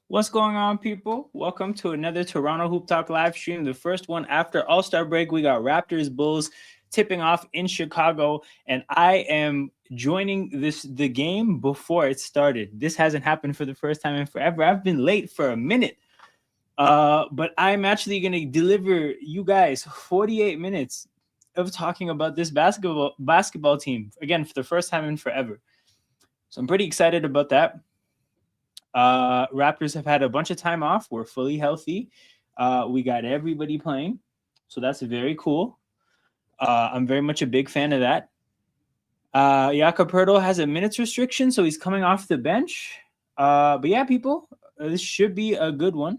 What's going on, people? Welcome to another Toronto Hoop Talk live stream, the first one after All-Star break. We got Raptors Bulls tipping off in Chicago, and I am joining the game before it started. This hasn't happened for the first time in forever. I've been late for a minute, but I'm actually going to deliver you guys 48 minutes of talking about this basketball team again for the first time in forever. So I'm pretty excited about that. Raptors have had a bunch of time off. We're fully healthy. We got everybody playing, so that's very cool. I'm very much a big fan of that. Jakob Poeltl has a minutes restriction, so he's coming off the bench. But yeah, people, this should be a good one.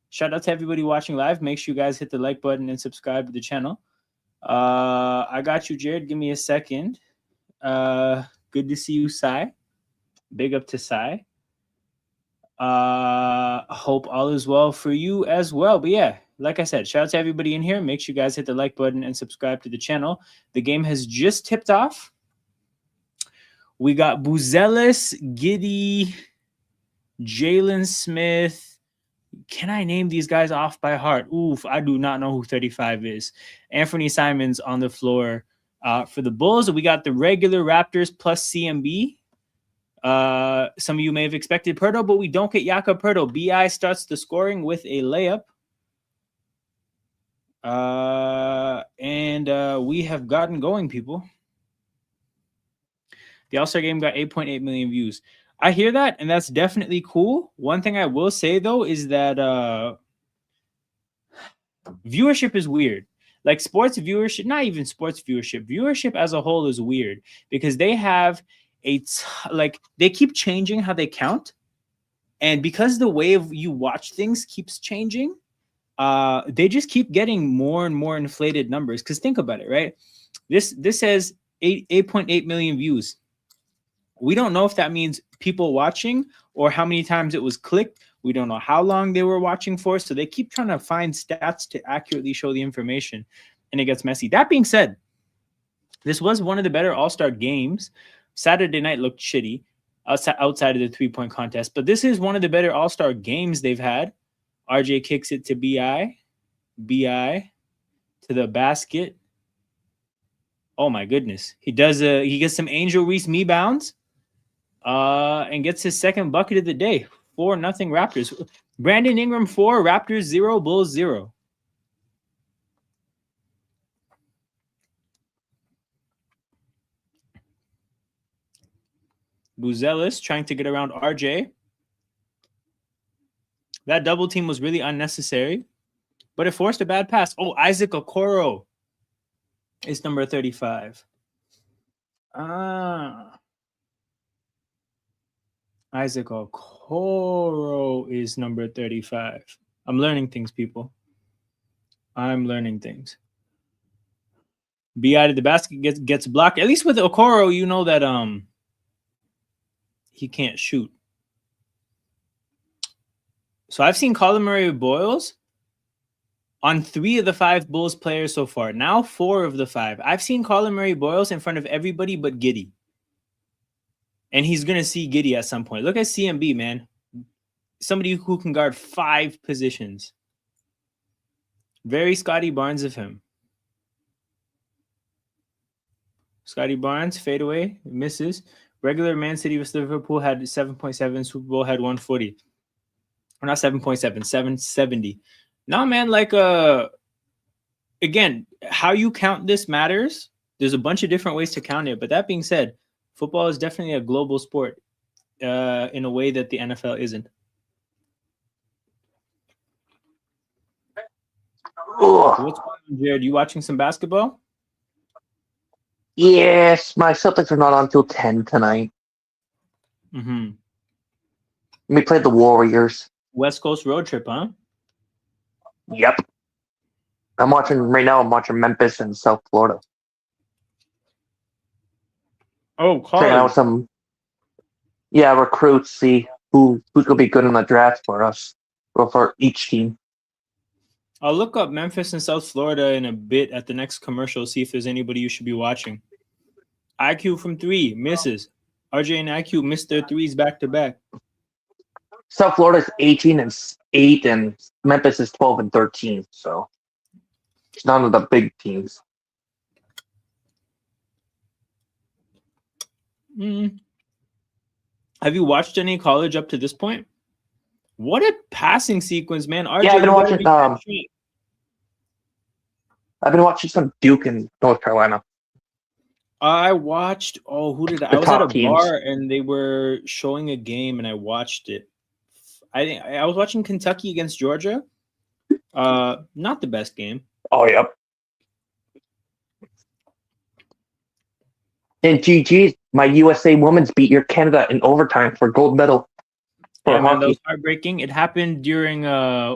Shout out to everybody watching live. Make sure you guys hit the like button and subscribe to the channel. I got you, Jared. Give me a second. Good to see you, Sai. Big up to Sai. Hope all is well for you as well. But yeah, like I said, shout out to everybody in here. Make sure you guys hit the like button and subscribe to the channel. The game has just tipped off. We got Buzelis, Giddy, Jalen Smith. Can I name these guys off by heart? Oof, I do not know who 35 is. Anthony Simons on the floor for the Bulls. We got the regular Raptors plus CMB. Some of you may have expected Poeltl, but we don't get Jakob Poeltl. BI starts the scoring with a layup. And we have gotten going, people. The All-Star game got 8.8 million views. I hear that, and that's definitely cool. One thing I will say, though, is that viewership is weird. Like sports viewership, not even sports viewership. Viewership as a whole is weird because they have they keep changing how they count, and because the way you watch things keeps changing, they just keep getting more and more inflated numbers. Because think about it, right? This says 8.8 million views. We don't know if that means people watching or how many times it was clicked. We don't know how long they were watching for, so they keep trying to find stats to accurately show the information, and it gets messy. That being said, this was one of the better All-Star games. Saturday night looked shitty outside of the three-point contest, but this is one of the better All-Star games they've had. RJ kicks it to BI to the basket. Oh my goodness. He gets some Angel Reese rebounds and gets his second bucket of the day. 4-0 Raptors. Brandon Ingram 4, Raptors 0, Bulls 0. Buzelis trying to get around RJ. That double team was really unnecessary, but it forced a bad pass. Oh, Isaac Okoro is number 35. Isaac Okoro is number 35. I'm learning things, people. I'm learning things. BI to the basket gets blocked. At least with Okoro, you know that he can't shoot. So I've seen Colin Murray Boyles on 3 of the 5 Bulls players so far. Now 4 of the 5. I've seen Colin Murray Boyles in front of everybody but Giddy. And he's going to see Giddy at some point. Look at CMB, man. Somebody who can guard 5 positions. Very Scotty Barnes of him. Scotty Barnes, fadeaway, misses. Regular Man City vs. Liverpool had 7.7. Super Bowl had 140. Or not 7.7, 770. No, man, again, how you count this matters. There's a bunch of different ways to count it. But that being said, football is definitely a global sport in a way that the NFL isn't. What's going on, Jared? You watching some basketball? Yes, my Celtics are not on till 10 tonight. Mm-hmm. We played the Warriors. West Coast road trip, huh? Yep. I'm watching Memphis and South Florida. Oh, checking out some recruits, see who's gonna be good in the draft for us or for each team. I'll look up Memphis and South Florida in a bit at the next commercial, see if there's anybody you should be watching. IQ from 3 misses. RJ and IQ missed their threes back to back. South Florida's 18-8, and Memphis is 12-13. So it's none of the big teams. Have you watched any college up to this point? What a passing sequence, man! RJ, Yeah, I've been you better watching. be catching. I've been watching some Duke in North Carolina. I watched. Oh, who did I? The I was at a top teams. bar and they were showing a game, and I watched it. I was watching Kentucky against Georgia. Not the best game. Oh, yep. And GG, my USA women's beat your Canada in overtime for gold medal for Yeah, man, that hockey. was heartbreaking. It happened during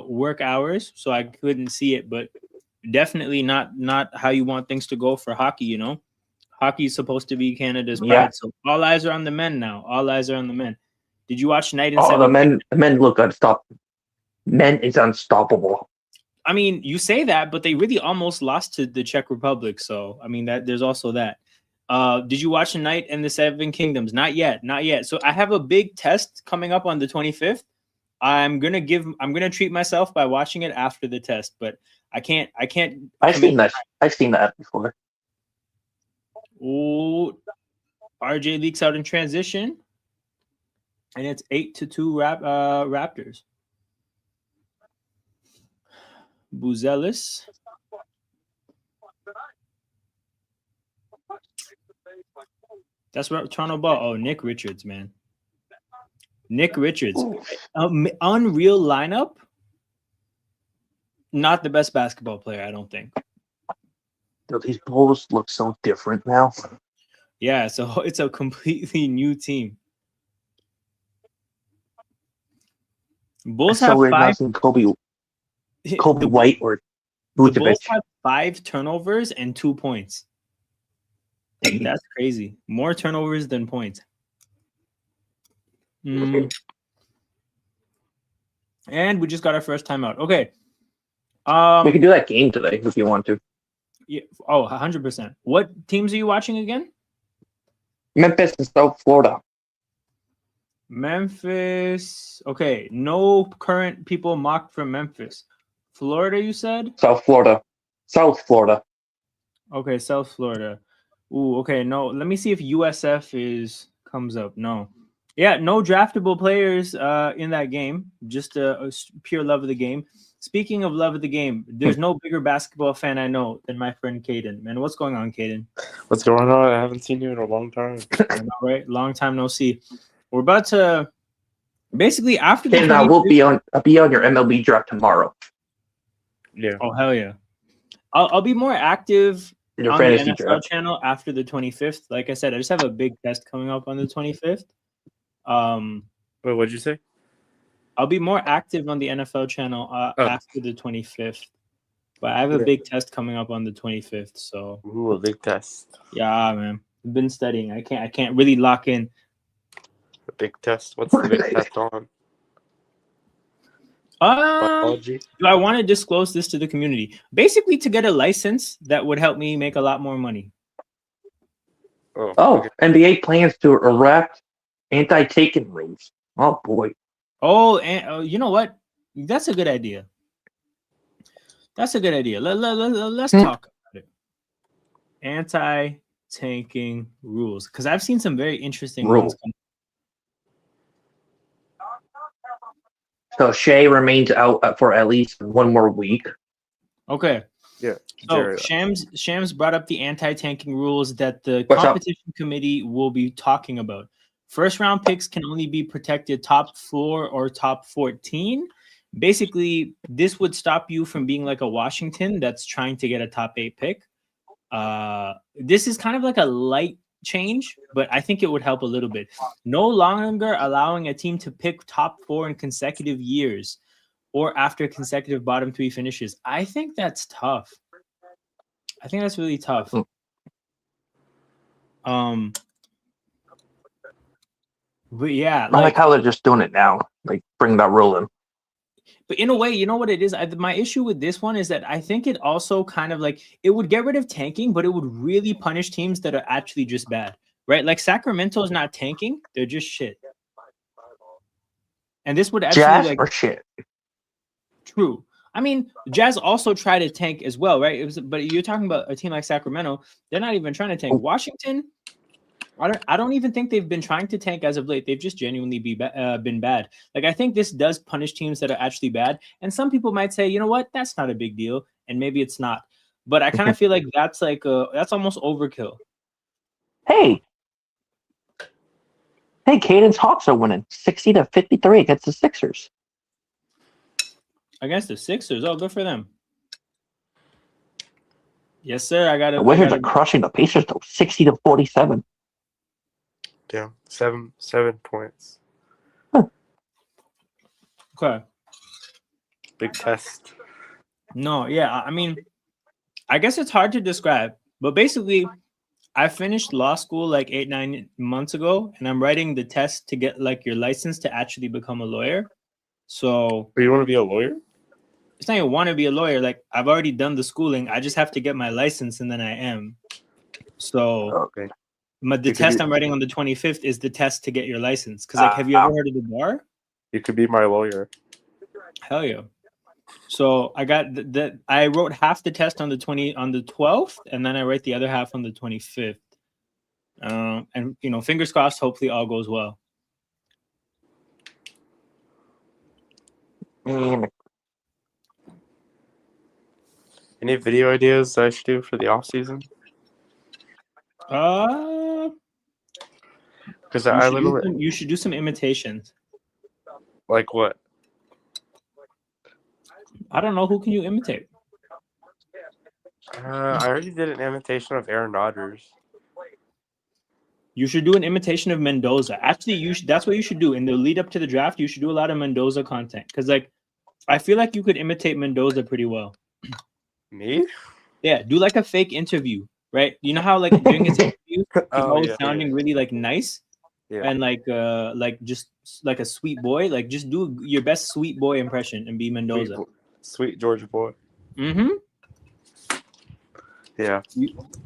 work hours, so I couldn't see it, but definitely not how you want things to go for hockey, you know. Hockey is supposed to be Canada's pride. Yeah. So all eyes are on the men now. All eyes are on the men. Did you watch Night in Oh, Seven? the men look unstoppable. Men is unstoppable. I mean, you say that, but they really almost lost to the Czech Republic. So I mean that there's also that. Did you watch The Night in the Seven Kingdoms? Not yet. So I have a big test coming up on the 25th. I'm gonna treat myself by watching it after the test, but I can't. I've seen that before. Oh, RJ leaks out in transition, and it's 8-2 Raptors. Buzelis. That's what Toronto ball. Oh, Nick Richards, man. Nick Richards. Unreal lineup. Not the best basketball player, I don't think. These Bulls look so different now. Yeah, so it's a completely new team. Bulls have five. Kobe White or Vucevic. The Bulls have 5 turnovers and 2 points. That's crazy. More turnovers than points. And we just got our first timeout. Okay. We can do that game today if you want to. Yeah. Oh, 100%. What teams are you watching again? Memphis and South Florida. Memphis. Okay. No current people mocked from Memphis. Florida, you said? South Florida. Okay, South Florida. Ooh, okay. No, let me see if USF comes up. No. Yeah, no draftable players in that game. Just a pure love of the game. Speaking of love of the game, there's no bigger basketball fan I know than my friend Caden. Man, what's going on, Caden? What's going on? I haven't seen you in a long time. I know, right? Long time no see. We're about to basically after the. And I'll be on your MLB draft tomorrow. Yeah. Oh hell yeah! I'll be more active Your on the fantasy NFL draft channel after the 25th. Like I said, I just have a big test coming up on the 25th. Wait, what'd you say? I'll be more active on the NFL channel after the 25th. But I have a big test coming up on the 25th. So Ooh, a big test. Yeah, man. I've been studying. I can't really lock in. A big test. What's the big test on? Biology? Do I want to disclose this to the community? Basically, to get a license that would help me make a lot more money. Okay. NBA plans to enact anti-taking rules. Oh boy. Oh, and you know what? That's a good idea. Let's talk about it. Anti-tanking rules, because I've seen some very interesting rules. So Shea remains out for at least one more week. Okay. Yeah. So Shams brought up the anti-tanking rules that the competition committee will be talking about. First round picks can only be protected top 4 or top 14. Basically, this would stop you from being like a Washington that's trying to get a top 8 pick. This is kind of like a light change, but I think it would help a little bit. No longer allowing a team to pick top 4 in consecutive years or after consecutive bottom 3 finishes. I think that's tough. I think that's really tough. But yeah, I like how they're just doing it now. Like bring that rule in. But in a way, you know what it is? My issue with this one is that I think it also kind of like it would get rid of tanking, but it would really punish teams that are actually just bad, right? Like Sacramento is not tanking; they're just shit. And this would actually Jazz like or shit. true. I mean, Jazz also tried to tank as well, right? But you're talking about a team like Sacramento. They're not even trying to tank. Washington, I don't even think they've been trying to tank as of late. They've just genuinely been bad. Like I think this does punish teams that are actually bad. And some people might say, you know what, that's not a big deal, and maybe it's not. But I kind of feel like that's that's almost overkill. Hey, Caden's Hawks are winning 60-53 against the Sixers. Against the Sixers, oh, good for them. Yes, sir. The Wizards are crushing the Pacers though, 60-47. Yeah, 7 points. Okay. Big test. No, yeah. I mean, I guess it's hard to describe, but basically, I finished law school like 8-9 months ago, and I'm writing the test to get like your license to actually become a lawyer. So you want to be a lawyer? It's not even want to be a lawyer. Like I've already done the schooling. I just have to get my license, and then I am. So okay. The test I'm writing on the 25th is the test to get your license. Because like, have you ever heard of the bar? You could be my lawyer. Hell yeah. So I got I wrote half the test on the 12th, and then I write the other half on the 25th. And you know, fingers crossed. Hopefully, all goes well. Any video ideas I should do for the off season? Because I literally you should do some imitations. Like what? I don't know. Who can you imitate? I already did an imitation of Aaron Rodgers. You should do an imitation of Mendoza. Actually, that's what you should do in the lead up to the draft. You should do a lot of Mendoza content because, like, I feel like you could imitate Mendoza pretty well. Me? Yeah, do like a fake interview, right? You know how like during his interview, he's always sounding really like nice and like just like a sweet boy. Like just do your best sweet boy impression and be Mendoza. Sweet Georgia boy. Mm-hmm. Yeah.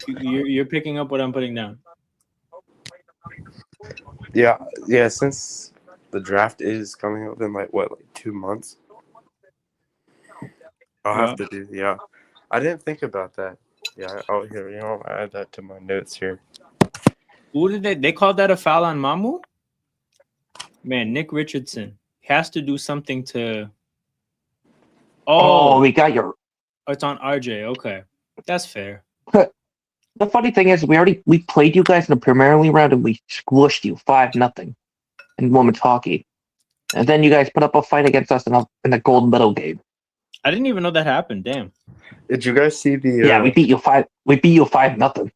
You're picking up what I'm putting down. Yeah. Since the draft is coming up in like 2 months, I'll have to do. Yeah, I didn't think about that. Yeah. Oh, here, I'll add that to my notes here. Who did they called that a foul on Mamu? Man, Nick Richardson has to do something to. Oh, we got your. It's on RJ. Okay, that's fair. The funny thing is, we played you guys in the Premier League round and we squished you 5-0 in women's hockey, and then you guys put up a fight against us in the gold medal game. I didn't even know that happened. Damn. Did you guys see the? Yeah, we beat you 5-0.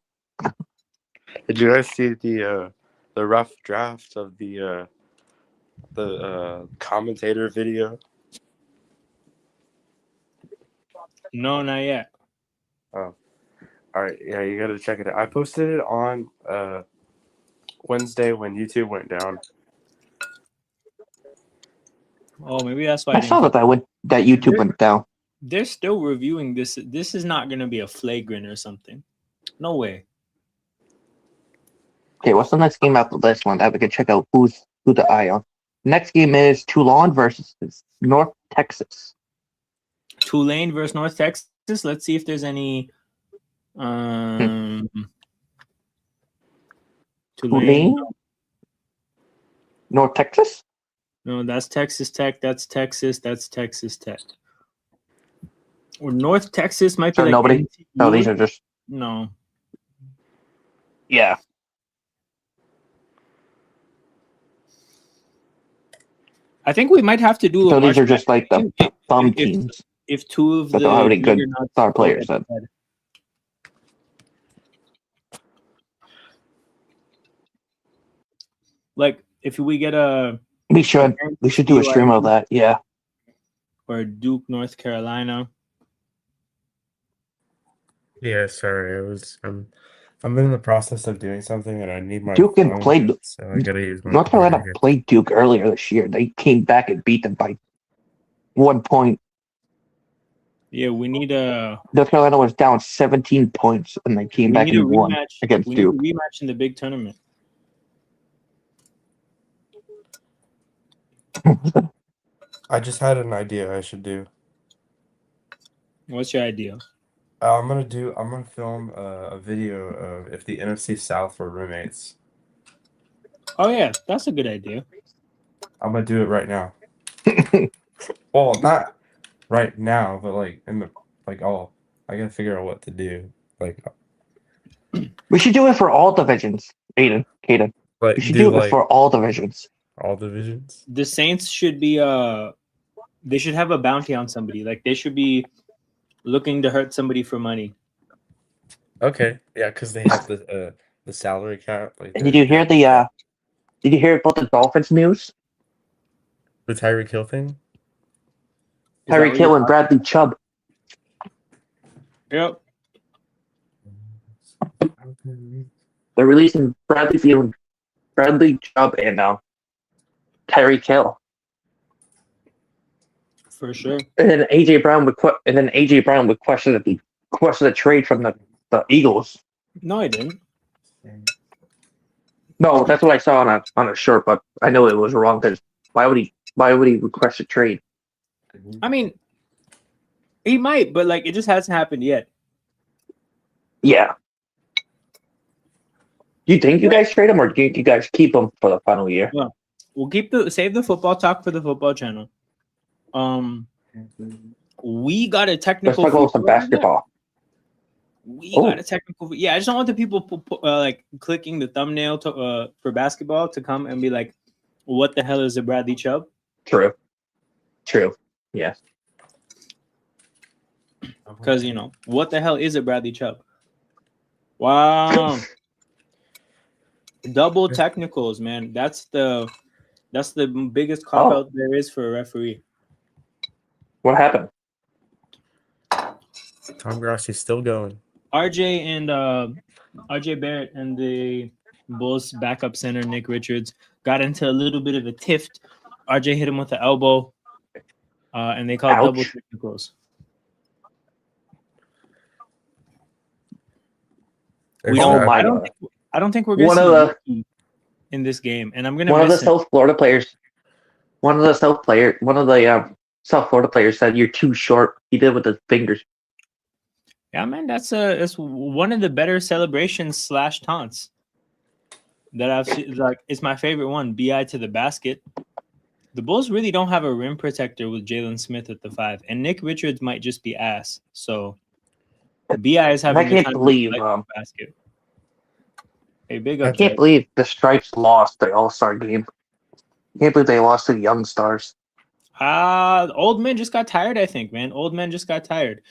Did you guys see the rough draft of the commentator video? No, not yet. Oh. All right, yeah, you got to check it out. I posted it on Wednesday when YouTube went down. Oh, maybe that's why I saw that YouTube went down. They're still reviewing this. This is not going to be a flagrant or something. No way. Okay, what's the next game after this one that we can check out who the eye on? Next game is Tulane versus North Texas. Tulane versus North Texas. Let's see if there's any. Tulane? North Texas? No, that's Texas Tech. That's Texas. That's Texas Tech. Or North Texas might be like nobody. NTU. No, these are just no. Yeah. I think we might have to do. So these are just like the bum teams. If two of the don't have any good star players, then. Like if we get a. We should do a stream of that. Yeah. Or Duke, North Carolina. Yeah, sorry. I'm in the process of doing something and I need my Duke phone, played. So I gotta use my North Carolina played Duke earlier this year. They came back and beat them by 1 point. Yeah, we need a. North Carolina was down 17 points and they came back and won against Duke. We need a rematch in the big tournament. I just had an idea I should do. What's your idea? I'm gonna film a video of if the NFC South were roommates. Oh yeah, that's a good idea. I'm gonna do it right now. Well, not right now, but like in the I gotta figure out what to do. Like We should do it for all divisions, Caden. We should do it for all divisions. all divisions. The Saints should be they should have a bounty on somebody. Like they should be looking to hurt somebody for money. Okay, yeah, because they have the salary cap. Like And did you hear Did you hear about the Dolphins news? the Tyreek Hill thing? Tyreek Hill and Bradley Chubb. Yep. They're releasing Bradley Chubb, and Tyreek Hill. For sure. And then AJ Brown would question the trade from the Eagles. No, I didn't. No, that's what I saw on a shirt, but I know it was wrong because why would he request a trade? I mean, he might, but like it just hasn't happened yet. Yeah. Do you think you guys trade him, or do you guys keep him for the final year? Yeah. We'll save the football talk for the football channel. We got a Let's technical. talk about some basketball. Got a technical. Yeah, I just don't want the people like clicking the thumbnail for basketball to come and be like, "What the hell is a Bradley Chubb?" True. Yes. Because what the hell is a Bradley Chubb? Wow. Double technicals, man. That's the biggest cop out there is for a referee. What happened? Tom Grassi's still going. RJ Barrett and the Bulls backup center Nick Richards got into a little bit of a tiff. RJ hit him with the elbow, and they called double technicals. I don't think we're going to see in this game, and I'm going to one of the South Florida players said you're too short. He did with his fingers. Yeah, man, that's one of the better celebrations / taunts that I've seen. Like, it's my favorite one. BI to the basket. The Bulls really don't have a rim protector with Jalen Smith at the 5, and Nick Richards might just be ass. So BI is having. I can't believe basket. Hey, big up. I can't believe the Stripes lost the All-Star game. I can't believe they lost to the Young Stars. Old men just got tired, I think, man. Old men just got tired.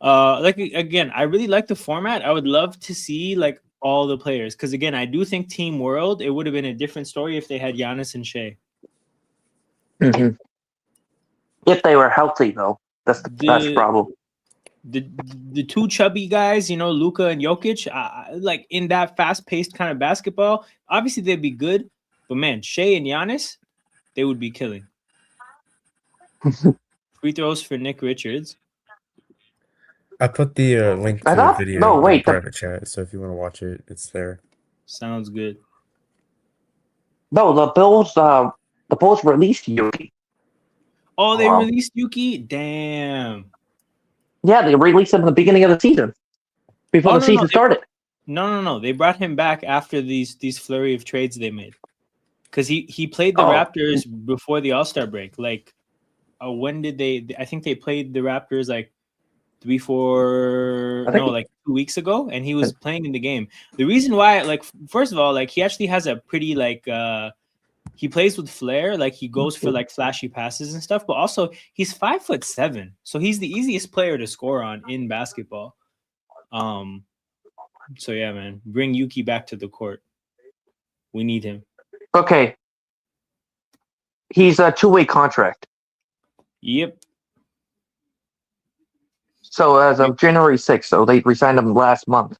Again, I really like the format. I would love to see like all the players because again, I do think Team World it would have been a different story if they had Giannis and Shea. Mm-hmm. If they were healthy, though, that's the problem. The two chubby guys, Luka and Jokic, like in that fast-paced kind of basketball, obviously they'd be good, but man, Shea and Giannis, they would be killing. Free throws for Nick Richards. I put the link to the video in the private chat, so if you want to watch it, it's there. Sounds good. No, the Bulls released Yuki. Oh, they released Yuki? Damn. Yeah, they released him in the beginning of the season. Before the season started. No. They brought him back after these flurry of trades they made. Because he played the Raptors before the All-Star break. Like, when did they... I think they played the Raptors, like, 2 weeks ago, and he was playing in the game. The reason why, like, first of all, like, he actually has a pretty, like... he plays with flair, like he goes for like flashy passes and stuff, but also he's 5'7", so he's the easiest player to score on in basketball. So yeah, man, bring Yuki back to the court. We need him. Okay, he's a 2-way contract. Yep. So as of January 6th, so they resigned him last month.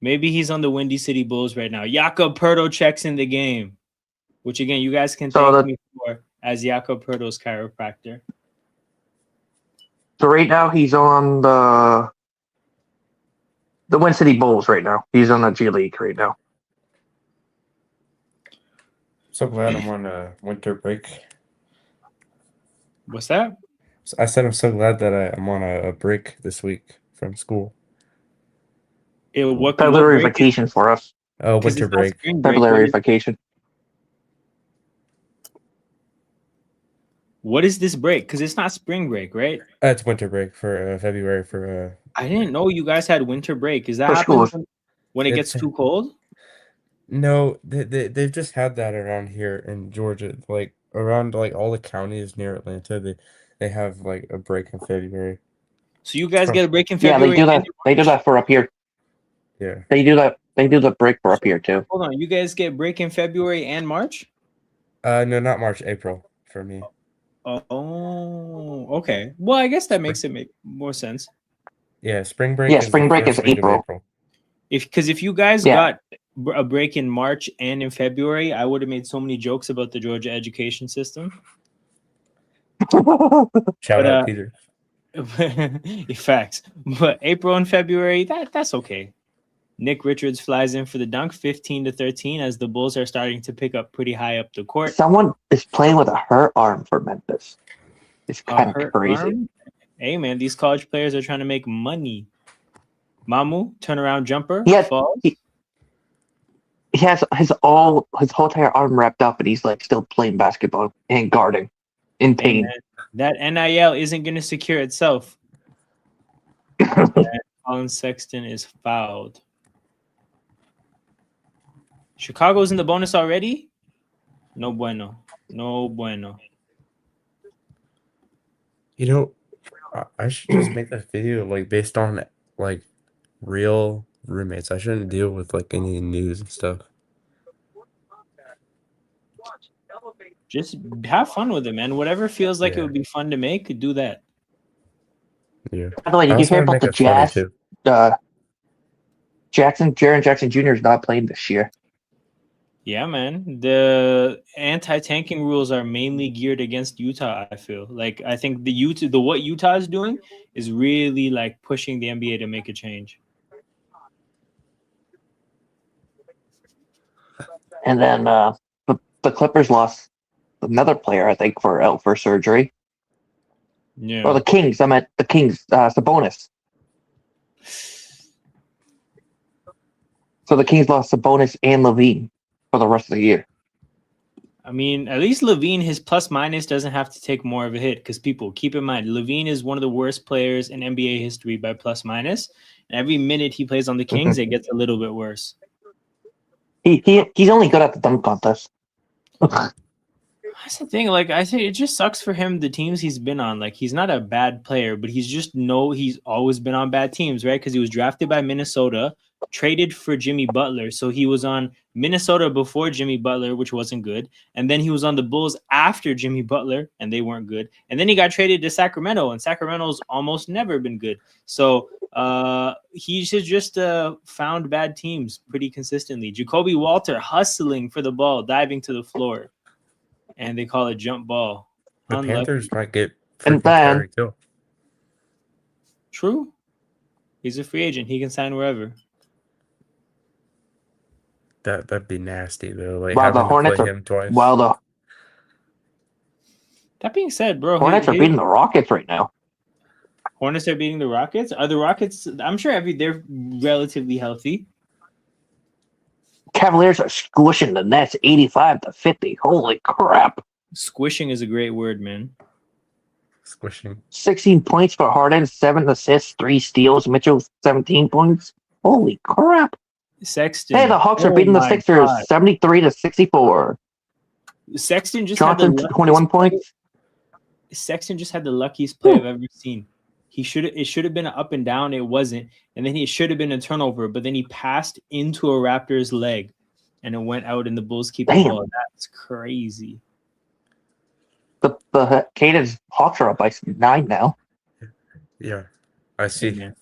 Maybe he's on the Windy City Bulls right now. Jakob Poeltl checks in the game. Which, again, you guys can thank me for as Jakob Poeltl's chiropractor. So right now, he's on the Windy City Bulls right now. He's on the G League right now. So glad I'm on a winter break. What's that? I said I'm so glad that I'm on a break this week from school. What February break? vacation for us. Oh, Because winter it's not break. spring break. February vacation. What is this break? Because it's not spring break, right? It's winter break for February for I didn't know you guys had winter break. Is that For happen schools. when it It's gets too cold? no, they've just had that around here in Georgia, like around like all the counties near Atlanta. They have like a break in February. So you guys Huh. get a break in Yeah, February? they do that. and They do that for up here. Yeah. They do that. They do the break for up here too. Hold on, you guys get break in February and March? No, not March, April for me. Oh, okay. Well, I guess that makes it make more sense. Yeah, spring break Yeah, is the spring break first is week of April. April. If you guys Yeah. got a break in March and in February, I would have made so many jokes about the Georgia education system. Shout But out Peter. facts. But April and February, that's okay. Nick Richards flies in for the dunk, 15-13, as the Bulls are starting to pick up pretty high up the court. Someone is playing with a hurt arm for Memphis. It's kind of Hurt crazy. arm? Hey man, these college players are trying to make money. Mamu, turnaround jumper, He has- falls. He has his whole entire arm wrapped up, and he's like still playing basketball and guarding in Hey, pain. man, that NIL isn't going to secure itself. Colin Sexton is fouled. Chicago's in the bonus already? No bueno. No bueno. You know, I should just make a video like based on like real roommates. I shouldn't deal with like any news and stuff. Just have fun with it, man. Whatever feels like it Yeah. would be fun to make, do that. Yeah. By the way, I did you also hear wanna about the make it funny, Jazz? too. Jaren Jackson Jr. is not playing this year. Yeah, man. The anti-tanking rules are mainly geared against Utah, I feel. Like I think what Utah is doing is really like pushing the NBA to make a change. And then the Clippers lost another player, I think, for surgery. Yeah. Or the Kings. I meant the Kings. Sabonis. So the Kings lost Sabonis and Levine for the rest of the year. I mean, at least Levine, his plus minus doesn't have to take more of a hit because people keep in mind, Levine is one of the worst players in NBA history by plus minus. And every minute he plays on the Kings, it gets a little bit worse. He's only good at the dunk contest. That's the thing. Like I say, it just sucks for him. The teams he's been on, like he's not a bad player, but he's always been on bad teams, right? Because he was drafted by Minnesota, traded for Jimmy Butler, so he was on Minnesota before Jimmy Butler, which wasn't good, and then he was on the Bulls after Jimmy Butler, and they weren't good, and then he got traded to Sacramento, and Sacramento's almost never been good. So he's just found bad teams pretty consistently. Jacoby Walter hustling for the ball, diving to the floor. And they call it jump ball. The Unlucky. Panthers might get And freaking then- Tyreek Hill. True. He's a free agent. He can sign wherever. That'd be nasty though. Like Wow, the having to Hornets play are him twice. wow, the That being said, bro, Hornets are beating the Rockets right now. Hornets are beating the Rockets. Are the Rockets? I'm sure they're relatively healthy. Cavaliers are squishing the Nets 85-50. Holy crap. Squishing is a great word, man. Squishing. 16 points for Harden, 7 assists, 3 steals. Mitchell, 17 points. Holy crap. Sexton. Hey, the Hawks are Oh beating the my Sixers God. 73-64. Sexton just had the Johnson, luckiest 21 points. Sexton just had the luckiest play I've ever seen. It should have been an up and down. It wasn't. And then it should have been a turnover, but then he passed into a Raptor's leg and it went out and the Bulls keep the Damn. ball. That's crazy. The Cadence Hawks are up by 9 now. Yeah, I see. Man.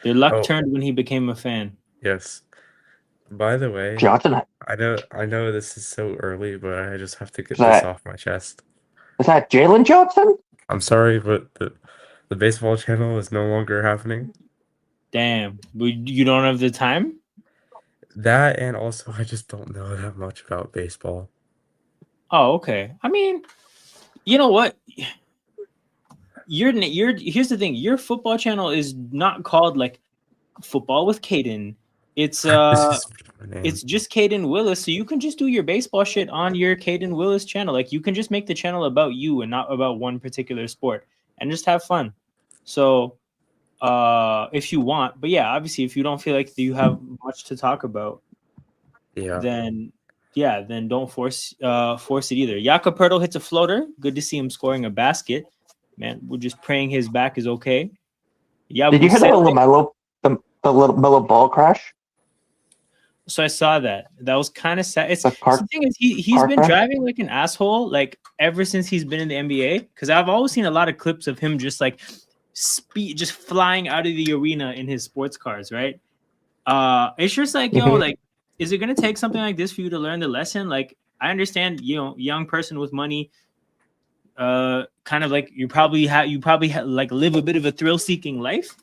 Their luck Oh. turned when he became a fan. Yes. By the way, Johnson, I know this is so early, but I just have to get Is that- this off my chest. is that Jalen Johnson? I'm sorry, but the baseball channel is no longer happening. Damn. You don't have the time? That and also I just don't know that much about baseball. Oh, okay. I mean, you know what? here's the thing. Your football channel is not called like Football with Caden. It's This is my name. it's just Caden Willis, so you can just do your baseball shit on your Caden Willis channel. Like you can just make the channel about you and not about one particular sport and just have fun. So if you want, but yeah, obviously if you don't feel like you have much to talk about, then don't force it either. Jakob Pertl hits a floater. Good to see him scoring a basket. Man, we're just praying his back is okay. Yeah, Did you hear the LaMelo LaMelo ball crash? So I saw that. That was kind of sad. The thing is, he's been driving like an asshole like ever since he's been in the NBA. Because I've always seen a lot of clips of him just like just flying out of the arena in his sports cars, right? It's just like, yo, like, is it gonna take something like this for you to learn the lesson? Like, I understand, young person with money, kind of like you probably like live a bit of a thrill-seeking life.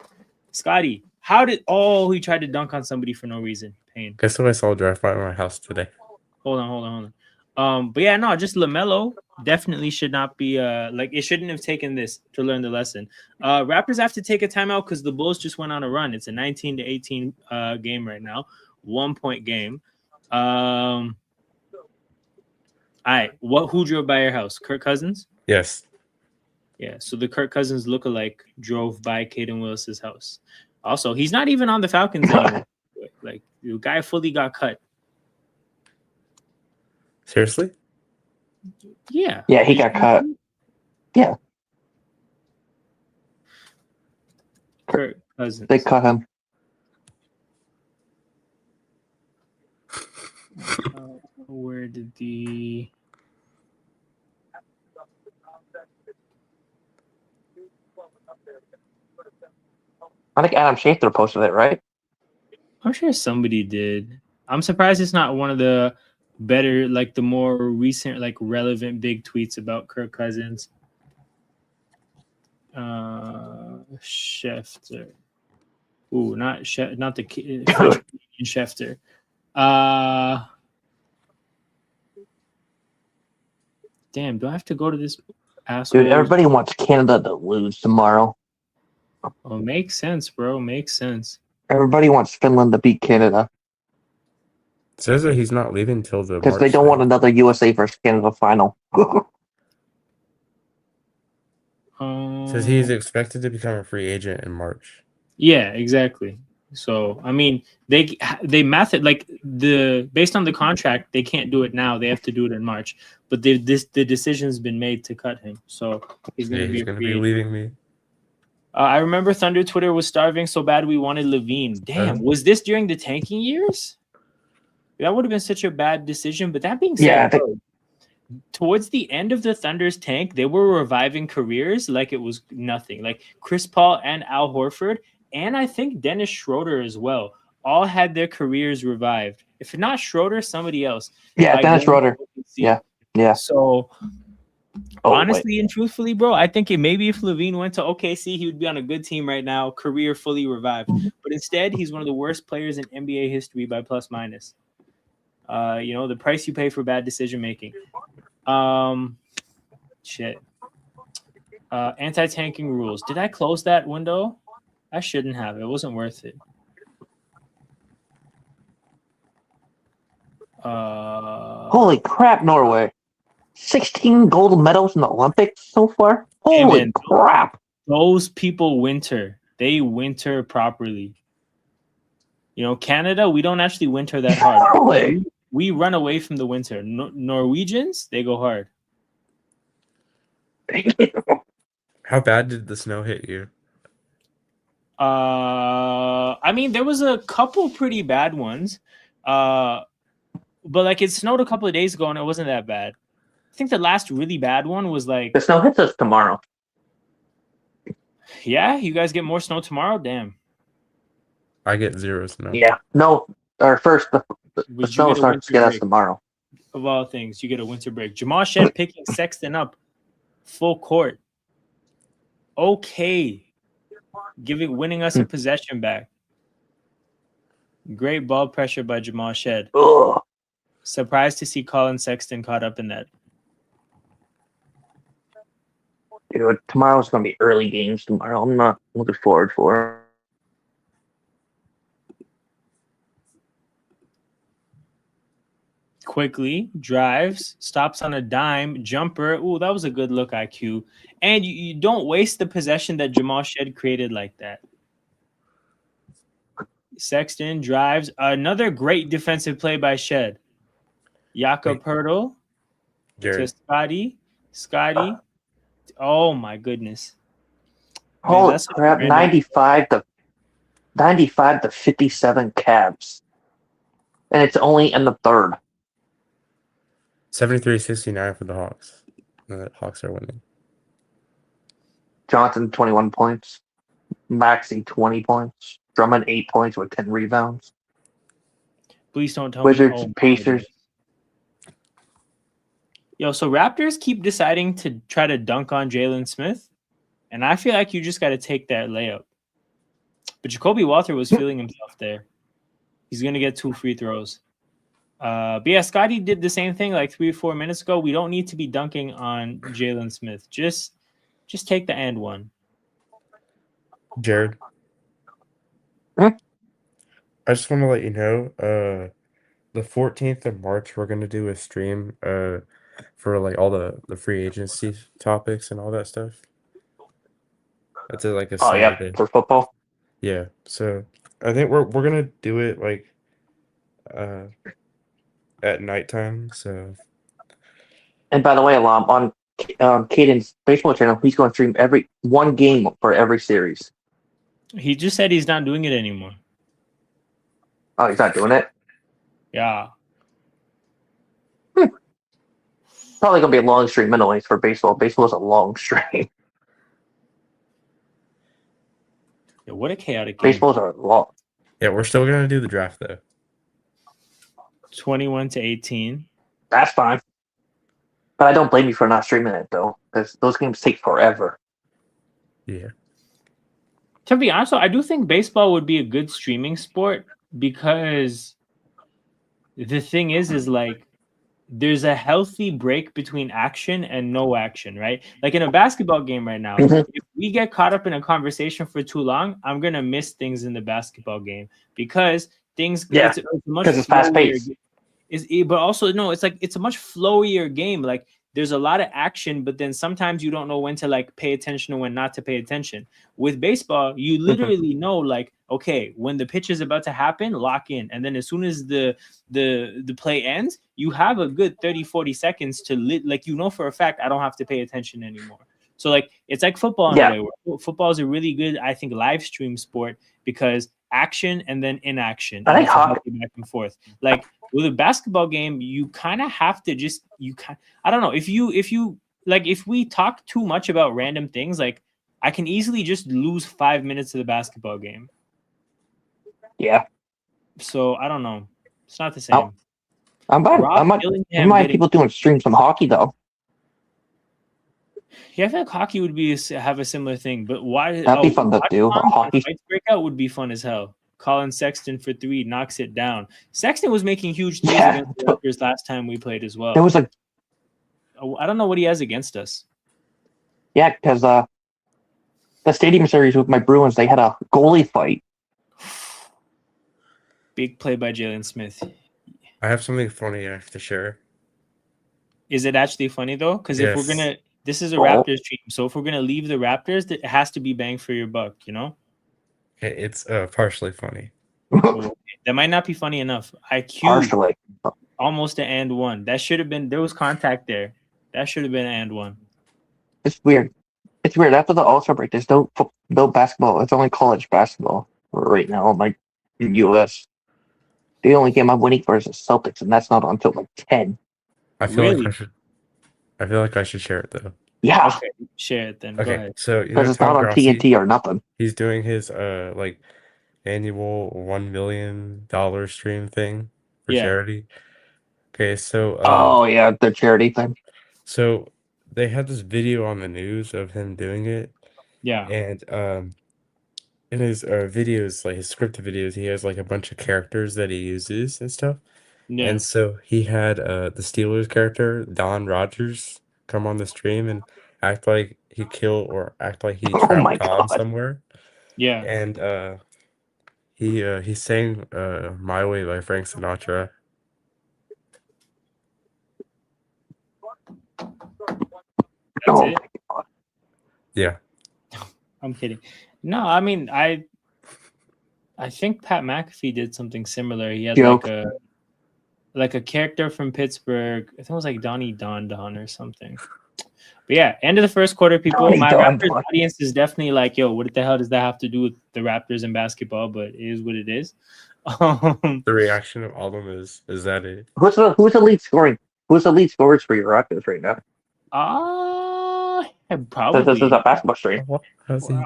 Scotty, he tried to dunk on somebody for no reason. Pain. Guess what I saw drive by my house today? Hold on. But yeah, no, just LaMelo definitely should not be like it shouldn't have taken this to learn the lesson. Raptors have to take a timeout because the Bulls just went on a run. It's a 19-18 game right now, 1-point game. All right, who drove by your house? Kirk Cousins? Yes. Yeah, so the Kirk Cousins lookalike drove by Caden Willis's house. Also, he's not even on the Falcons anymore. Like, the guy fully got cut. Seriously? Yeah. Yeah, he got cut. Yeah. Kirk Cousins. They cut him. Where did the... I think Adam Schefter posted it, right? I'm sure somebody did. I'm surprised it's not one of the better, like the more recent, like relevant big tweets about Kirk Cousins. Schefter. Ooh, not the Schefter. Damn, do I have to go to this asshole? Dude, everybody wants Canada to lose tomorrow. Oh, makes sense, bro. Makes sense. Everybody wants Finland to beat Canada. It says that he's not leaving till the because they don't want another USA versus Canada final. It says he's expected to become a free agent in March. Yeah, exactly. So I mean, they based on the contract, they can't do it now. They have to do it in March. But the decision's been made to cut him. So he's gonna be leaving me. I remember Thunder Twitter was starving so bad we wanted Levine. Damn, was this during the tanking years? That would have been such a bad decision. But that being said, towards the end of the Thunder's tank, they were reviving careers like it was nothing. Like Chris Paul and Al Horford, and I think Dennis Schroeder as well, all had their careers revived. If not Schroeder, somebody else. Yeah, Dennis Schroeder. Yeah. So honestly and truthfully, bro, I think maybe if Levine went to OKC, he would be on a good team right now, career fully revived. But instead, he's one of the worst players in NBA history by plus minus. The price you pay for bad decision making. Anti-tanking rules. Did I close that window? I shouldn't have. It wasn't worth it. Holy crap, Norway. 16 gold medals in the Olympics so far? Holy crap. Those people winter. They winter properly. Canada, we don't actually winter that hard. We run away from the winter. Norwegians, they go hard. How bad did the snow hit you? I mean, there was a couple pretty bad ones. But like it snowed a couple of days ago and it wasn't that bad. I think the last really bad one was like the snow hits us tomorrow. Yeah, you guys get more snow tomorrow? Damn. I get 0 snow. Yeah. No, or first the snow starts to get us tomorrow. Of all things, you get a winter break. Jamal Shed picking Sexton up full court. Okay. Winning us a possession back. Great ball pressure by Jamal Shed. Ugh. Surprised to see Colin Sexton caught up in that. Dude, tomorrow's gonna be early games tomorrow. I'm not looking forward for it. Quickly drives, stops on a dime, jumper. Ooh, that was a good look, IQ. And you don't waste the possession that Jamal Shed created like that. Sexton drives. Another great defensive play by Shed. Jakob Hurdle to Jared. Scotty. Scotty. Oh my goodness. Man, Holy that's such a crap! random- 95 to 57 Cavs, and it's only in the third. 73-69 for the Hawks. The Hawks are winning. Johnson 21 points, Maxey 20 points, Drummond 8 points with 10 rebounds. Please don't tell Wizards, me. Oh, my Pacers. goodness. Yo, so Raptors keep deciding to try to dunk on Jalen Smith, and I feel like you just got to take that layup. But Jacoby Walter was feeling himself there. He's gonna get 2 free throws. But yeah, Scotty did the same thing like 3 or 4 minutes ago. We don't need to be dunking on Jalen Smith. Just take the and one. Jared. Hmm? I just want to let you know, the 14th of March, we're gonna do a stream for like all the free agency topics and all that stuff. That's like a Oh yeah, Saturday. for football. Yeah. So I think we're gonna do it like at nighttime. So And by the way, Alam, on Caden's baseball channel, he's going to stream every one game for every series. He just said he's not doing it anymore. Oh, he's not doing it? Yeah. Probably going to be a long stream anyways for baseball. Baseball is a long stream. Yeah, what a chaotic game. Baseballs are long. yeah, we're still gonna do the draft though. 21 to 18. That's fine. But I don't blame you for not streaming it, though, because those games take forever. Yeah. To be honest, I do think baseball would be a good streaming sport because the thing is like there's a healthy break between action and no action, right? Like in a basketball game right now, Mhm. if we get caught up in a conversation for too long, I'm gonna miss things in the basketball game because things Yeah, it's much because it's fast flowier paced. but also no, it's like it's a much flowier game. Like there's a lot of action, but then sometimes you don't know when to like pay attention and when not to pay attention. With baseball, you literally know like, okay, when the pitch is about to happen, lock in. And then as soon as the play ends, you have a good 30-40 seconds to like, you know, for a fact, I don't have to pay attention anymore. So like it's like football in a way. Where football is a really good, I think, live stream sport because action and then inaction. I think it's a hockey- healthy back and forth. Like with a basketball game, you kind of have to just I don't know if you like if we talk too much about random things, like I can easily just lose 5 minutes of the basketball game. Yeah. So I don't know. It's not the same. I might getting- people doing streams from hockey, though. Yeah, I feel like hockey would have a similar thing, but why? That'd be fun to do. Watchalong Hockey. Fights breakout would be fun as hell. Colin Sexton for 3 knocks it down. Sexton was making huge threes Yeah. against the Raptors last time we played as well. There was like, I don't know what he has against us. yeah, because the stadium series with my Bruins, they had a goalie fight. Big play by Jalen Smith. I have something funny I have to share. Is it actually funny though? Because if we're Yes. gonna, this is a Oh. Raptors stream, so if we're gonna leave the Raptors, it has to be bang for your buck, you know? It's partially funny. Well, that might not be funny enough. IQ Partially. almost an and one. That should have been, there was contact there. That should have been an and one. It's weird. It's weird. After the All-Star break, there's no basketball. It's only college basketball right now, like in U.S. The only game I'm winning for is the Celtics, and that's not until like 10. I feel Really? like I should share it though. Yeah, Okay, share it then. Go Okay, ahead. so you know because it's not Tom on Grossi, TNT or nothing. he's doing his like annual $1 million stream thing for Yeah. charity. Okay, so Oh yeah, the charity thing. so they had this video on the news of him doing it, Yeah. and in his videos, like his scripted videos, he has like a bunch of characters that he uses and stuff. Yeah. And so he had the Steelers character, Don Rogers, come on the stream and act like kill or act like he Oh my trapped Tom God. somewhere, Yeah. and he sang "My Way" by Frank Sinatra. That's Oh it. my God. Yeah, I'm kidding. No, I mean I think Pat McAfee did something similar. He had Joke. like a character from Pittsburgh. I think it was like Donnie Don or something. But yeah, end of the first quarter, people. Donnie My Don Raptors Don. audience is definitely like, yo, what the hell does that have to do with the Raptors and basketball? But it is what it is. the reaction of all of them is that it. Who's the lead scoring? Who's the lead scorers for your Raptors right now? I So this is probably a basketball stream. What? How's he?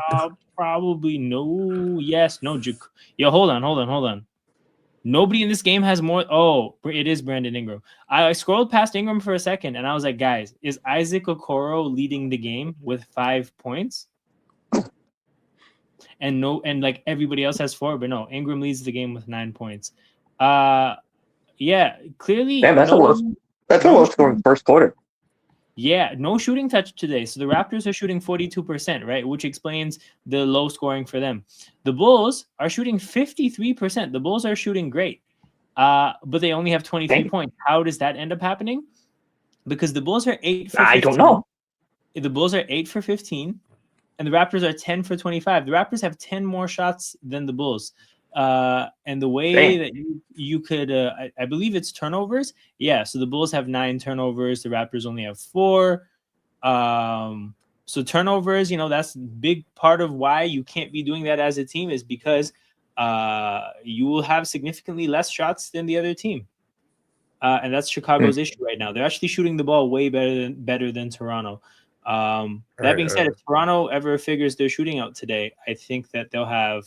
probably no. Yes, no. Yo, hold on. Nobody in this game has more. Oh, it is Brandon Ingram. I scrolled past Ingram for a second, and I was like, guys, is Isaac Okoro leading the game with 5 points? And like everybody else has 4, but no, Ingram leads the game with 9 points. Yeah, clearly Damn, that's a low scoring first quarter. Yeah, no shooting touch today. So the Raptors are shooting 42%, right? Which explains the low scoring for them. The Bulls are shooting 53%. The Bulls are shooting great. But they only have 23 points. How does that end up happening? Because the Bulls are 8 for 15. I don't know. The Bulls are 8 for 15, and the Raptors are 10 for 25. The Raptors have 10 more shots than the Bulls. And the way that you could, I believe it's turnovers. Yeah, so the Bulls have 9 turnovers. The Raptors only have 4. So turnovers, that's a big part of why you can't be doing that as a team is because you will have significantly less shots than the other team. And that's Chicago's issue right now. They're actually shooting the ball way better than Toronto. That being said, if Toronto ever figures their shooting out today, I think that they'll have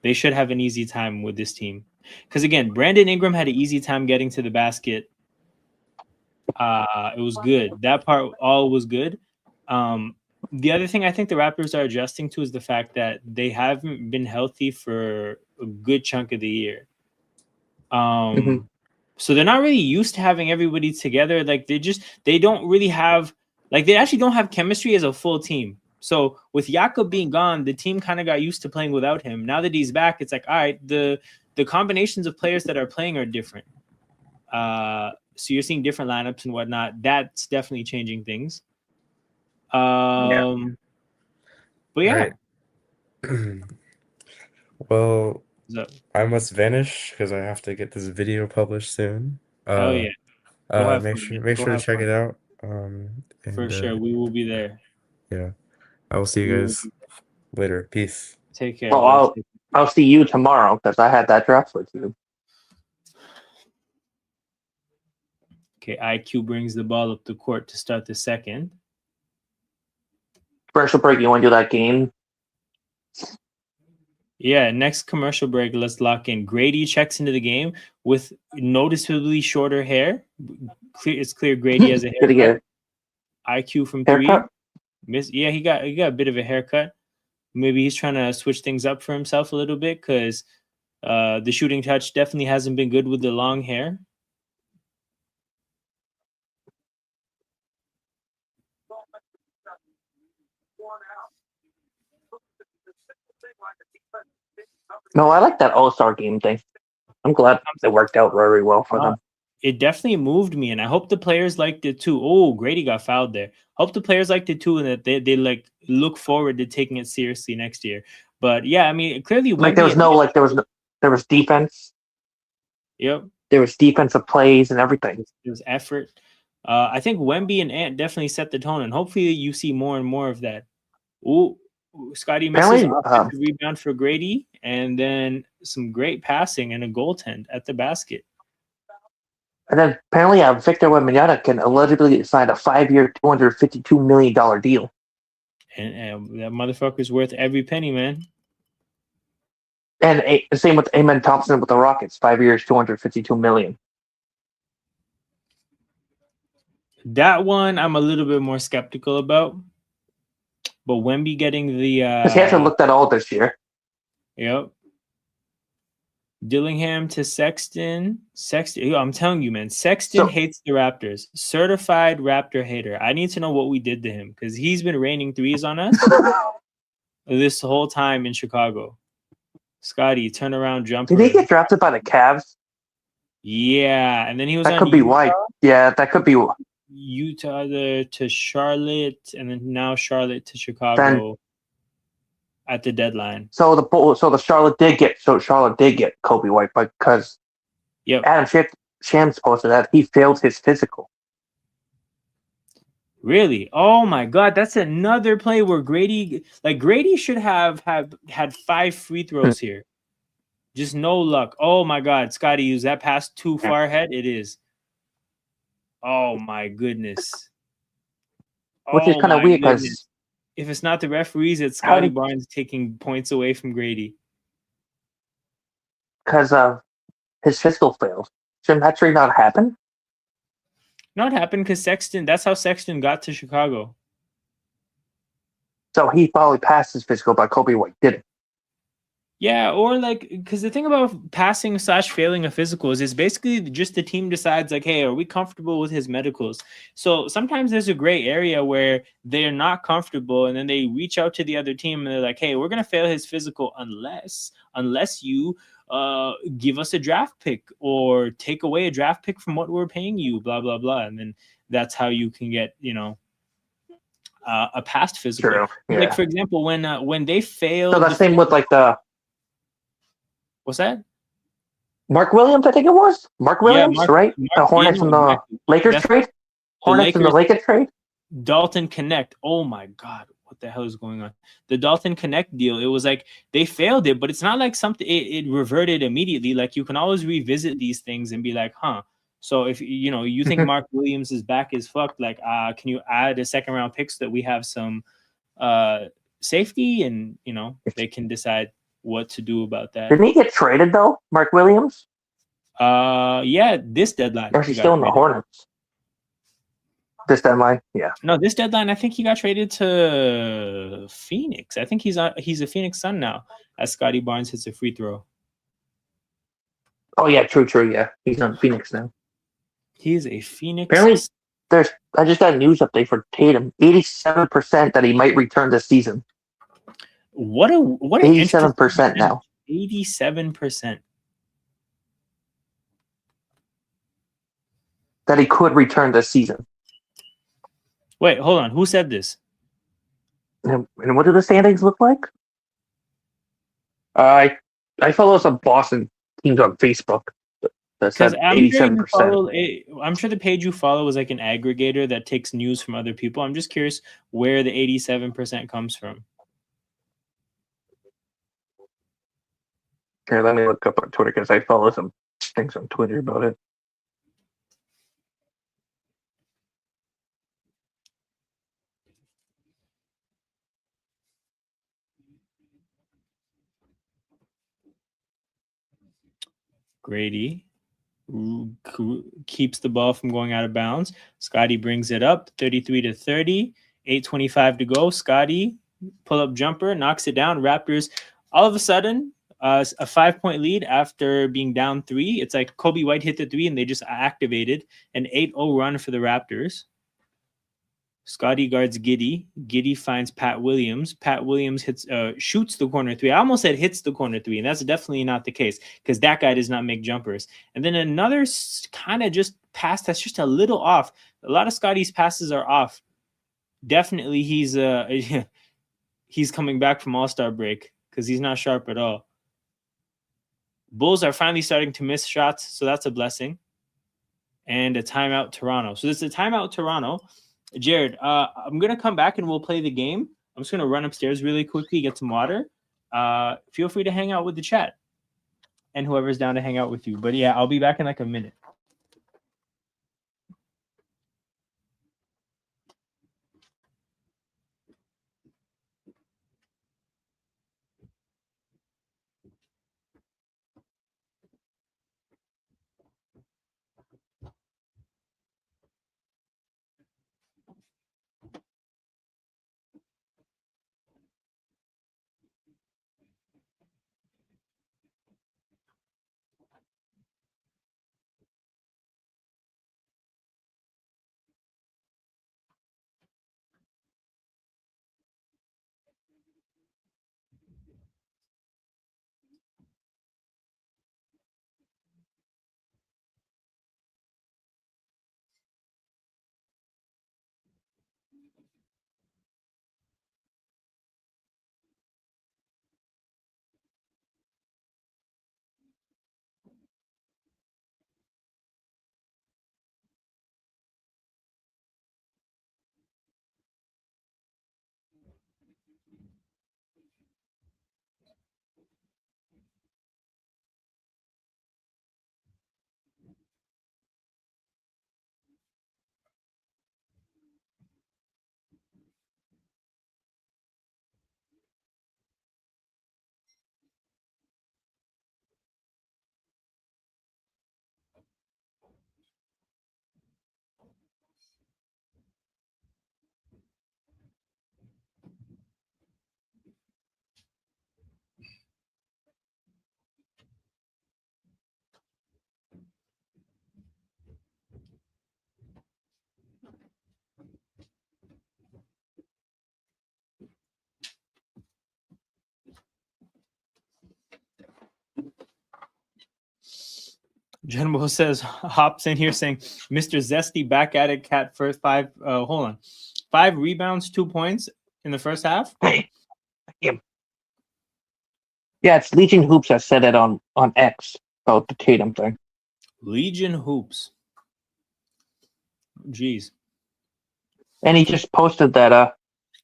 they should have an easy time with this team. Because again, Brandon Ingram had an easy time getting to the basket. It was good. That part all was good. The other thing I think the Raptors are adjusting to is the fact that they haven't been healthy for a good chunk of the year. So they're not really used to having everybody together. Like they don't really have, like they actually don't have chemistry as a full team. So with Jakob being gone, the team kind of got used to playing without him. Now that he's back, it's like, all right, the combinations of players that are playing are different. So you're seeing different lineups and whatnot. That's definitely changing things. But yeah. Right. Well, I must vanish because I have to get this video published soon. Oh yeah. Make sure to check it out. For sure, we will be there. Yeah, I will see you guys later. Peace. Take care. Well, I'll see you tomorrow because I had that draft with you. Okay, IQ brings the ball up the court to start the second. Commercial break, you want to do that game? Yeah, next commercial break, let's lock in. Grady checks into the game with noticeably shorter hair. It's clear Grady has a haircut. IQ from 3. Yeah, he got a bit of a haircut. Maybe he's trying to switch things up for himself a little bit because the shooting touch definitely hasn't been good with the long hair. No, I like that All-Star game thing. I'm glad it worked out very well for them. It definitely moved me, and I hope the players liked it too. Oh, Grady got fouled there. Hope the players liked it too, and that they like look forward to taking it seriously next year. But yeah, I mean, clearly, like there was defense. Yep. There was defensive plays and everything. There was effort. I think Wemby and Ant definitely set the tone, and hopefully you see more and more of that. Ooh, Scotty misses offensive rebound for Grady, and then some great passing and a goaltend at the basket. And then apparently Victor Wembanyama can allegedly sign a 5-year, $252 million deal. And that motherfucker's worth every penny, man. And same with Amen Thompson with the Rockets, 5 years, $252 million. That one I'm a little bit more skeptical about. But Wemby getting the because he hasn't looked at all this year. Yep. Dillingham to Sexton. Sexton, I'm telling you, man, Sexton hates the Raptors. Certified Raptor hater. I need to know what we did to him because he's been raining threes on us this whole time in Chicago. Scotty, turnaround jumper. Did he get drafted by the Cavs? Yeah, and then he was That on could be Utah, why. Yeah, that could be. Utah to Charlotte, and then now Charlotte to Chicago at the deadline. So the Charlotte did get Kobe White because Adam Shams posted that he failed his physical. Really? Oh my God, that's another play where Grady should have had 5 free throws here. Just no luck. Oh my God, Scotty, is that pass too far ahead? It is. Oh my goodness. Which is kind of weird because if it's not the referees, it's Scotty Barnes taking points away from Grady. Because his physical failed. Shouldn't that trade not happen? No, it happened because Sexton. That's how Sexton got to Chicago. So he probably passed his physical, but Kobe White didn't. Yeah, or because the thing about passing / failing a physical is basically just the team decides hey, are we comfortable with his medicals? So sometimes there's a gray area where they're not comfortable, and then they reach out to the other team and they're like, hey, we're gonna fail his physical unless you give us a draft pick or take away a draft pick from what we're paying you, blah blah blah, and then that's how you can get a past physical. True. Yeah. For example, when they failed. So the same with the. What's that? Mark Williams, I think it was. Mark Williams, right? The Hornets and the Lakers trade? Hornets and the Lakers trade? Dalton Connect. Oh my God. What the hell is going on? The Dalton Connect deal. It was they failed it, but it's not like something it reverted immediately. You can always revisit these things and be like, huh. So if you think Mark Williams' back is fucked, can you add a second round pick so that we have some safety and they can decide what to do about that. Didn't he get traded though, Mark Williams? Yeah, this deadline. Or is he still in the Hornets? This deadline, yeah. No, this deadline, I think he got traded to Phoenix. I think he's a Phoenix Sun now, as Scotty Barnes hits a free throw. Oh yeah, true, yeah. He's on Phoenix now. He's a Phoenix. Apparently, I just got a news update for Tatum. 87% that he might return this season. What 87% now. 87%. That he could return this season. Wait, hold on. Who said this? And what do the standings look like? I follow some Boston teams on Facebook. That's at 87%. I'm sure the page you follow is an aggregator that takes news from other people. I'm just curious where the 87% comes from. Here, let me look up on Twitter because I follow some things on Twitter about it. Grady keeps the ball from going out of bounds. Scotty brings it up, 33-30, 8:25 to go. Scotty, pull-up jumper, knocks it down. Raptors, all of a sudden, a 5-point lead after being down 3. It's Kobe White hit the 3, and they just activated an 8-0 run for the Raptors. Scotty guards Giddey. Giddey finds Pat Williams. Pat Williams shoots the corner 3. I almost said hits the corner 3, and that's definitely not the case because that guy does not make jumpers. And then another kind of just pass that's just a little off. A lot of Scotty's passes are off. Definitely he's coming back from All-Star break because he's not sharp at all. Bulls are finally starting to miss shots, so that's a blessing. And a timeout Toronto. So this is a timeout Toronto. Jared, I'm going to come back and we'll play the game. I'm just going to run upstairs really quickly, get some water. Feel free to hang out with the chat and whoever's down to hang out with you. But yeah, I'll be back in a minute. General says hops in here saying Mr. Zesty back at it. Cat first 5. Hold on, 5 rebounds, 2 points in the first half. Hey, him. Yeah, it's Legion Hoops that said it on X about the Tatum thing. Legion Hoops. Jeez. And he just posted that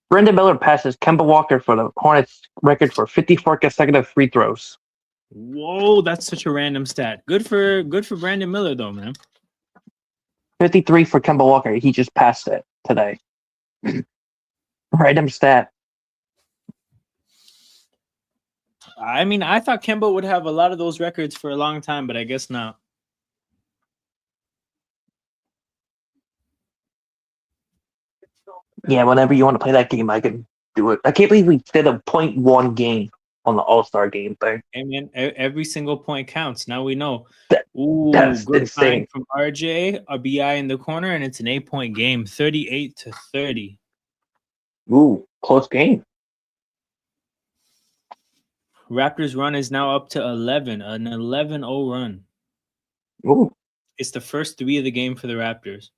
Brendan Miller passes Kemba Walker for the Hornets record for 54 consecutive free throws. Whoa, that's such a random stat. Good for Brandon Miller though, man. 53 for Kemba Walker. He just passed it today. Random stat. I mean, I thought Kemba would have a lot of those records for a long time, but I guess not. Yeah, whenever you want to play that game, I can do it. I can't believe we did a 0.1 game on the All-Star game thing. I mean, every single point counts. Now we know. That's Good insane. find from RJ, a BI in the corner, and it's an 8-point game, 38-30. Ooh, close game. Raptors run is now up to 11, an 11-0 run. Ooh. It's the first 3 of the game for the Raptors.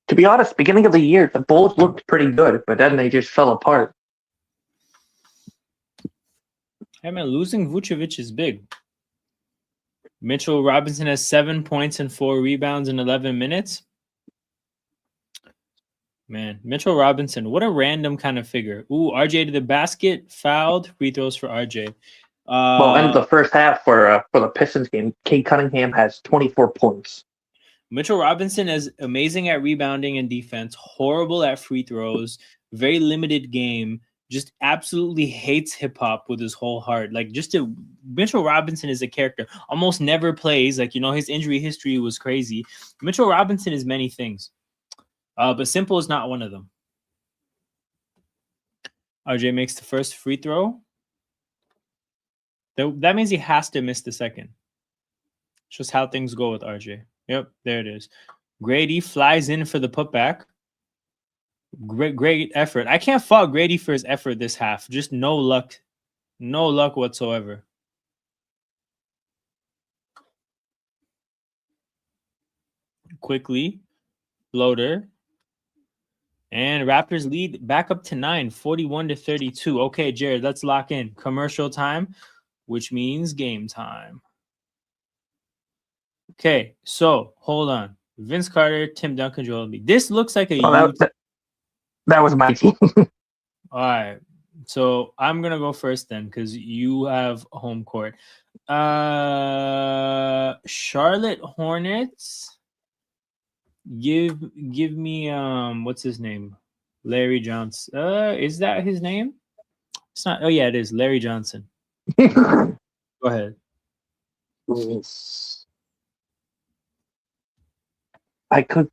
To be honest, beginning of the year, the Bulls looked pretty good, but then they just fell apart. Hey, man, losing Vucevic is big. Mitchell Robinson has 7 points and 4 rebounds in 11 minutes. Man, Mitchell Robinson, what a random kind of figure. Ooh, RJ to the basket, fouled, free throws for RJ. Well, end of the first half for the Pistons game, Cade Cunningham has 24 points. Mitchell Robinson is amazing at rebounding and defense, horrible at free throws, very limited game, just absolutely hates hip hop with his whole heart. Like, Mitchell Robinson is a character, almost never plays. Like, his injury history was crazy. Mitchell Robinson is many things, but simple is not one of them. RJ makes the first free throw. That means he has to miss the second. It's just how things go with RJ. Yep, there it is. Grady flies in for the putback. Great effort. I can't fault Grady for his effort this half. Just no luck whatsoever. Quickly, floater. And Raptors lead back up to 9, 41-32. Okay, Jared, let's lock in. Commercial time, which means game time. Okay, so hold on. Vince Carter, Tim Duncan, Joel Embiid. This looks like a that was my team. All right. So I'm gonna go first then, because you have home court. Charlotte Hornets. Give me what's his name? Larry Johnson. Is that his name? It's not. Oh yeah, it is. Larry Johnson. Go ahead. I could.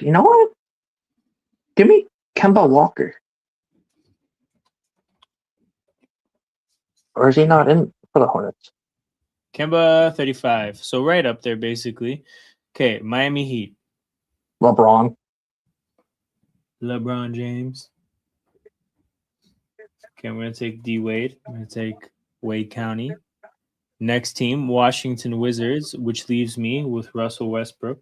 You know what? Give me Kemba Walker. Or is he not in for the Hornets? Kemba 35. So right up there, basically. Okay, Miami Heat. LeBron James. Okay, I'm going to take D Wade. I'm going to take Wade County. Next team, Washington Wizards, which leaves me with Russell Westbrook.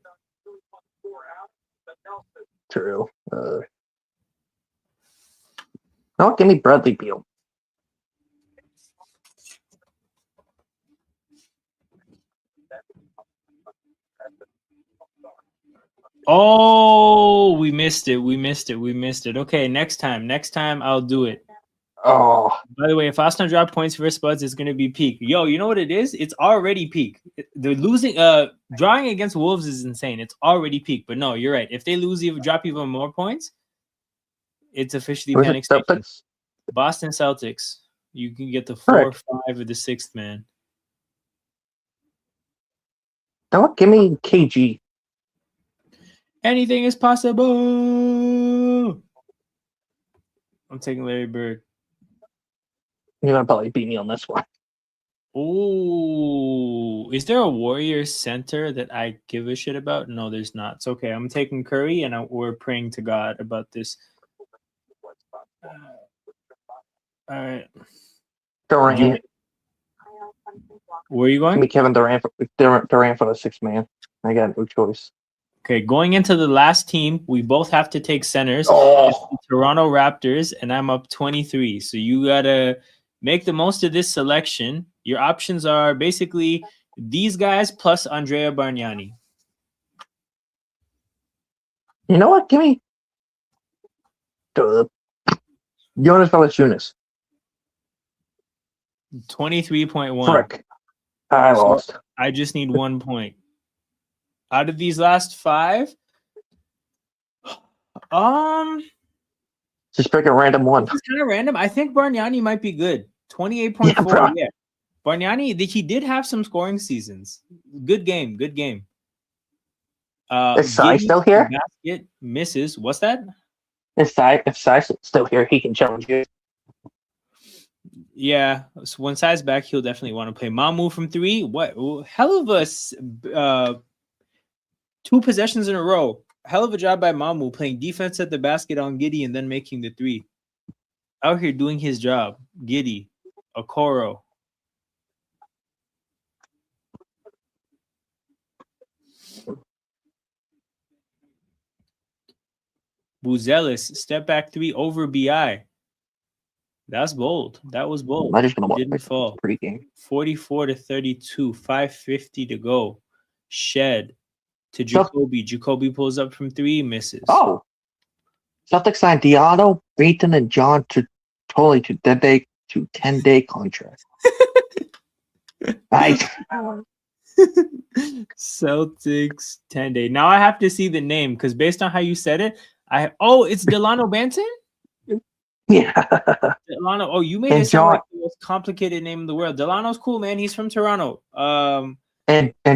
True. No, give me Bradley Beal. Oh, we missed it. Okay, next time I'll do it. Oh. By the way, if Austin drop points for Spuds, it's going to be peak. Yo, you know what it is? It's already peak. They're losing. Drawing against Wolves is insane. It's already peak. But no, you're right. If they drop even more points, it's officially panic station. Boston Celtics. You can get the 4, 5, or the 6th man. Don't give me KG. Anything is possible. I'm taking Larry Bird. You're gonna probably beat me on this one. Oh, is there a Warriors center that I give a shit about? No, there's not. It's okay. I'm taking Curry, and we're praying to God about this. All right. Durant. Where are you Give going? me Kevin Durant for the 6th man. I got no choice. Okay, going into the last team, we both have to take centers. It's the Oh, Toronto Raptors, and I'm up 23. So you gotta make the most of this selection. Your options are basically these guys plus Andrea Bargnani. you know what? Give me Jonas Valanciunas. 23.1. Frick, I So lost. I just need 1 point. Out of these last 5, Just pick a random one. this is kind of random. I think Bargnani might be good. 28.4. Yeah, bro. Yeah. Bargnani, he did have some scoring seasons. Good game. Good game. Is Sai Giddy still here? basket misses. What's that? If Sai's still here, he can challenge you. Yeah. So when Sai's back, he'll definitely want to play. Mamu from 3. What? Hell of a 2 possessions in a row. Hell of a job by Mamu playing defense at the basket on Giddy and then making the 3. Out here doing his job. Giddy, Okoro. Buzelis, step back 3 over BI. That's bold. That was bold. I'm just gonna watch Didn't fall. pregame. 44-32, 5:50 to go. Shed to So- Jacoby. Jacoby pulls up from 3, misses. Oh, Celtics signed Diallo, Baton, and John to 10-day contract. Nice. Celtics 10-day. Now I have to see the name because based on how you said it, it's Delano Banton? Yeah. Delano. Oh, you made And it sound like the most complicated name in the world. Delano's cool, man. He's from Toronto. And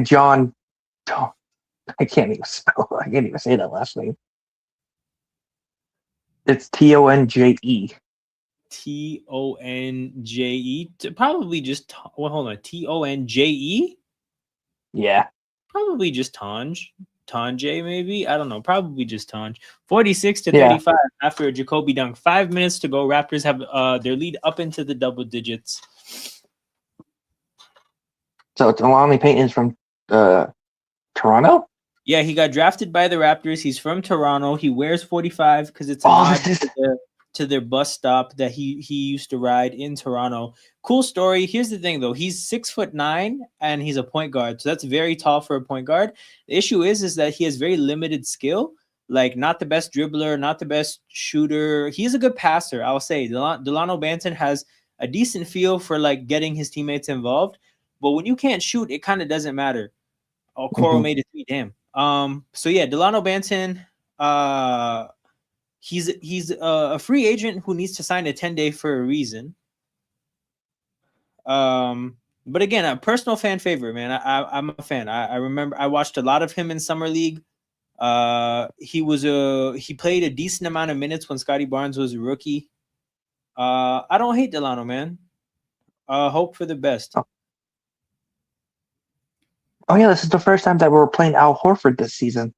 John, oh, I can't even spell. I can't even say that last name. It's Tonje. Tonje. Probably just hold on. Tonje. Yeah. Probably just Tanj maybe. I don't know. Probably just Tanj. 46-35 after a Jacoby dunk. 5 minutes to go. Raptors have their lead up into the double digits. So it's Alani Payton's from Toronto? Yeah, he got drafted by the Raptors. He's from Toronto. He wears 45 because it's a nod to their bus stop that he used to ride in Toronto. Cool story. Here's the thing though. He's 6'9" and he's a point guard. So that's very tall for a point guard. The issue is that he has very limited skill. Like not the best dribbler, not the best shooter. He's a good passer, I'll say. Delano Banton has a decent feel for like getting his teammates involved. But when you can't shoot, it kind of doesn't matter. Oh, Coro made it 3. Damn. So yeah, Delano Banton, he's a free agent who needs to sign a 10-day for a reason. But again, a personal fan favorite, man. I'm a fan. I remember I watched a lot of him in summer league. He played a decent amount of minutes when Scotty Barnes was a rookie. I don't hate Delano, man. Hope for the best. Oh yeah, this is the first time that we're playing Al Horford this season.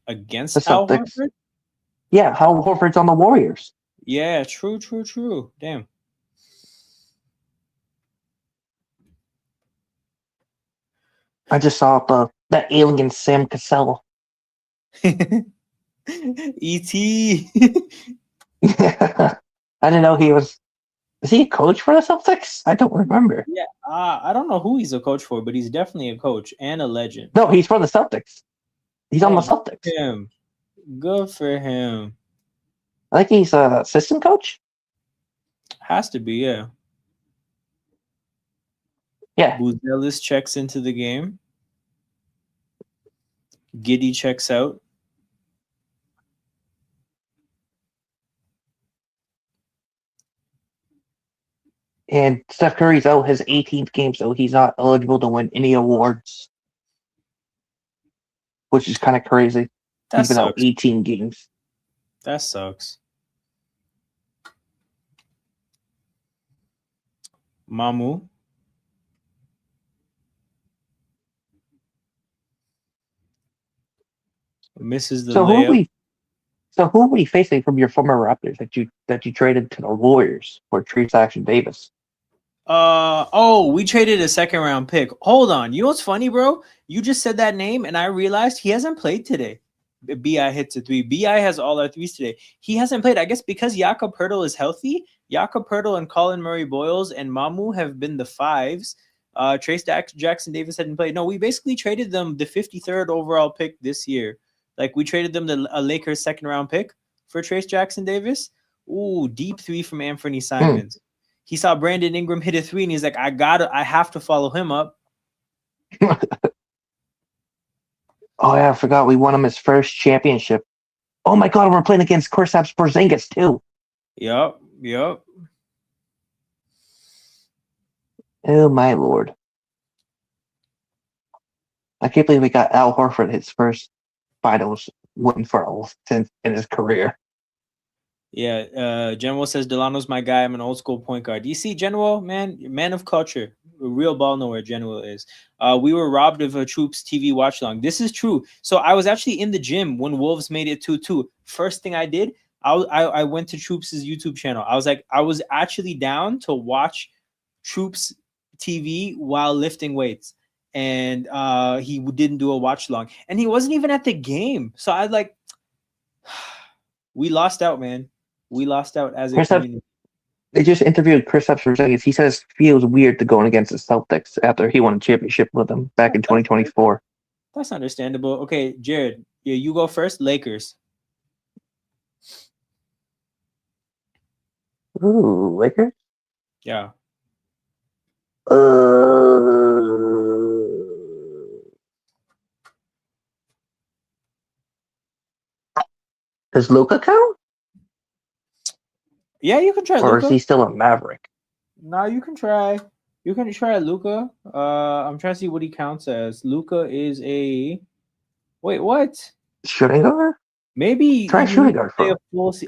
Against Al Horford? Yeah, Al Horford's on the Warriors. Yeah, true. Damn. I just saw that alien Sam Cassell. E.T. I didn't know he was. Is he a coach for the Celtics? I don't remember. Yeah, I don't know who he's a coach for, but he's definitely a coach and a legend. No, he's for the Celtics. He's on the Celtics. Good for him. I think he's an assistant coach. Has to be, yeah. Yeah. Buzelis checks into the game. Giddy checks out. And Steph Curry's out his 18th game, so he's not eligible to win any awards, which is kind of crazy. He's been out 18 games. That sucks. Mamu. Misses the layup. Who are we facing from your former Raptors that you traded to the Warriors for Tree Action Davis? We traded a second round pick. Hold on. You know what's funny, bro? You just said that name, and I realized he hasn't played today. Bi hits a three. Bi has all our threes today. He hasn't played. I guess because Jakob Pertl is healthy. Jakob Pertl and Colin Murray Boyles and Mamu have been the fives. Trace Jackson Davis hadn't played. No, we basically traded them the 53rd overall pick this year. Like we traded them a Lakers second round pick for Trace Jackson Davis. Ooh, deep three from Anthony Simons. He saw Brandon Ingram hit a three, and he's like, I have to follow him up. Oh, yeah, I forgot we won him his first championship. Oh, my God, we're playing against Kristaps Porzingis, too. Yup. Oh, my Lord. I can't believe we got Al Horford his first finals win for in his career. Yeah, General says Delano's my guy. I'm an old school point guard. You see, General, man of culture, a real ball knower. General is. We were robbed of a Troops TV watch along. This is true. So I was actually in the gym when Wolves made it 2-2. First thing I did, I went to Troops' YouTube channel. I was actually down to watch Troops TV while lifting weights, and he didn't do a watch along, and he wasn't even at the game. So I like, we lost out, man. We lost out as a community. They just interviewed Kristaps Porzingis. He says it feels weird to going against the Celtics after he won a championship with them back in 2024. That's understandable. Okay, Jared, yeah, you go first. Lakers. Ooh, Lakers? Yeah. Does Luka count? Yeah, you can try Luka. Or is he still a Maverick? No, you can try. You can try Luka. I'm trying to see what he counts as. Luka is a. Wait, what? Shooting guard? Maybe try shooting guard for him.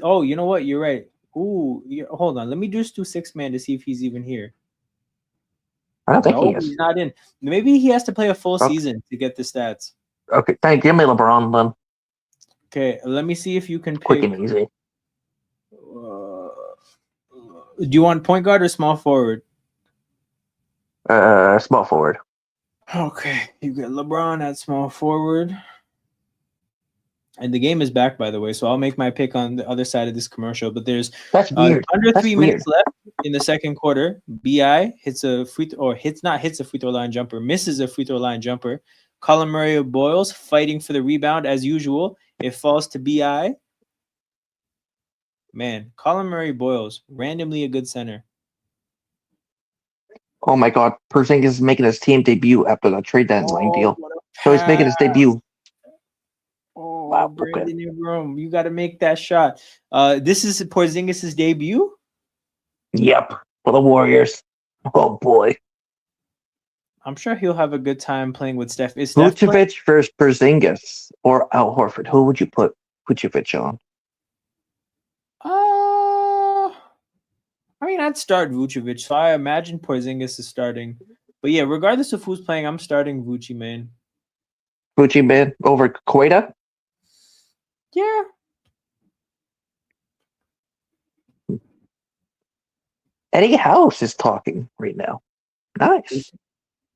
Oh, you know what? You're right. Ooh, hold on. Let me just do 6-man to see if he's even here. I don't think he is. He's not in. Maybe he has to play a full season to get the stats. Okay, give me LeBron then. Okay, let me see if you can pick. Quick and easy. Do you want point guard or small forward? Small forward. Okay, you get LeBron at small forward. And the game is back, by the way, so I'll make my pick on the other side of this commercial. But there's weird. Under 3 minutes left in the second quarter. Bi hits a free throw line jumper, misses a free throw line jumper. Colin Murray Boyles fighting for the rebound as usual. It falls to Bi. Man, Colin Murray Boyles, randomly a good center. Oh my God, Porzingis is making his team debut after the trade deadline deal. So he's making his debut. Oh, wow, Brandon Ingram, you got to make that shot. This is Porzingis' debut? Yep, for the Warriors. Oh, boy. I'm sure he'll have a good time playing with Steph. Is Vucevic versus Porzingis or Al Horford? Who would you put Vucevic on? I mean, I'd start Vucevic, so I imagine Porzingis is starting. But yeah, regardless of who's playing, I'm starting Vuce, man. Vuce, man, over Queta? Yeah. Eddie House is talking right now. Nice.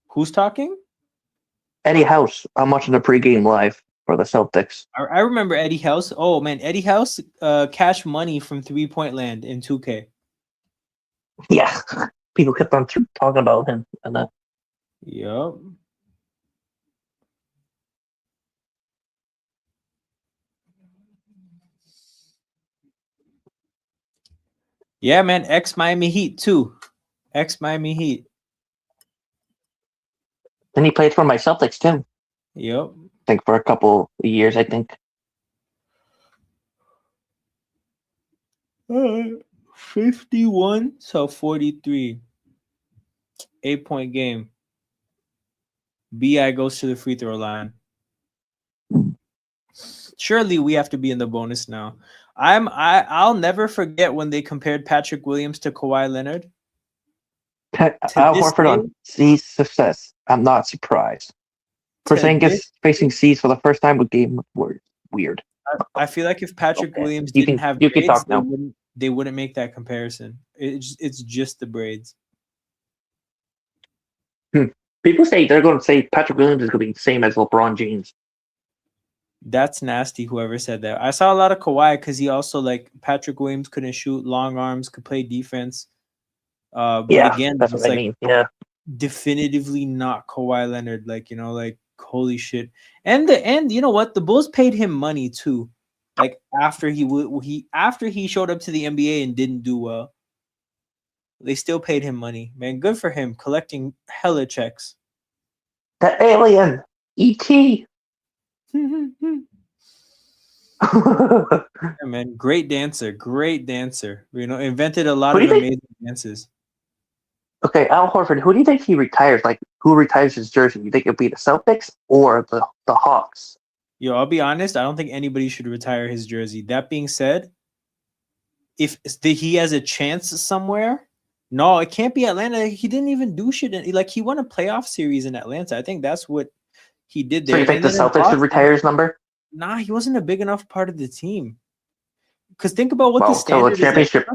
Who's talking? Eddie House. I'm watching the pregame live for the Celtics. I remember Eddie House. Oh, man, Eddie House, cash money from 3-point land in 2K. Yeah, people kept on talking about him. And Yep. Yeah, man, ex-Miami Heat, too. Ex-Miami Heat. And he played for my Celtics, too. Yep. I think for a couple of years, I think. 51-43. 8-point game. Bi goes to the free throw line. Surely we have to be in the bonus now. I'll never forget when they compared Patrick Williams to Kawhi Leonard. Al Horford on C's success. I'm not surprised. Porzingis facing C's for the first time with game was weird. I feel like if Patrick Williams didn't have braids, they wouldn't make that comparison. It's just the braids. People say they're going to say Patrick Williams is going to be the same as LeBron James. That's nasty. Whoever said that. I saw a lot of Kawhi because he also like Patrick Williams couldn't shoot, long arms, could play defense. But Yeah, again, that's it's what I like mean. Yeah. definitively not Kawhi Leonard. Like, you know, like holy shit. And you know what? The Bulls paid him money too. Like after he showed up to the NBA and didn't do well, they still paid him money. Man, good for him collecting hella checks. That alien, E.T. Yeah, man, great dancer, great dancer. You know, invented a lot Who of do you think- amazing dances. Okay, Al Horford, who do you think he retires? Like, who retires his jersey? You think it'll be the Celtics or the Hawks? Yo, I'll be honest. I don't think anybody should retire his jersey. That being said, if he has a chance somewhere, no, it can't be Atlanta. He didn't even do shit. Like he won a playoff series in Atlanta. I think that's what he did there. So you think And the then in Celtics should Boston, retire his number? nah, he wasn't a big enough part of the team. Because think about what the Well, till the standard is. Like, championship.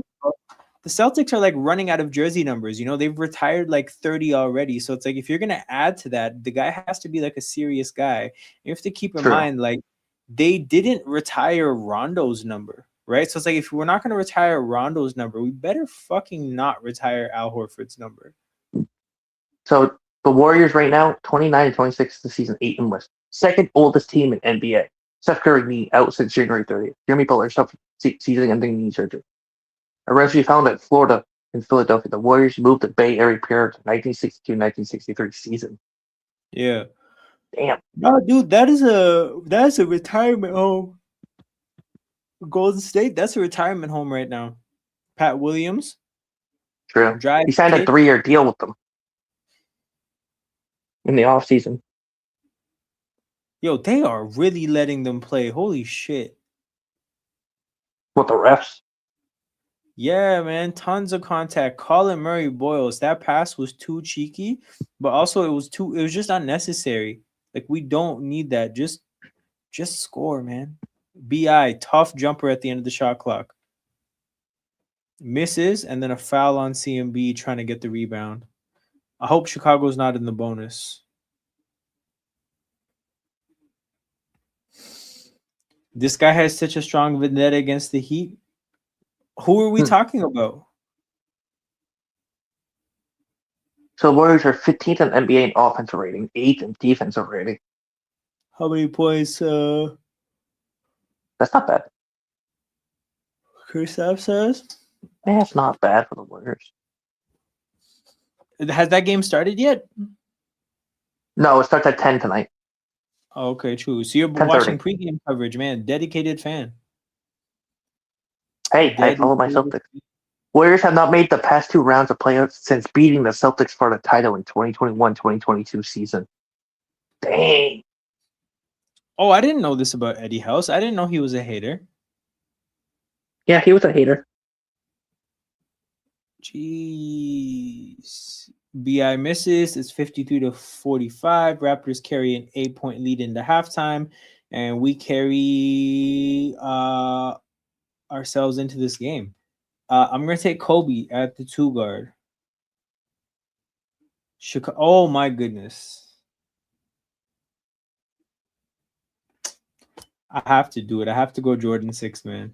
the Celtics are like running out of jersey numbers. You know, they've retired like 30 already. So it's like if you're gonna add to that, the guy has to be like a serious guy. You have to keep in True. mind, like they didn't retire Rondo's number, right? So it's like if we're not gonna retire Rondo's number, we better fucking not retire Al Horford's number. So the Warriors right now, 29 and 26 this season, 8 and West. Second oldest team in NBA. Steph Curry knee out since January 30th. Jimmy Butler season-ending knee surgery. Originally found in Florida and Philadelphia, the Warriors moved to Bay Area period 1962-1963 season. Yeah. Damn. No, dude, that's a retirement home. Golden State, that's a retirement home right now. Pat Williams. True. Drive He signed a kick. 3-year deal with them in the offseason. Yo, they are really letting them play. Holy shit. With the refs. Yeah, man. Tons of contact. Colin Murray Boyles. That pass was too cheeky, but also it was just unnecessary. Like we don't need that. Just score, man. BI, tough jumper at the end of the shot clock. Misses, and then a foul on CMB trying to get the rebound. I hope Chicago's not in the bonus. This guy has such a strong vendetta against the Heat. Who are we talking about? So the Warriors are 15th in NBA in offensive rating, 8th in defensive rating. How many points That's not bad. Kristaps says? That's not bad for the Warriors. Has that game started yet? No, it starts at 10 tonight. Oh, okay, true. So you're 10:30. watching pregame coverage, man. Dedicated fan. Hey, I follow my Celtics. Warriors have not made the past 2 rounds of playoffs since beating the Celtics for the title in 2021-2022 season. Dang. Oh, I didn't know this about Eddie House. I didn't know he was a hater. Yeah, he was a hater. Jeez. BI misses. It's 53-45. Raptors carry an 8-point lead into halftime, and we carry ourselves into this game. I'm going to take Kobe at the 2 guard. Oh, my goodness. I have to do it. I have to go Jordan 6, man.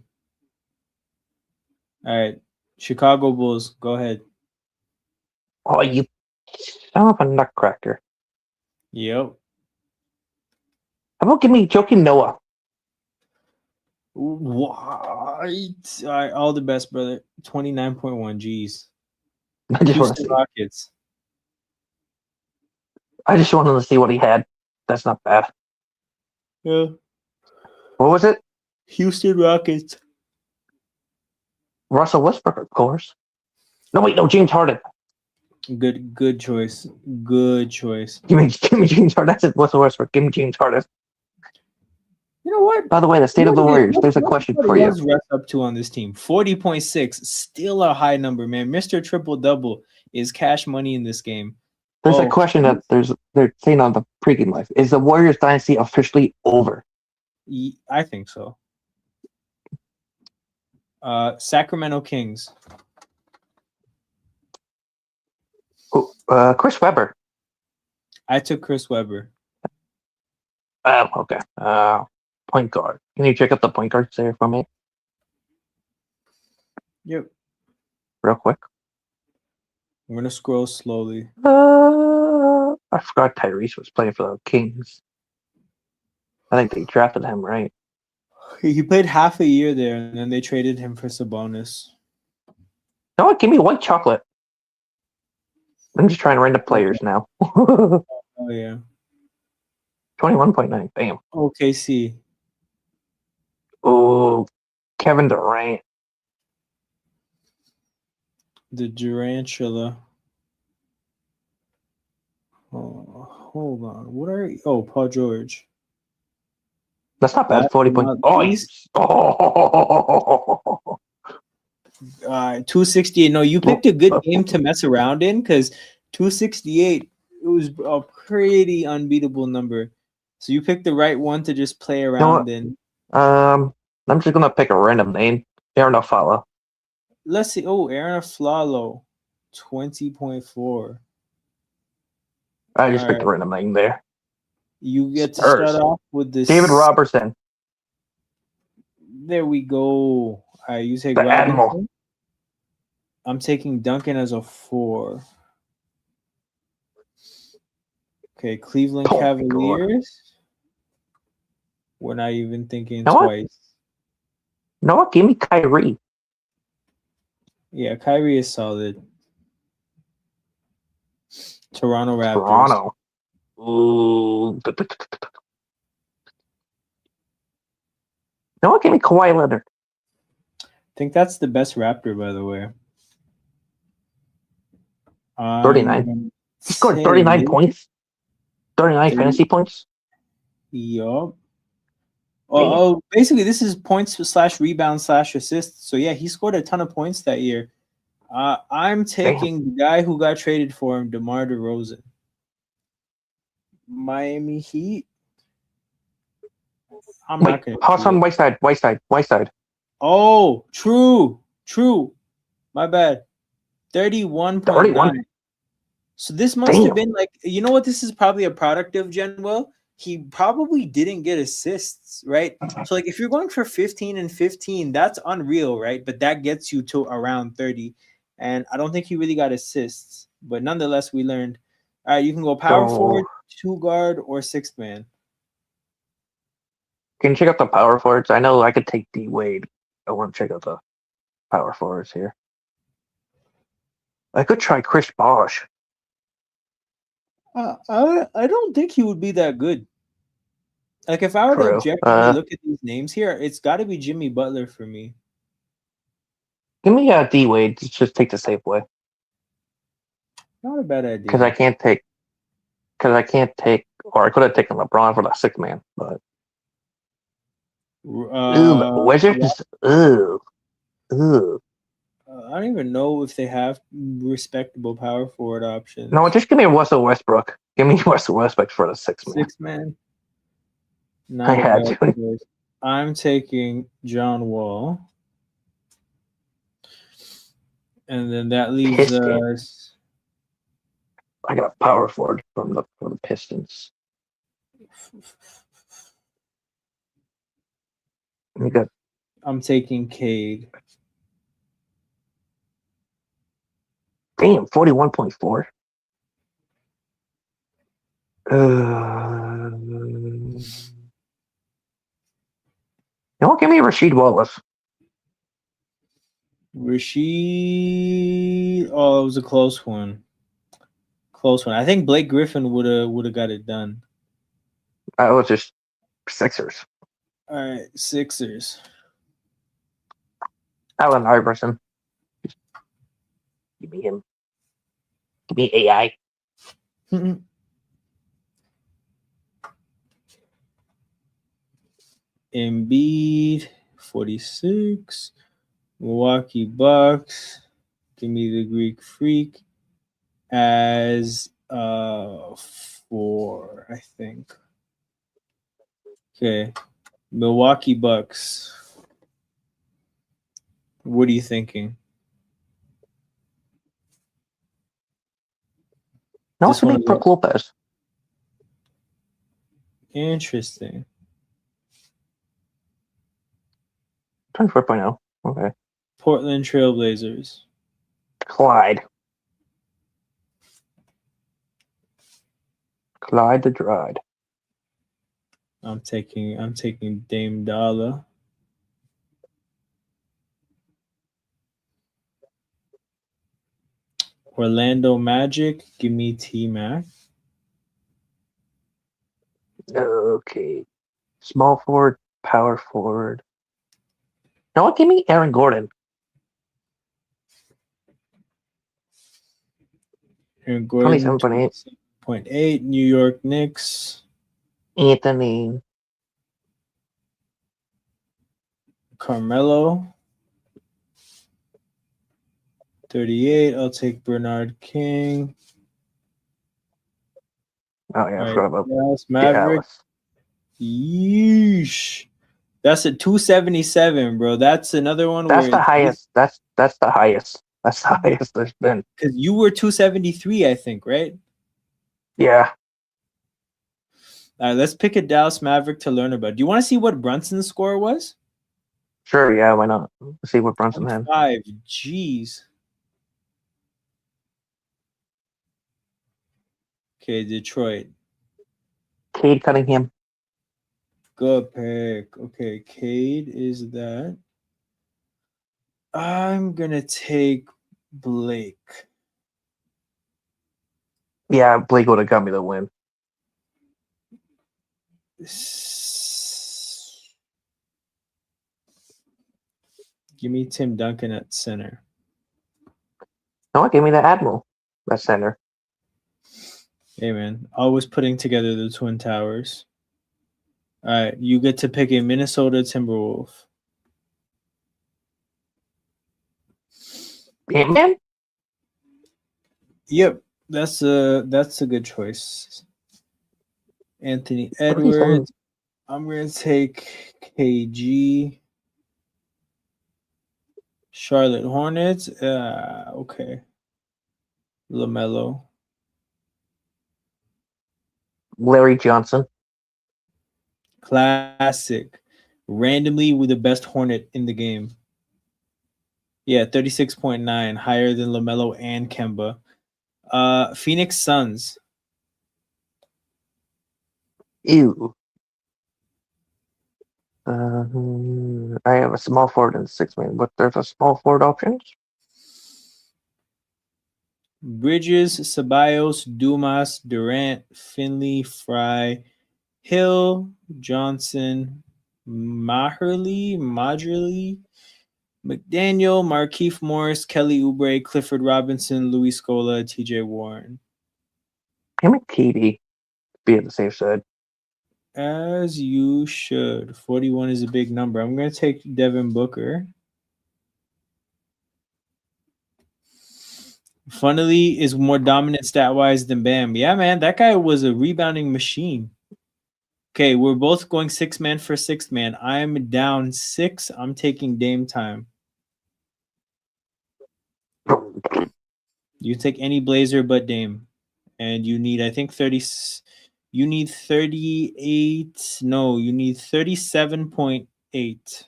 All right. Chicago Bulls, go ahead. Oh, you son of a nutcracker. Yep. How about give me Joakim Noah? What? All right, all the best, brother. 29.1 G's. I just want to Houston see. Rockets. I just wanted to see what he had. That's not bad. Yeah. What was it? Houston Rockets. Russell Westbrook, of course. No, wait, no, James Harden. Good choice. Good choice. Give me James Harden. That's it, Russell Westbrook. Give me James Harden. You know what? By the way, the state of the Warriors. There's a question for you. What's Russ up to on this team? 40.6. Still a high number, man. Mr. Triple-Double is cash money in this game. There's a question that they're saying on the pregame live. Is the Warriors dynasty officially over? I think so. Sacramento Kings. Chris Webber. I took Chris Webber. Okay. Point guard. Can you check out the point guards there for me, Yep. real quick? I'm gonna scroll slowly. I forgot Tyrese was playing for the Kings. I think they drafted him, right? He played half a year there, and then they traded him for Sabonis. No, give me white chocolate. I'm just trying to random players now. Oh yeah. 21.9. Bam. OKC. Oh, Kevin Durant. The Durantula. Oh, hold on. What are you? Oh, Paul George. That's not bad. Last 40 but points. not Oh, least, oh. 268. No, you picked a good game to mess around in because 268, it was a pretty unbeatable number. So you picked the right one to just play know around what? in. I'm just gonna pick a random name. Aaron Afala. Let's see. Oh, Aaron Flalo, 20.4. I just All picked right. a random name there. You get to Spurs. start off with this. David Robertson, There we go. All right, you take the Admiral. Robinson. I'm taking Duncan as a 4. Okay, Cleveland Oh my God. Cavaliers. We're not even thinking Know what? twice. You know what? Give me Kyrie. Yeah, Kyrie is solid. Toronto Raptors. Toronto. Ooh. You know what? Give me Kawhi Leonard. I think that's the best Raptor, by the way. 39. He scored 39 points. 39 fantasy points. Yup. Damn. Oh, basically, this is points / rebound / assists. So yeah, he scored a ton of points that year. I'm taking the guy who got traded for him, DeMar DeRozan. Miami Heat. I'm not Wait, gonna. pass on Whiteside. Oh, true. My bad. 31.9. 31. So this must have Damn. been like, you know what? This is probably a product of Genwell. He probably didn't get assists, right? So like if you're going for 15 and 15, that's unreal, right? But that gets you to around 30. And I don't think he really got assists. But nonetheless, we learned. All right, you can go power forward, 2 guard, or 6th man. Can you check out the power forwards? I know I could take D Wade. I want to check out the power forwards here. I could try Chris Bosh. I don't think he would be that good. Like if I were to True. objectively look at these names here, it's got to be Jimmy Butler for me. Give me D Wade. Just take the safe way. Not a bad idea. Because I can't take, or I could have taken LeBron for the 6th man, but the Wizards. Ooh. I don't even know if they have respectable power forward options. No, just give me Russell Westbrook. Give me Russell Westbrook for the 6th man. 6th man. I had to. Choice. I'm taking John Wall. And then that leaves us. I got a power forward from the Pistons. I'm taking Cade. Damn, 41.4. No, give me Rasheed Wallace. Rasheed. Oh, it was a close one. I think Blake Griffin would have got it done. I was just Sixers. All right, Sixers. Allen Iverson. Give me him. Give me AI. Embiid, 46. Milwaukee Bucks. Give me the Greek Freak as 4, I think. Okay. Milwaukee Bucks. What are you thinking? No, it's me, Brook Lopez. Interesting. 24.0. Okay. Portland Trailblazers. Clyde. Clyde the Dried. I'm taking Dame Dollar. Orlando Magic. Give me T-Mac. Okay. Small forward, power forward. No, what? Give me Aaron Gordon. Aaron Gordon. 27.8. 27.8. New York Knicks. Anthony. Carmelo. 38. I'll take Bernard King. Oh, yeah, I All forgot right, about Dallas Maverick. Dallas. Yeesh. That's a 277, bro. That's another one That's the where highest. That's the highest. That's the highest there's been. because you were 273, I think, right? Yeah. All right, let's pick a Dallas Maverick to learn about. Do you want to see what Brunson's score was? Sure, yeah, why not? Let's see what Brunson had. 5. Jeez. Okay, Detroit. Cade Cunningham. Good pick. Okay, Cade is that. I'm gonna take Blake. Yeah, Blake would have got me the win. Give me Tim Duncan at center. No, give me the Admiral. That center. Hey man, always putting together the Twin Towers. All right, you get to pick a Minnesota Timberwolf. Ant-Man? Yep, that's a good choice. Anthony 37. Edwards. I'm gonna take KG. Charlotte Hornets. Okay. LaMelo. Larry Johnson. Classic. Randomly with the best Hornet in the game. Yeah, 36.9, higher than LaMelo and Kemba. Phoenix Suns. Ew. I have a small forward and 6-man, but there's a small forward options. Bridges, Ceballos, Dumas, Durant, Finley, Fry, Hill, Johnson, Majerle, McDaniel, Markieff Morris, Kelly Oubre, Clifford Robinson, Luis Scola, TJ Warren. Give me KD. Be at the safe side. As you should. 41 is a big number. I'm going to take Devin Booker. Funnily is more dominant stat-wise than Bam. Yeah, man, that guy was a rebounding machine. Okay, we're both going 6-man for 6-man. I'm down 6. I'm taking Dame time. You take any Blazer but Dame. And you need, I think, 30. You need 38. No, you need 37.8.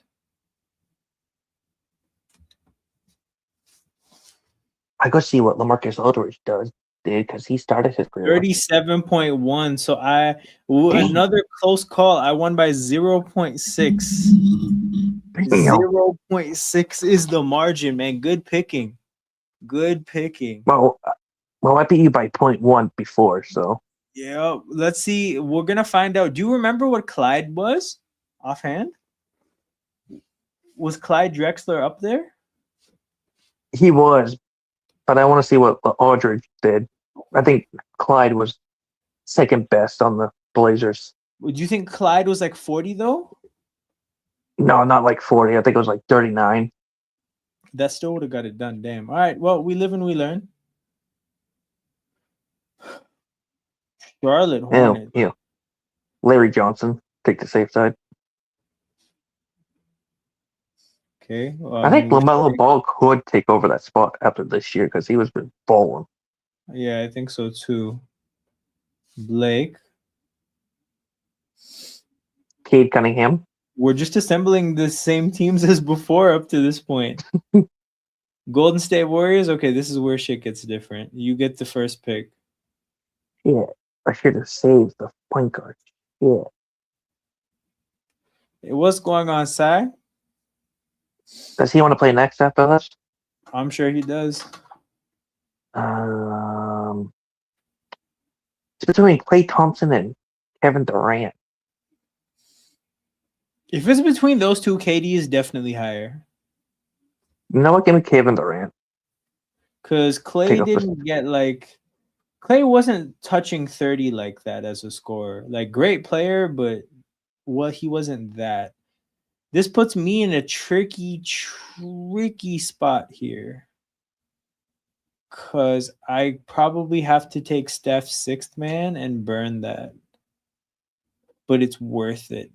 I go see what LaMarcus Aldridge did because he started his career. 37.1. So another close call. I won by 0.6. 0.6 is the margin, man. Good picking. Good picking. Well, I beat you by 0.1 before, so. Yeah, let's see. We're gonna find out. Do you remember what Clyde was offhand? Was Clyde Drexler up there? He was, but I want to see what Aldridge did. I think Clyde was second best on the Blazers. Do you think Clyde was like 40 though? No, not like 40. I think it was like 39. That still would have got it done. Damn. All right. Well, we live and we learn. Charlotte Hornets. Ew. Larry Johnson, take the safe side. Okay. I think LaMelo Ball could take over that spot after this year because he was been balling. Yeah, I think so too. Blake. Cade Cunningham. We're just assembling the same teams as before up to this point. Golden State Warriors. Okay, this is where shit gets different. You get the first pick. Yeah, I should have saved the point guard. Yeah. What's going on, Sai? Does he want to play next after this? I'm sure he does. It's between Klay Thompson and Kevin Durant. If it's between those two, KD is definitely higher. You know what? Give me Kevin Durant. Because Clay didn't get Clay wasn't touching 30 like that as a scorer. Like, great player, but he wasn't that. This puts me in a tricky spot here. Because I probably have to take Steph's sixth man and burn that. But it's worth it.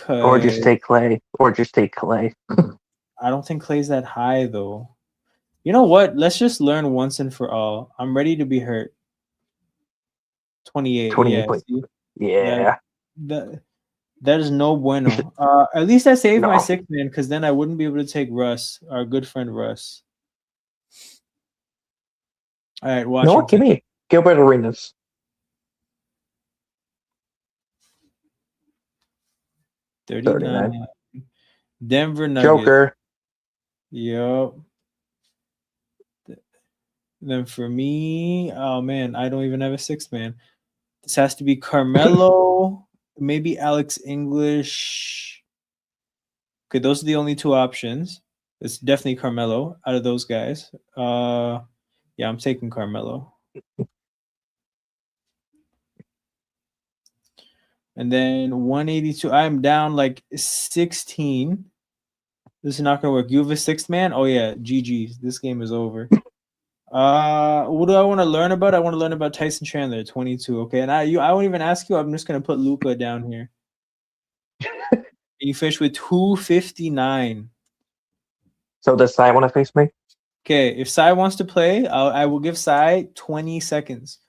Or just take Clay. I don't think Clay's that high, though. You know what? Let's just learn once and for all. I'm ready to be hurt. 28. 28 points. Yeah. That is no bueno. At least I saved my sixth man, because then I wouldn't be able to take Russ, our good friend Russ. All right, Washington. No, give me Gilbert Arenas. $39. Denver Nuggets. Joker. Yep. Then for me, oh man, I don't even have a sixth man. This has to be Carmelo, maybe Alex English. Okay, those are the only two options. It's definitely Carmelo out of those guys. Yeah, I'm taking Carmelo. And then 182. I'm down like 16. This is not gonna work. You have a sixth man? Oh yeah, GG. This game is over. What do I want to learn about? I want to learn about Tyson Chandler, 22. Okay, and I won't even ask you. I'm just gonna put Luka down here. You finish with 259. So does Sai want to face me? Okay, if Sai wants to play, I will give Sai 20 seconds.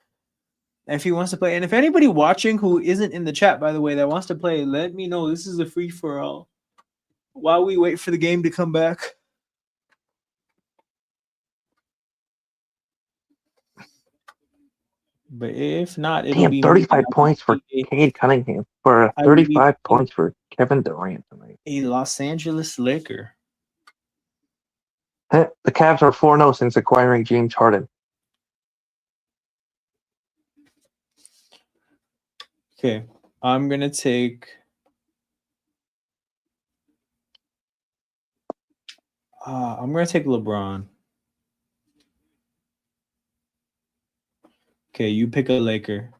If he wants to play, and if anybody watching who isn't in the chat, by the way, that wants to play, let me know. This is a free for all. While we wait for the game to come back. But if not, it'll be 35 points for Cade Cunningham for 35 points for Kevin Durant tonight. A Los Angeles Laker. The Cavs are 4-0 since acquiring James Harden. Okay, I'm gonna take. I'm gonna take LeBron. Okay, you pick a Laker.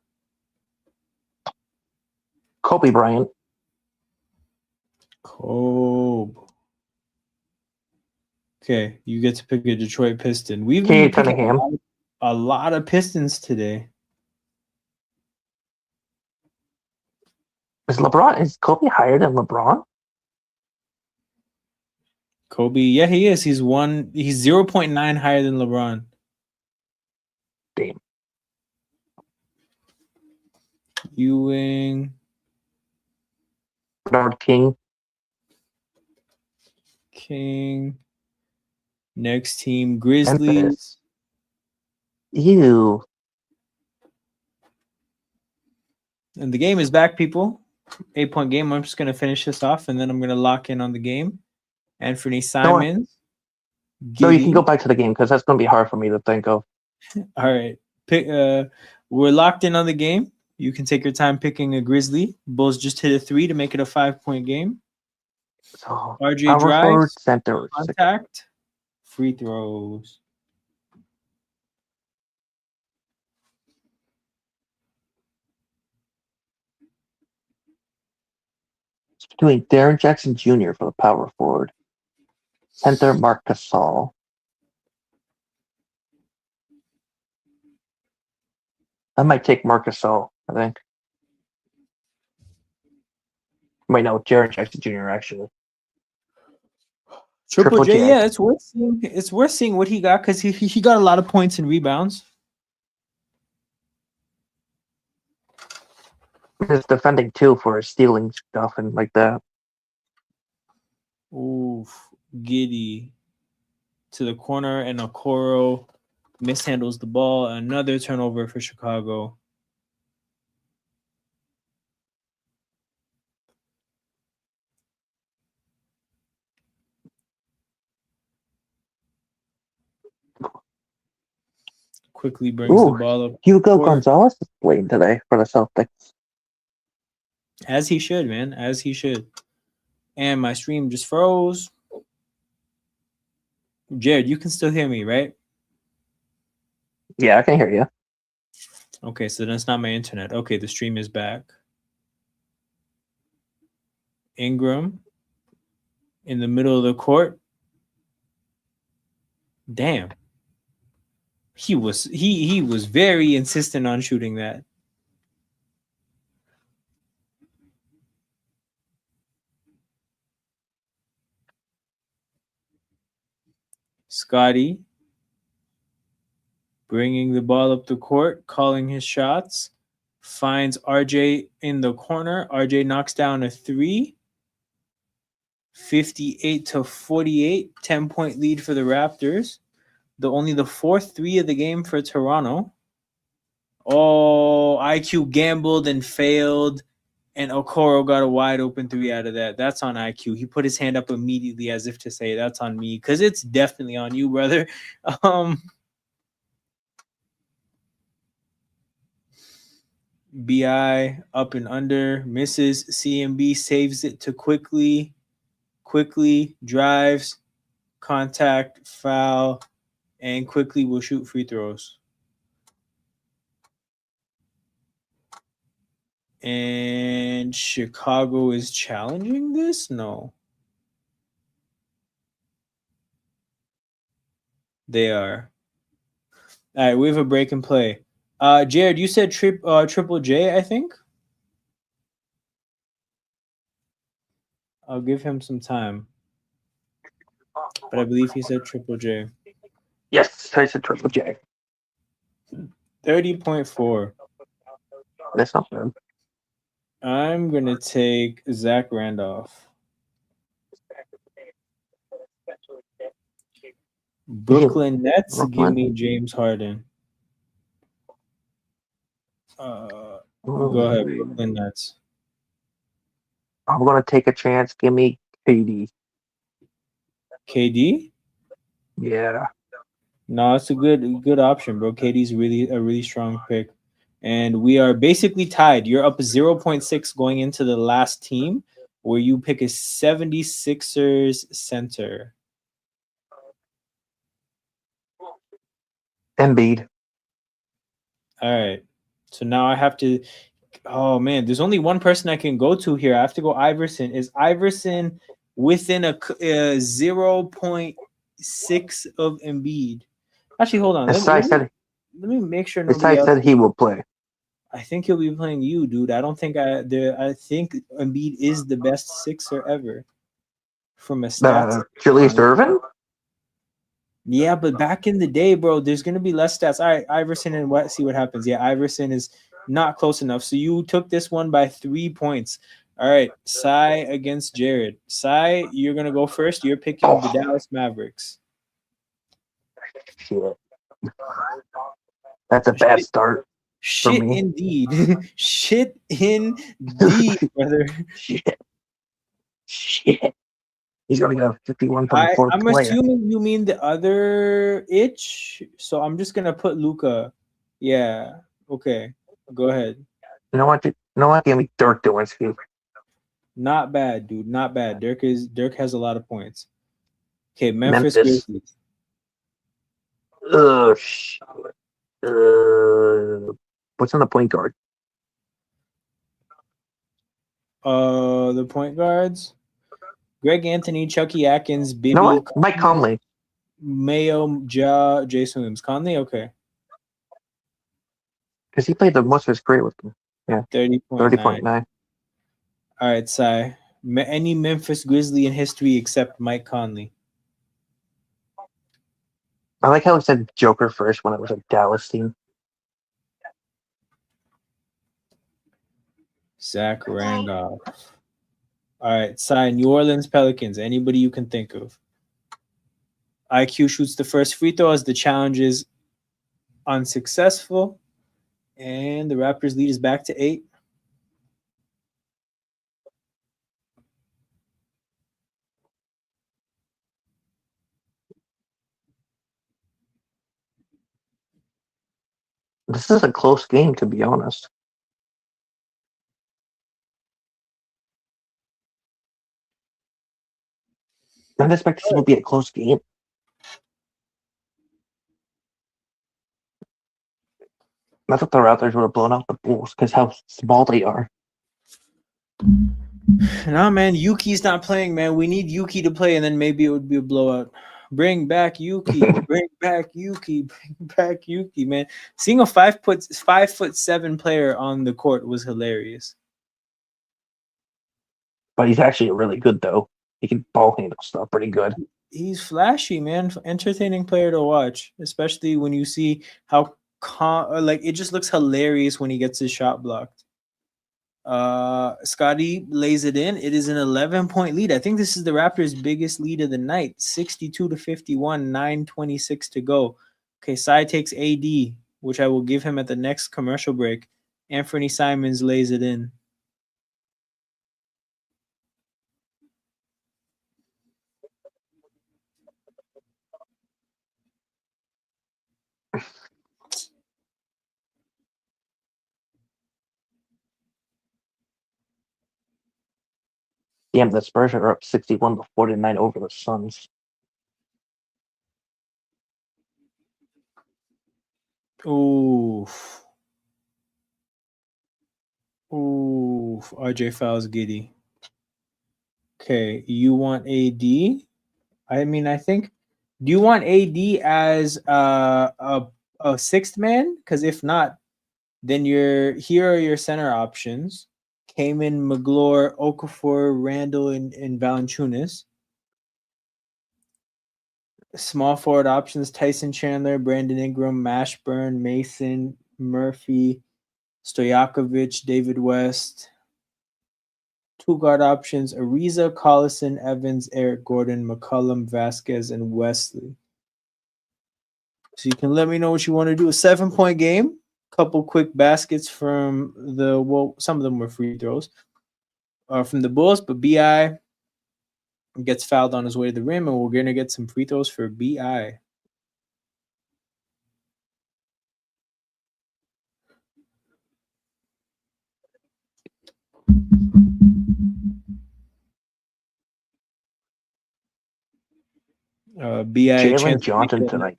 Kobe Bryant. Kobe. Okay, you get to pick a Detroit Piston. We've Cade been picking Cunningham. a lot of Pistons today. Is Kobe higher than LeBron? Kobe, yeah, he is. He's 0.9 higher than LeBron. Damn. Ewing. Bernard King. Next team, Grizzlies. Memphis. Ew. And the game is back, people. 8-point game. I'm just going to finish this off, and then I'm going to lock in on the game. Anthony Simons. No, you can go back to the game because that's going to be hard for me to think of. All right. We're locked in on the game. You can take your time picking a Grizzly. Bulls just hit a 3 to make it a 5-point game. So, RJ drives. Center. Contact. Free throws. It's between Darren Jackson Jr. for the power forward. Center Marc Gasol. I might take Marc Gasol, I think. Wait, no, Jaren Jackson Jr. actually. Triple J, yeah, it's worth seeing. It's worth seeing what he got because he got a lot of points and rebounds. He's defending too for stealing stuff and like that. Oof. Giddy to the corner, and Okoro mishandles the ball. Another turnover for Chicago. Quickly brings the ball up. Hugo court. Gonzalez is playing today for the Celtics. As he should, man. As he should. And my stream just froze. Jared, you can still hear me, right? Yeah, I can hear you. Okay, so that's not my internet. Okay, the stream is back. Ingram in the middle of the court. Damn. He was very insistent on shooting that. Scotty bringing the ball up the court, calling his shots, finds RJ in the corner. RJ knocks down a three. 58-48, 10-point lead for the Raptors. Only the fourth three of the game for Toronto. Oh, IQ gambled and failed, and Okoro got a wide open three out of that. That's on IQ. He put his hand up immediately as if to say, that's on me, because it's definitely on you, brother. BI up and under, misses. CMB saves it to quickly drives, contact, foul, and quickly will shoot free throws. And Chicago is challenging this? No. They are. All right, we have a break and play. Jared, you said Triple J, I think? I'll give him some time. But I believe he said Triple J. Yes, I said Triple J. 30.4. That's not bad. I'm going to take Zach Randolph. Brooklyn Nets, give me James Harden. Go ahead, Brooklyn Nets. I'm going to take a chance. Give me KD. KD? Yeah. No, it's a good option, bro. KD's a really strong pick. And we are basically tied. You're up 0.6 going into the last team, where you pick a 76ers center. Embiid. All right. So now I have to. Oh man, there's only one person I can go to here. I have to go Iverson. Is Iverson within a 0.6 of Embiid? Actually, hold on. Let me make sure nobody else. Said he will play. I think he'll be playing you, dude. I don't think I think Embiid is the best Sixer ever from a stats. Julius Erving? Yeah, but back in the day, bro, there's gonna be less stats. All right, Iverson and see what happens. Yeah, Iverson is not close enough. So you took this one by 3 points. All right, Cy against Jared. Cy, you're gonna go first. You're picking the Dallas Mavericks. Shit. That's a bad start. Shit indeed. Shit indeed, brother. Shit. He's going to get a 51.4 I'm assuming you mean the other itch. So I'm just going to put Luka. Yeah. Okay. Go ahead. You know what? Give me Dirk Nowitzki. Not bad, dude. Not bad. Dirk has a lot of points. Okay, Memphis Grizzlies. What's on the point guard? The point guards. Greg Anthony, Chucky Atkins, Bibby. No, Mike Conley. Mayo, Jason Williams. Conley, okay. Because he played the most of his career with them. Yeah. 30.9. All right, Cy. Any Memphis Grizzly in history except Mike Conley. I like how it said Joker first when it was a Dallas team. Zach Randolph. All right, sign New Orleans Pelicans. Anybody you can think of. IQ shoots the first free throw as the challenge is unsuccessful. And the Raptors lead is back to 8. This is a close game, to be honest. I didn't expect this would be a close game. I thought the Raptors would have blown out the Bulls because how small they are. Nah, man, Yuki's not playing, man. We need Yuki to play, and then maybe it would be a blowout. Bring back Yuki. Bring back Yuki. Bring back Yuki, man. Seeing a 5'7" player on the court was hilarious. But he's actually really good, though. He can ball handle stuff pretty good. He's flashy, man. Entertaining player to watch, especially when you see how it just looks hilarious when he gets his shot blocked. Scotty lays it in. It is an 11-point lead. I think this is the Raptors' biggest lead of the night. 62-51, 9:26 to go. Okay, Sai takes AD, which I will give him at the next commercial break. Anthony Simons lays it in. Damn, the Spurs are up 61-49 over the Suns. Oof. Oof. RJ fouls giddy. Okay, you want AD? I mean, I think. Do you want AD as a sixth man? Because if not, then here are your center options: Kaman, McGlure, Okafor, Randall, and Valanciunas. Small forward options: Tyson Chandler, Brandon Ingram, Mashburn, Mason, Murphy, Stojakovic, David West. Two guard options: Ariza, Collison, Evans, Eric Gordon, McCollum, Vasquez, and Wesley. So you can let me know what you want to do. A 7-point game. Couple quick baskets from some of them were free throws from the Bulls, but BI gets fouled on his way to the rim, and we're going to get some free throws for BI. BI Jalen Johnson tonight.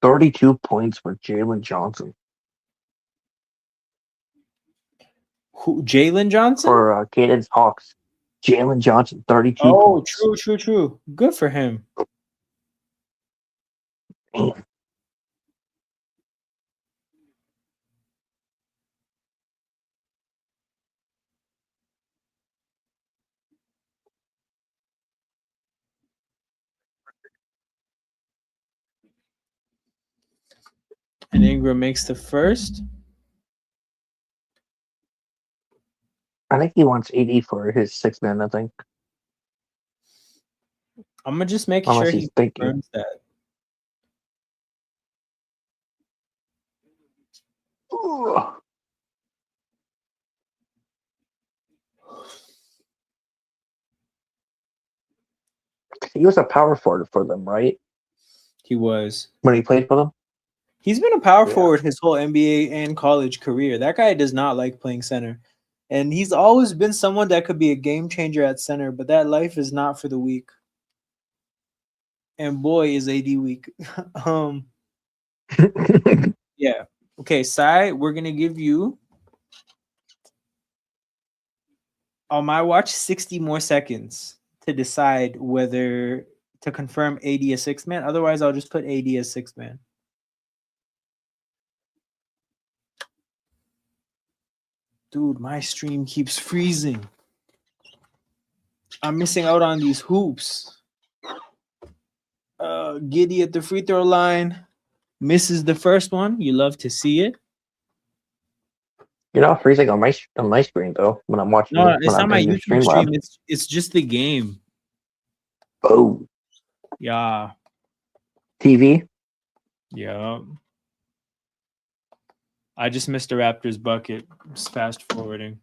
32 points for Jalen Johnson. Who? Jalen Johnson? For Caden's Hawks. Jalen Johnson, 32 points. True. Good for him. Damn. And Ingram makes the first. I think he wants 80 for his 6-man, I think. I'm going to just make Unless sure he's he thinking. confirms that. Ooh. He was a power forward for them, right? He was. When he played for them? He's been a power forward his whole NBA and college career. That guy does not like playing center. And he's always been someone that could be a game changer at center, but that life is not for the weak. And boy, is AD weak. Yeah. Okay, Sai, we're going to give you on my watch 60 more seconds to decide whether to confirm AD as 6-man. Otherwise, I'll just put AD as 6-man. Dude, my stream keeps freezing. I'm missing out on these hoops. Giddy at the free throw line. Misses the first one. You love to see it. You're not freezing on my screen though when I'm watching No, when it's not I'm my in the YouTube stream stream. lab. It's just the game. Oh, Yeah. TV. Yeah. I just missed the Raptors bucket. Just fast forwarding.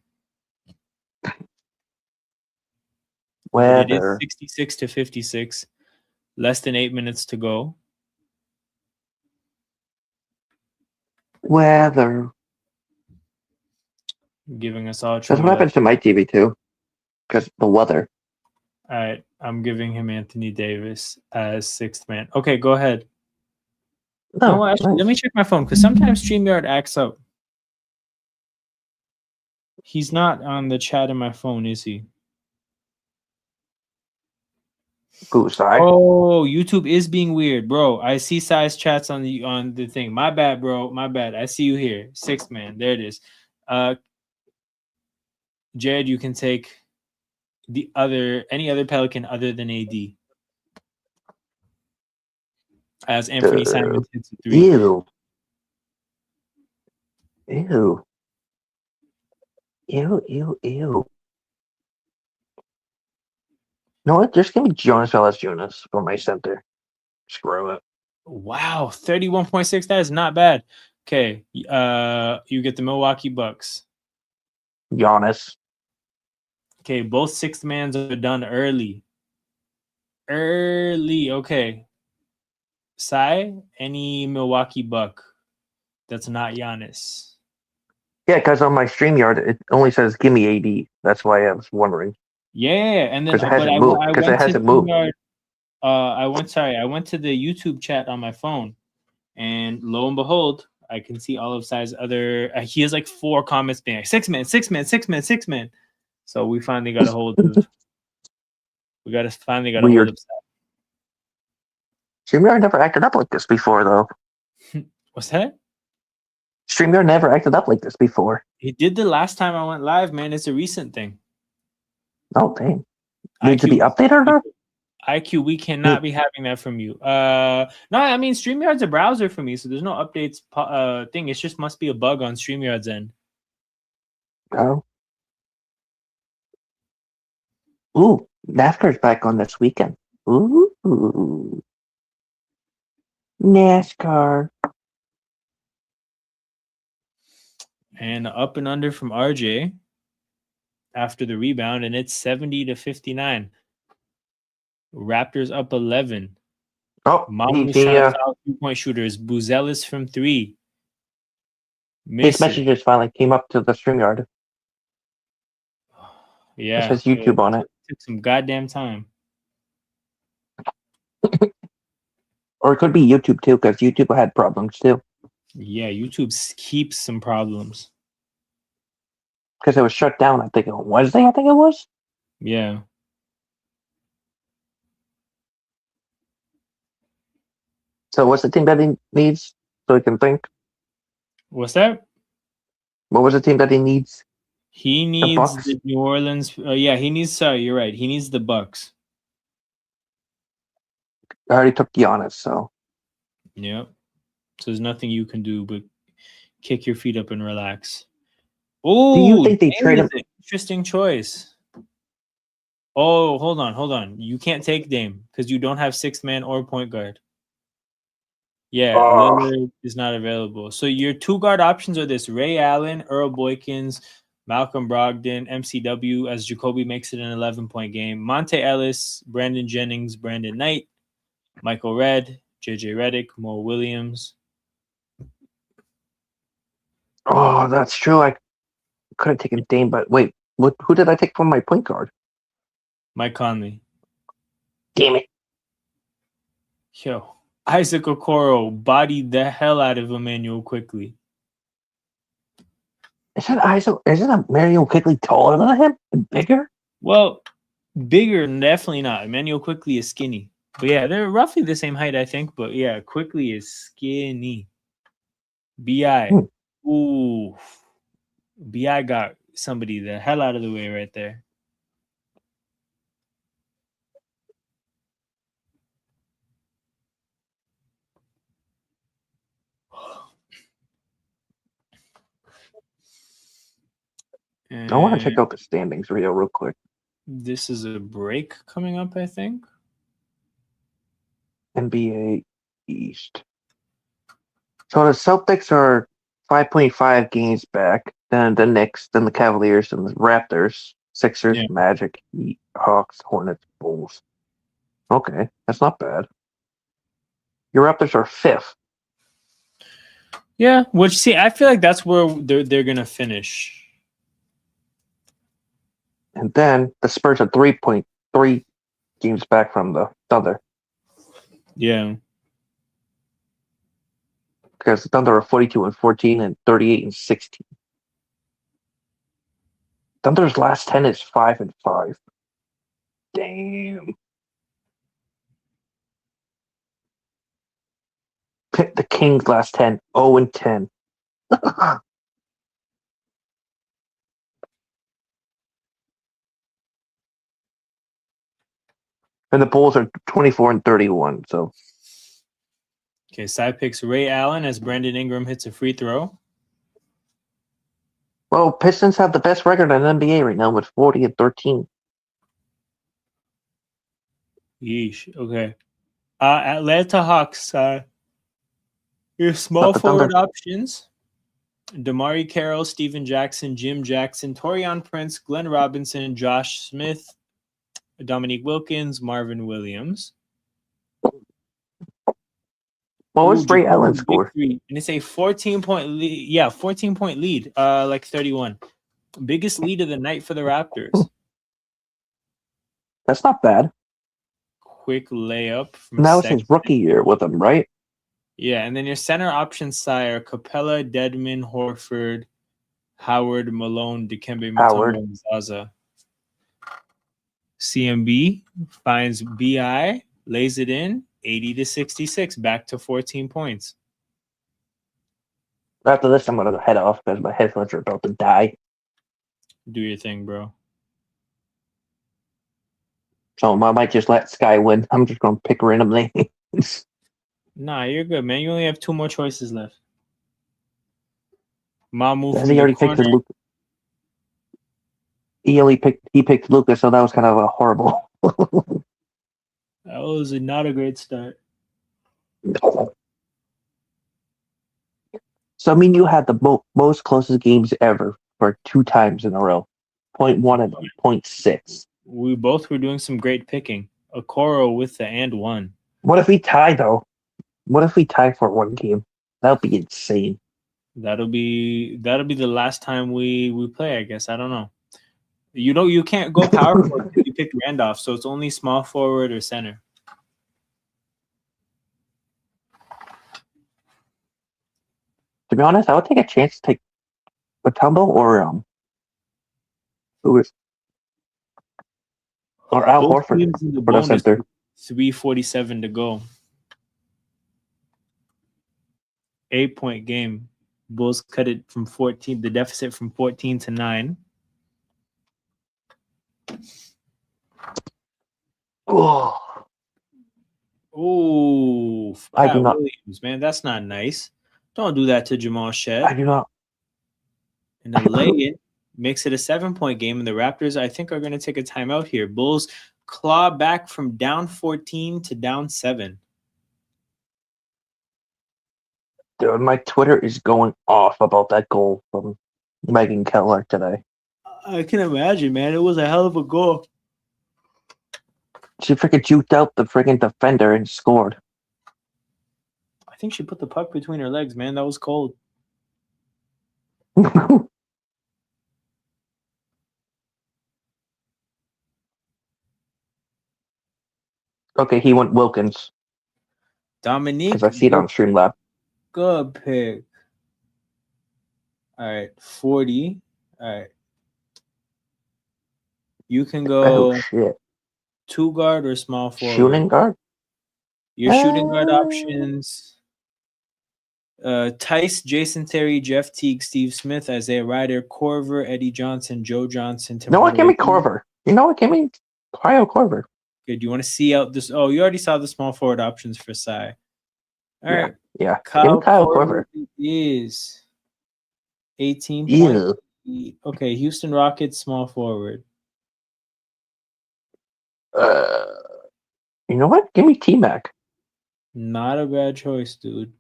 But it is Weather. 66-56. Less than 8 minutes to go. Weather. Giving us all That's trouble. what happens to my TV too, because the weather. All right. I'm giving him Anthony Davis as sixth man. Okay, go ahead. No, actually, let me check my phone because sometimes StreamYard acts up. He's not on the chat in my phone, is he? Who's side? Oh, YouTube is being weird, bro. I see size chats on the thing. My bad, bro. My bad. I see you here. Sixth man. There it is. Jared, you can take any other Pelican other than AD. As Anthony Simons hits a three. Ew. Ew. Ew, ew, ew. You know what? Just give me Jonas Valanciunas for my center. Screw it. Wow, 31.6. That is not bad. Okay, you get the Milwaukee Bucks. Giannis. Okay, both sixth mans are done early. Okay. Sai, any Milwaukee Buck that's not Giannis? Yeah, because on my StreamYard it only says "Give me AD." That's why I was wondering. Yeah, and then Because it but hasn't I moved. Because it went to hasn't moved. StreamYard. I went to the YouTube chat on my phone, and lo and behold, I can see all of Sai's other. He has like 4 comments being like six man. So we finally got a hold of. Finally got a hold Weird. of Sai. StreamYard never acted up like this before, though. What's that? StreamYard never acted up like this before. He did the last time I went live, man. It's a recent thing. Oh, dang. Needs to be updated, or? IQ, we cannot be having that from you. No, I mean StreamYard's a browser for me, so there's no updates thing. It just must be a bug on StreamYard's end. Oh. Ooh, NASCAR's back on this weekend. Ooh. NASCAR. And up and under from RJ after the rebound, and it's 70-59. Raptors up 11. Oh, Mamu's trying to foul 2-point shooters. Buzelis from 3. His messages finally came up to the StreamYard. Yeah. It says YouTube on it. Took some goddamn time. Or it could be YouTube too, because YouTube had problems too. Yeah, YouTube keeps some problems. Because it was shut down, I think, on Wednesday, I think it was. Yeah. So what's the team that he needs so he can think? What's that? What was the team that he needs? He needs the New Orleans. Yeah, he needs. Sorry, you're right. He needs the Bucks. I already took Giannis, so. Yep. So there's nothing you can do but kick your feet up and relax. Oh, do you think they trade him? Interesting choice. Oh, hold on. You can't take Dame because you don't have sixth man or point guard. Yeah, Lillard is not available. So your 2 guard options are this: Ray Allen, Earl Boykins, Malcolm Brogdon, MCW, as Jacoby makes it an 11-point game. Monte Ellis, Brandon Jennings, Brandon Knight, Michael Redd, JJ Redick, Mo Williams. Oh, that's true. I could have taken Dame, but wait, who did I take from my point guard? Mike Conley. Damn it. Yo, Isaac Okoro bodied the hell out of Emmanuel Quickly. Isn't Mario Quickly taller than him? And bigger? Well, bigger, definitely not. Emmanuel Quickly is skinny. But yeah, they're roughly the same height, I think. But yeah, Quickly is skinny. BI. Ooh. BI got somebody the hell out of the way right there. I want to check And out the standings real quick. this is a break coming up, I think. NBA East. So the Celtics are 5.5 games back. Then the Knicks, then the Cavaliers, and the Raptors, Sixers, Yeah. Magic, Heat, Hawks, Hornets, Bulls. Okay, that's not bad. Your Raptors are 5th. Yeah, which see, I feel like that's where they're gonna finish. And then the Spurs are 3.3 games back from the Thunder. Yeah. Because the Thunder are 42-14 and 38-16. Thunder's last 10 is 5-5. Damn. The Kings last 10, 0-10. And the Bulls are 24-31. So, Okay, side picks Ray Allen as Brandon Ingram hits a free throw. well, Pistons have the best record in the NBA right now with 40-13. Yeesh. Okay. Atlanta Hawks. Your small But the Thunder, forward options: Damari Carroll, Steven Jackson, Jim Jackson, Torian Prince, Glenn Robinson, Josh Smith, Dominique Wilkins, Marvin Williams. what Ooh, was Ray Jacoby Allen's score? Victory. And it's a 14-point lead. Yeah, 14-point lead. Like 31. Biggest lead of the night for the Raptors. That's not bad. Quick layup from And that was Sexton. his rookie year with him, right? Yeah, and then your center options side are Capella, Dedman, Horford, Howard, Malone, Dikembe Howard. Mutombo, and Zaza. CMB finds BI, lays it in, 80-66, back to 14 points. After this, I'm going to head off because my headphones are about to die. Do your thing, bro. So I might just let Sky win. I'm just going to pick random names. Nah, you're good, man. You only have 2 more choices left. Mamu Has from he the already corner. picked Luka? He picked Lucas, so that was kind of a horrible. That was not a great start. So I mean, you had the most closest games ever for 2 times in a row, 0.1 and 0.6. We both were doing some great picking. Okoro with the and one. What if we tie though? What if we tie for 1 game? That would be insane. That'll be the last time we play, I guess. I don't know. You can't go power forward if you picked Randolph, so it's only small forward or center. To be honest, I would take a chance to take Matumbo or who is or Al Both Horford teams in the for the bonus. center. 3:47 to go. 8-point game. Bulls cut it from 14. The deficit from 14 to 9. Oh, Ooh, I do Pat not. Williams, man, that's not nice. Don't do that to Jamal I Shed. do not. And the lay-in makes it a 7-point game, and the Raptors, I think, are going to take a timeout here. Bulls claw back from down 14 to down 7. Dude, my Twitter is going off about that goal from Megan Keller today. I can imagine, man. It was a hell of a goal. She freaking juked out the freaking defender and scored. I think she put the puck between her legs, man. That was cold. Okay, he went Wilkins Dominique, because I see it on Streamlab. good pick. All right, 40. All right. You can go Oh shit! 2 guard or small forward. Shooting guard. Your shooting guard options: Tice, Jason Terry, Jeff Teague, Steve Smith, Isaiah Ryder, Corver, Eddie Johnson, Joe Johnson. No one give me Corver. You know what? Give me Kyle Corver. Good. You want to see out this? Oh, you already saw the small forward options for Cy. All right. Yeah. Give me Kyle Kyle Korver Corver. is 18 Ew. points. Okay, Houston Rockets, small forward. You know what? Give me T-Mac. Not a bad choice, dude.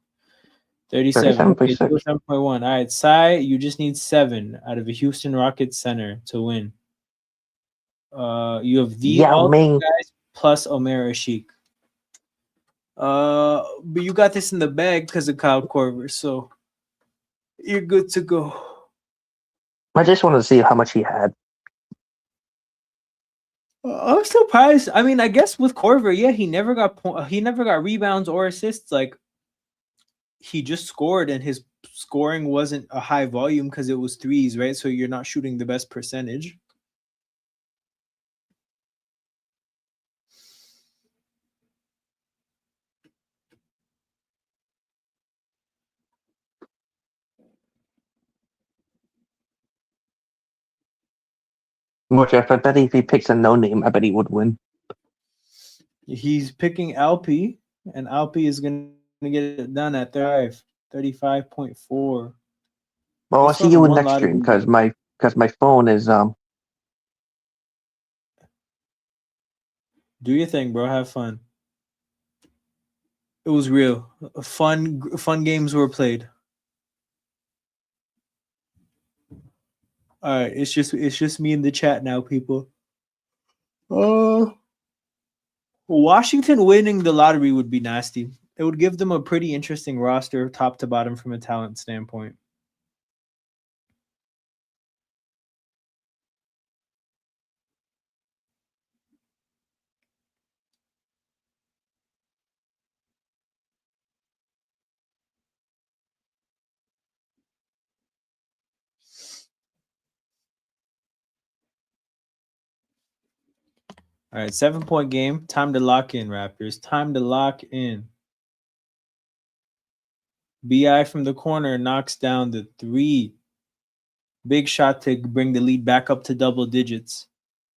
37. 37 Okay, plus 6. 7.1. All right, Cy, you just need 7 out of a Houston Rockets center to win. You have the Yao all Ming. guys plus Omer Ashik. But you got this in the bag because of Kyle Korver, so you're good to go. I just wanted to see how much he had. I'm surprised. I mean, I guess with Korver, yeah, he never got rebounds or assists. Like he just scored, and his scoring wasn't a high volume because it was threes, right? So you're not shooting the best percentage. Which I bet if he picks a no-name, I bet he would win. He's picking Alpi, and Alpi is going to get it done at 35.4. Well, He I'll still see has you in one next lottery stream to go. because my phone is Do your thing, bro. Have fun. It was real. Fun games were played. All right, it's just me in the chat now, people. Washington winning the lottery would be nasty. It would give them a pretty interesting roster, top to bottom, from a talent standpoint. All right, 7-point game. Time to lock in, Raptors. Time to lock in. BI from the corner knocks down the 3. Big shot to bring the lead back up to double digits.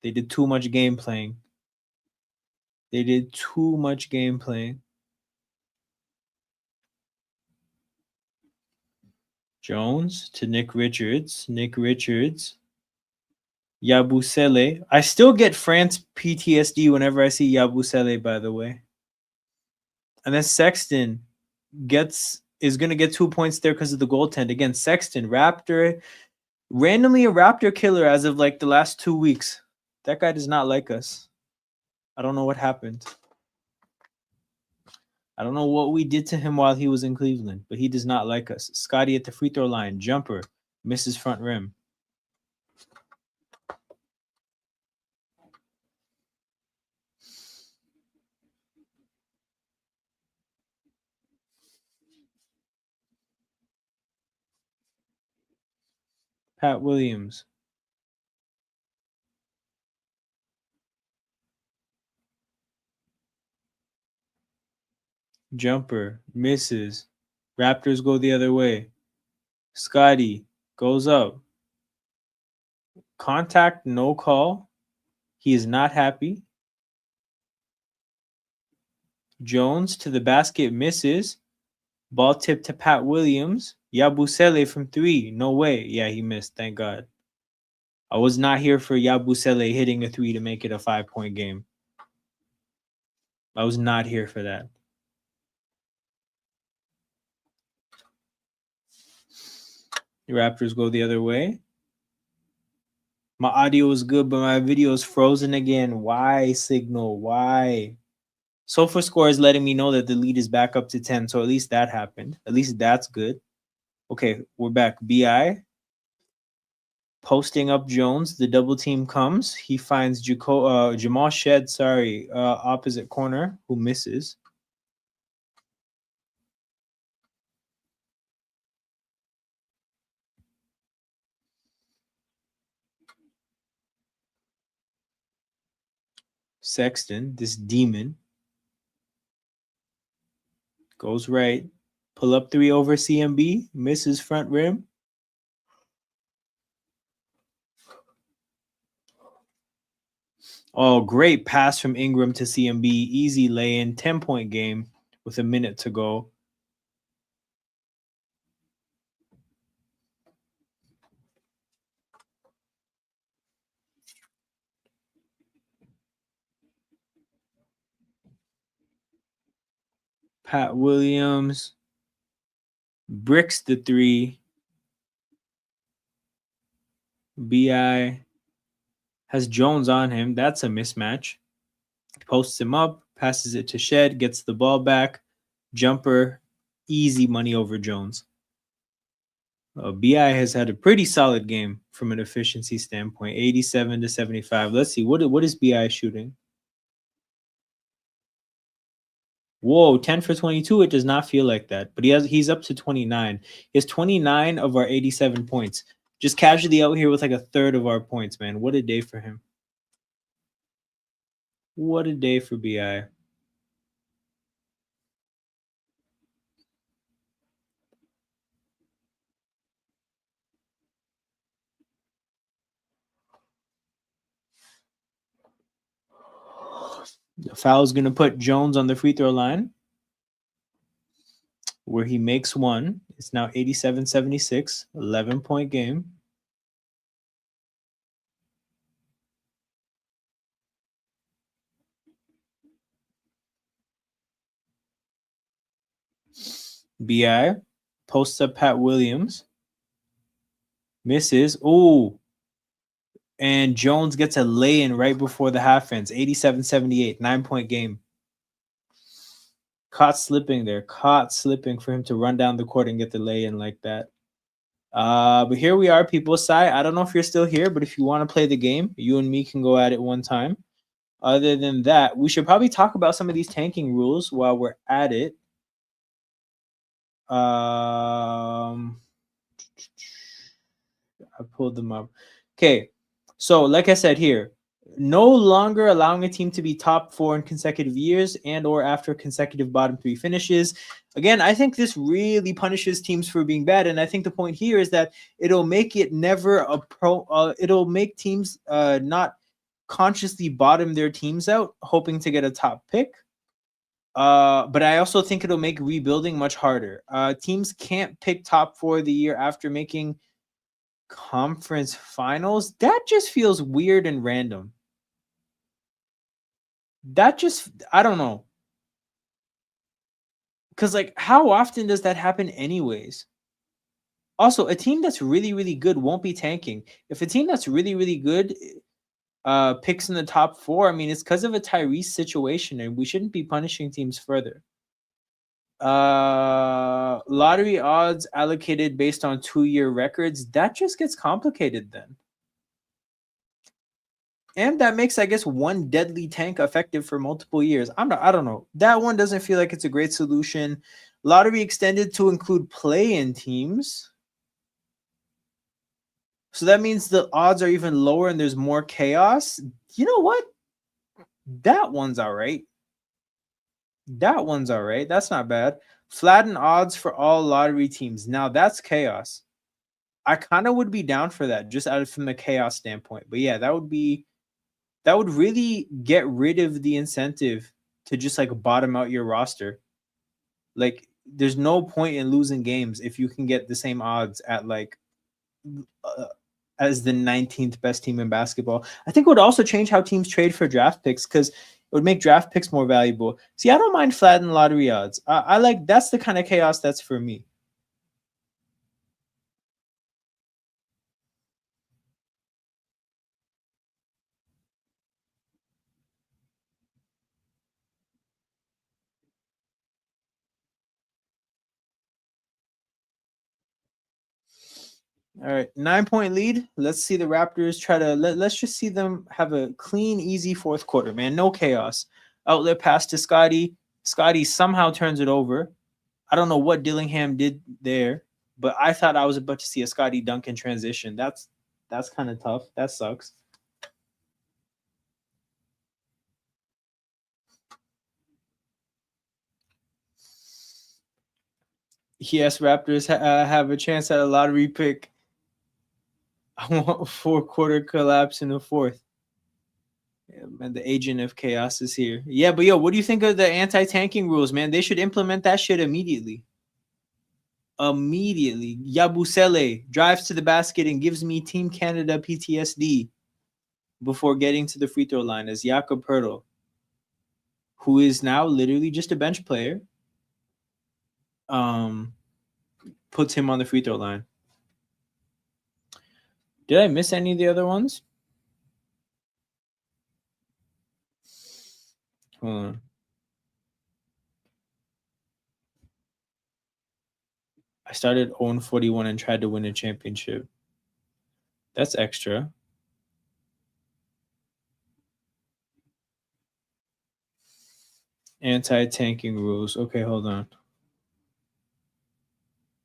They did too much game playing. Jones to Nick Richards. Yabusele. I still get France PTSD whenever I see Yabusele, by the way. And then Sexton is going to get 2 points there because of the goaltend. Again, Sexton, randomly a Raptor killer as of like the last 2 weeks. That guy does not like us. I don't know what happened. I don't know what we did to him while he was in Cleveland, but he does not like us. Scotty at the free throw line. Jumper. Misses front rim. Pat Williams. Jumper. Misses. Raptors go the other way. Scotty goes up. Contact, no call. He is not happy. Jones to the basket, misses. Ball tip to Pat Williams. Yabusele from 3. No way. Yeah, he missed. Thank God. I was not here for Yabusele hitting a 3 to make it a 5-point game. I was not here for that. The Raptors go the other way. My audio is good, but my video is frozen again. Why, Signal? Why? SofaScore is letting me know that the lead is back up to 10, so at least that happened. At least that's good. Okay, we're back. BI posting up Jones. The double team comes. He finds Jamal Shed, opposite corner, who misses. Sexton, this demon, goes right. Pull up 3 over CMB. Misses front rim. Oh, great pass from Ingram to CMB. Easy lay-in. 10-point game with a minute to go. Pat Williams bricks the three. BI has Jones on him. That's a mismatch. Posts him up, passes it to Shed, gets the ball back. Jumper, easy money over Jones. BI has had a pretty solid game from an efficiency standpoint, 87 to 75. Let's see, what is BI shooting? Whoa, 10 for 22. It does not feel like that, but he's up to 29. He has 29 of our 87 points. Just casually out here with like a third of our points, man. What a day for him. What a day for BI. The foul's going to put Jones on the free throw line where he makes one. It's now 87-76, 11-point game. BI posts up Pat Williams. Misses. Ooh. And Jones gets a lay-in right before the half ends. 87-78, 9-point game. Caught slipping there. Caught slipping for him to run down the court and get the lay-in like that. But here we are, people. Sai, I don't know if you're still here, but if you want to play the game, you and me can go at it one time. Other than that, we should probably talk about some of these tanking rules while we're at it. I pulled them up. Okay, so like I said here, no longer allowing a team to be top 4 in consecutive years and or after consecutive bottom 3 finishes. Again, I think this really punishes teams for being bad, and I think the point here is that it'll make it never a it'll make teams not consciously bottom their teams out, hoping to get a top pick. But I also think it'll make rebuilding much harder. Teams can't pick top 4 the year after making conference finals. That just feels weird and random. That just, I don't know. Because, like, how often does that happen anyways? Also, a team that's really, really good won't be tanking. If a team that's really, really good picks in the top 4, I mean, it's because of a Tyrese situation, and we shouldn't be punishing teams further. Lottery odds allocated based on 2-year records. That just gets complicated then. And that makes, I guess, one deadly tank effective for multiple years. I don't know. That one doesn't feel like it's a great solution. Lottery extended to include play-in teams. So that means the odds are even lower and there's more chaos. You know what? That one's all right. That one's all right. That's not bad. Flatten odds for all lottery teams. Now that's chaos. I kind of would be down for that, just out of from the chaos standpoint. But yeah, that would really get rid of the incentive to just like bottom out your roster. Like, there's no point in losing games if you can get the same odds at like as the 19th best team in basketball. I think it would also change how teams trade for draft picks, because it would make draft picks more valuable. See, I don't mind flattened lottery odds. I like, that's the kind of chaos that's for me. All right, 9-point lead. Let's see the Raptors try to let's just see them have a clean, easy fourth quarter, man. No chaos. Outlet pass to Scotty. Scotty somehow turns it over. I don't know what Dillingham did there, but I thought I was about to see a Scotty dunk in transition. That's kind of tough. That sucks. Yes, Raptors have a chance at a lottery pick. I want a 4-quarter collapse in the fourth. Yeah, man, the agent of chaos is here. Yeah, but yo, what do you think of the anti-tanking rules, man? They should implement that shit immediately. Immediately. Yabusele drives to the basket and gives me Team Canada PTSD before getting to the free throw line as Jakob Pertl, who is now literally just a bench player, puts him on the free throw line. Did I miss any of the other ones? Hold on. I started 0-41 and tried to win a championship. That's extra. Anti-tanking rules. Okay, hold on.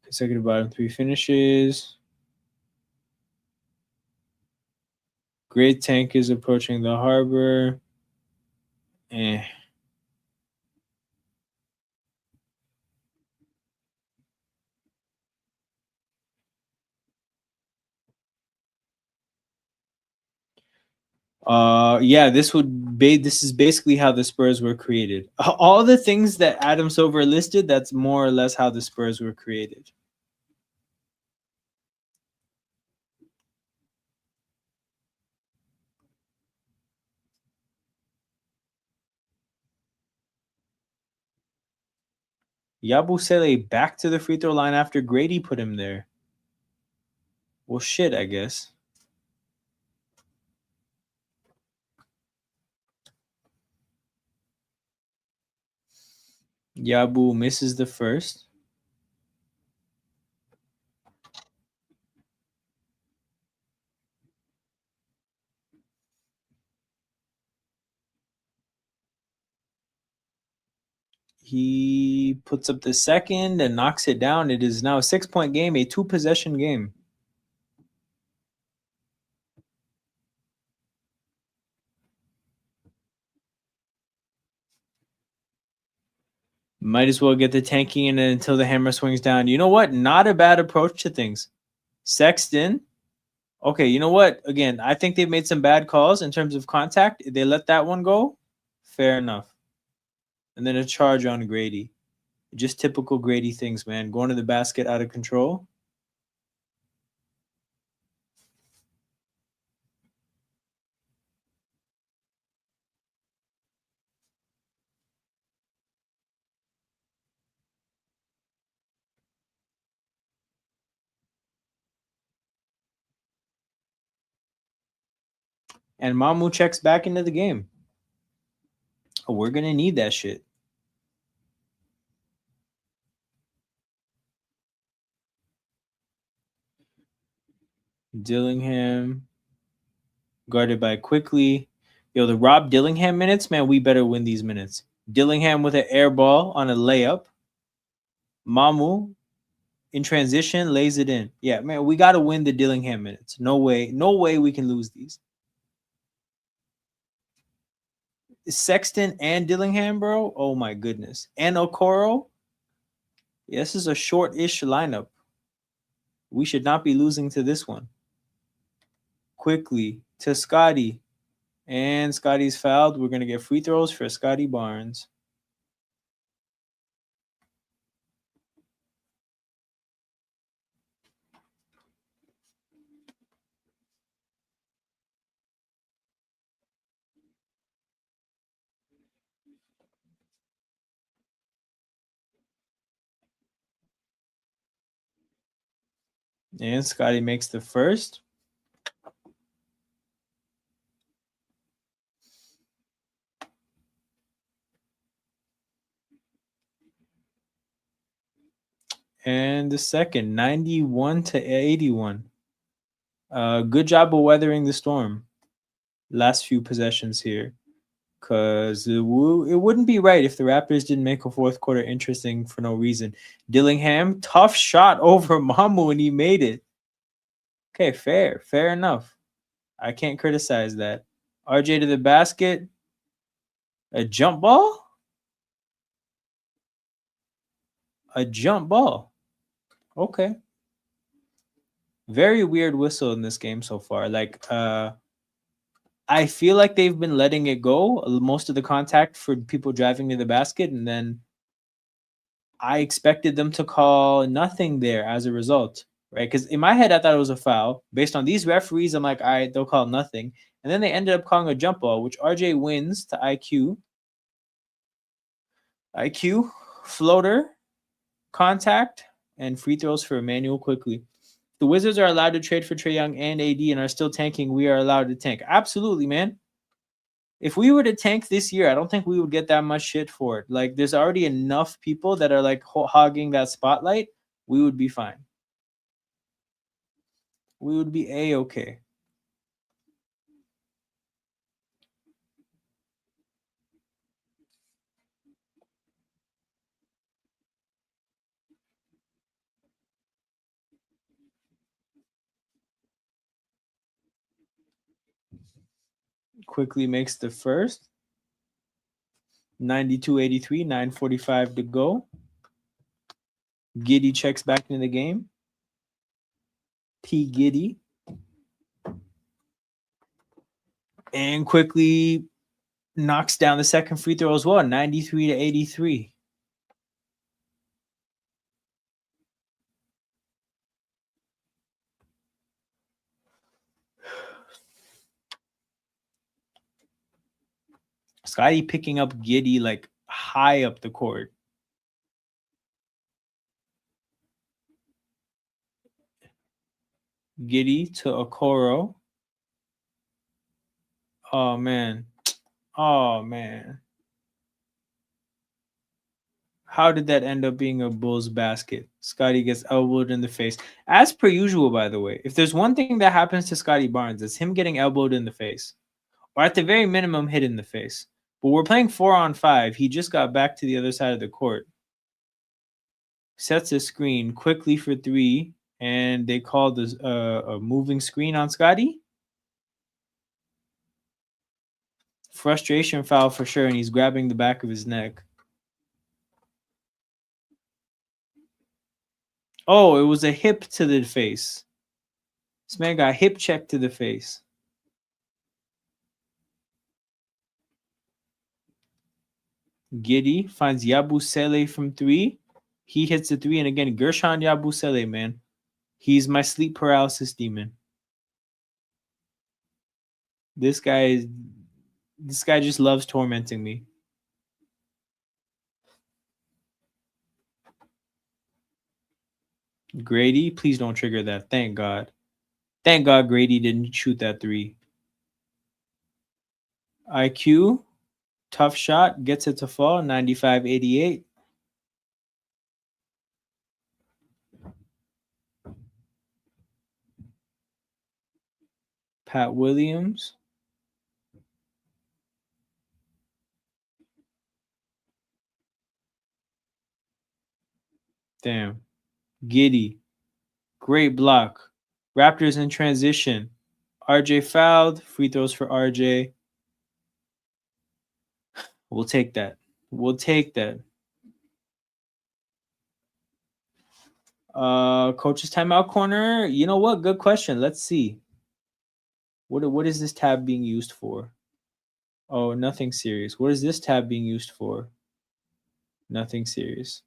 Consecutive bottom 3 finishes. Great tank is approaching the harbor. Yeah, this is basically how the Spurs were created. All the things that Adam Silver listed, that's more or less how the Spurs were created. Yabusele back to the free throw line after Grady put him there. Well, shit, I guess. Yabu misses the first. He puts up the second and knocks it down. It is now a 6-point game, a 2-possession game. Might as well get the tanking in until the hammer swings down. You know what? Not a bad approach to things. Sexton. Okay, you know what? Again, I think they've made some bad calls in terms of contact. They let that one go. Fair enough. And then a charge on Grady. Just typical Grady things, man. Going to the basket out of control. And Mamu checks back into the game. Oh, we're going to need that shit. Dillingham guarded by Quickly. Yo, the Rob Dillingham minutes, man, we better win these minutes. Dillingham with an air ball on a layup. Mamu in transition lays it in. Yeah, man, we got to win the Dillingham minutes. No way we can lose these. Sexton and Dillingham, bro. Oh my goodness. And Okoro. Yeah, this is a short-ish lineup. We should not be losing to this one. Quickly to Scotty. And Scotty's fouled. We're going to get free throws for Scotty Barnes. And Scotty makes the first. And the second, 91-81. Good job of weathering the storm. Last few possessions here. Because it wouldn't be right if the Raptors didn't make a fourth quarter interesting for no reason. Dillingham, tough shot over Mamu, and he made it. Okay, fair enough. I can't criticize that. RJ to the basket. A jump ball? A jump ball. Okay. Very weird whistle in this game so far. Like, I feel like they've been letting it go, most of the contact for people driving to the basket, and then I expected them to call nothing there as a result, right? Because in my head, I thought it was a foul. Based on these referees, I'm like, all right, they'll call nothing. And then they ended up calling a jump ball, which RJ wins to IQ. IQ, floater, contact and free throws for Emmanuel quickly. The Wizards are allowed to trade for Trae Young and AD and are still tanking. We are allowed to tank. Absolutely, man. If we were to tank this year, I don't think we would get that much shit for it. Like, there's already enough people that are like hogging that spotlight. We would be fine. We would be A-okay. Quickly makes the first. 92-83, 9:45 to go. Giddy checks back into the game. P. Giddy. And quickly knocks down the second free throw as well, 93-83. Scotty picking up Giddy like high up the court. Giddy to Okoro. Oh, man. Oh, man. How did that end up being a Bulls basket? Scotty gets elbowed in the face. As per usual, by the way, if there's one thing that happens to Scotty Barnes, it's him getting elbowed in the face. Or at the very minimum, hit in the face. But we're playing 4-on-5. He just got back to the other side of the court. Sets a screen quickly for three. And they called this a moving screen on Scotty. Frustration foul for sure, and he's grabbing the back of his neck. Oh, it was a hip to the face. This man got hip checked to the face. Giddy finds Yabusele from three. He hits the three, and again, Gershon Yabusele, man. He's my sleep paralysis demon. This guy just loves tormenting me. Grady, please don't trigger that. Thank God. Thank God Grady didn't shoot that three. IQ, tough shot, gets it to fall, 95-88. Pat Williams. Damn. Giddy. Great block. Raptors in transition. RJ fouled. Free throws for RJ. We'll take that. We'll take that. Coach's timeout corner. You know what? Good question. Let's see. What is this tab being used for? Oh, nothing serious. What is this tab being used for? Nothing serious.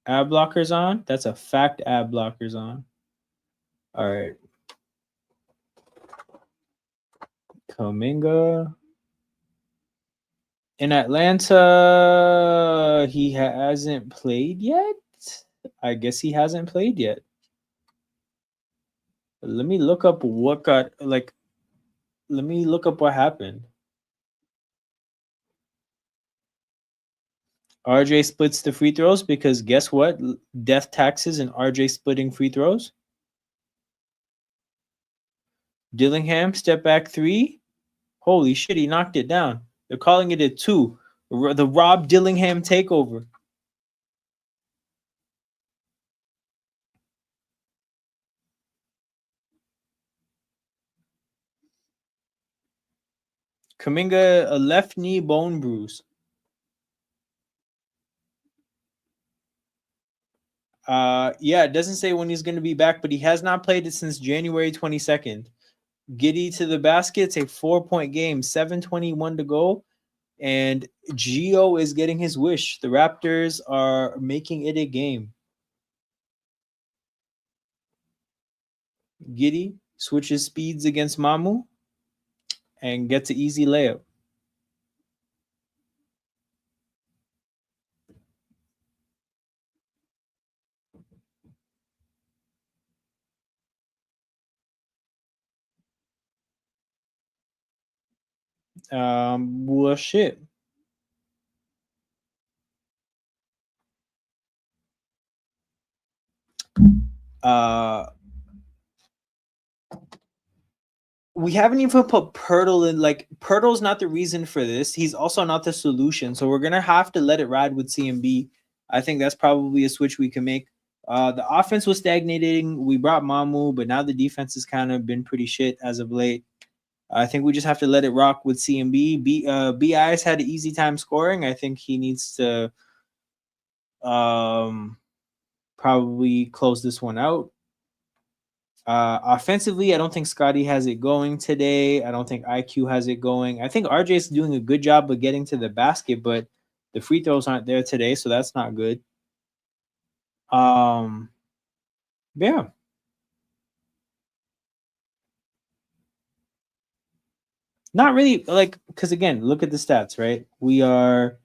Ad blockers on? That's a fact. Ad blockers on. All right. Kuminga. In Atlanta, he hasn't played yet. I guess he hasn't played yet. Let me look up what got like. Let me look up what happened. RJ splits the free throws because guess what? Death taxes and RJ splitting free throws. Dillingham step back three. Holy shit, he knocked it down. They're calling it a 2. The Rob Dillingham takeover. Kuminga, a left knee bone bruise. Yeah, it doesn't say when he's going to be back, but he has not played it since January 22nd. Giddy to the basket. It's a 4-point game, 7:21 to go. And Gio is getting his wish. The Raptors are making it a game. Giddy switches speeds against Mamu and gets an easy layup. Well, shit. We haven't even put Pirtle in. Like, Pirtle's not the reason for this. He's also not the solution. So we're gonna have to let it ride with CMB. I think that's probably a switch we can make. The offense was stagnating. We brought Mamu, but now the defense has kind of been pretty shit as of late. I think we just have to let it rock with CMB. BI's had an easy time scoring. I think he needs to probably close this one out. Offensively, I don't think Scotty has it going today. I don't think IQ has it going. I think RJ is doing a good job of getting to the basket, but the free throws aren't there today, so that's not good. Yeah. Not really, like, because again, look at the stats, right? We are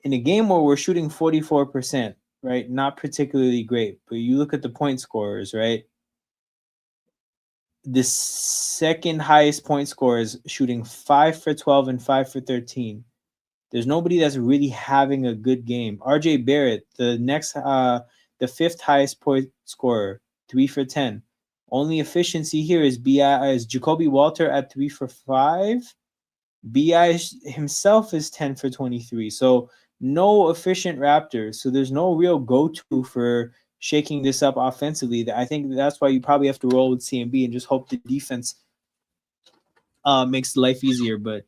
in a game where we're shooting 44%, right? Not particularly great, but you look at the point scorers, right? The second highest point scorer is shooting 5 for 12 and 5 for 13. There's nobody that's really having a good game. RJ Barrett, the fifth highest point scorer, 3 for 10. Only efficiency here is Jacoby Walter at 3 for 5. BI himself is 10 for 23. So no efficient Raptors. So there's no real go-to for shaking this up offensively. I think that's why you probably have to roll with CMB and just hope the defense makes life easier. But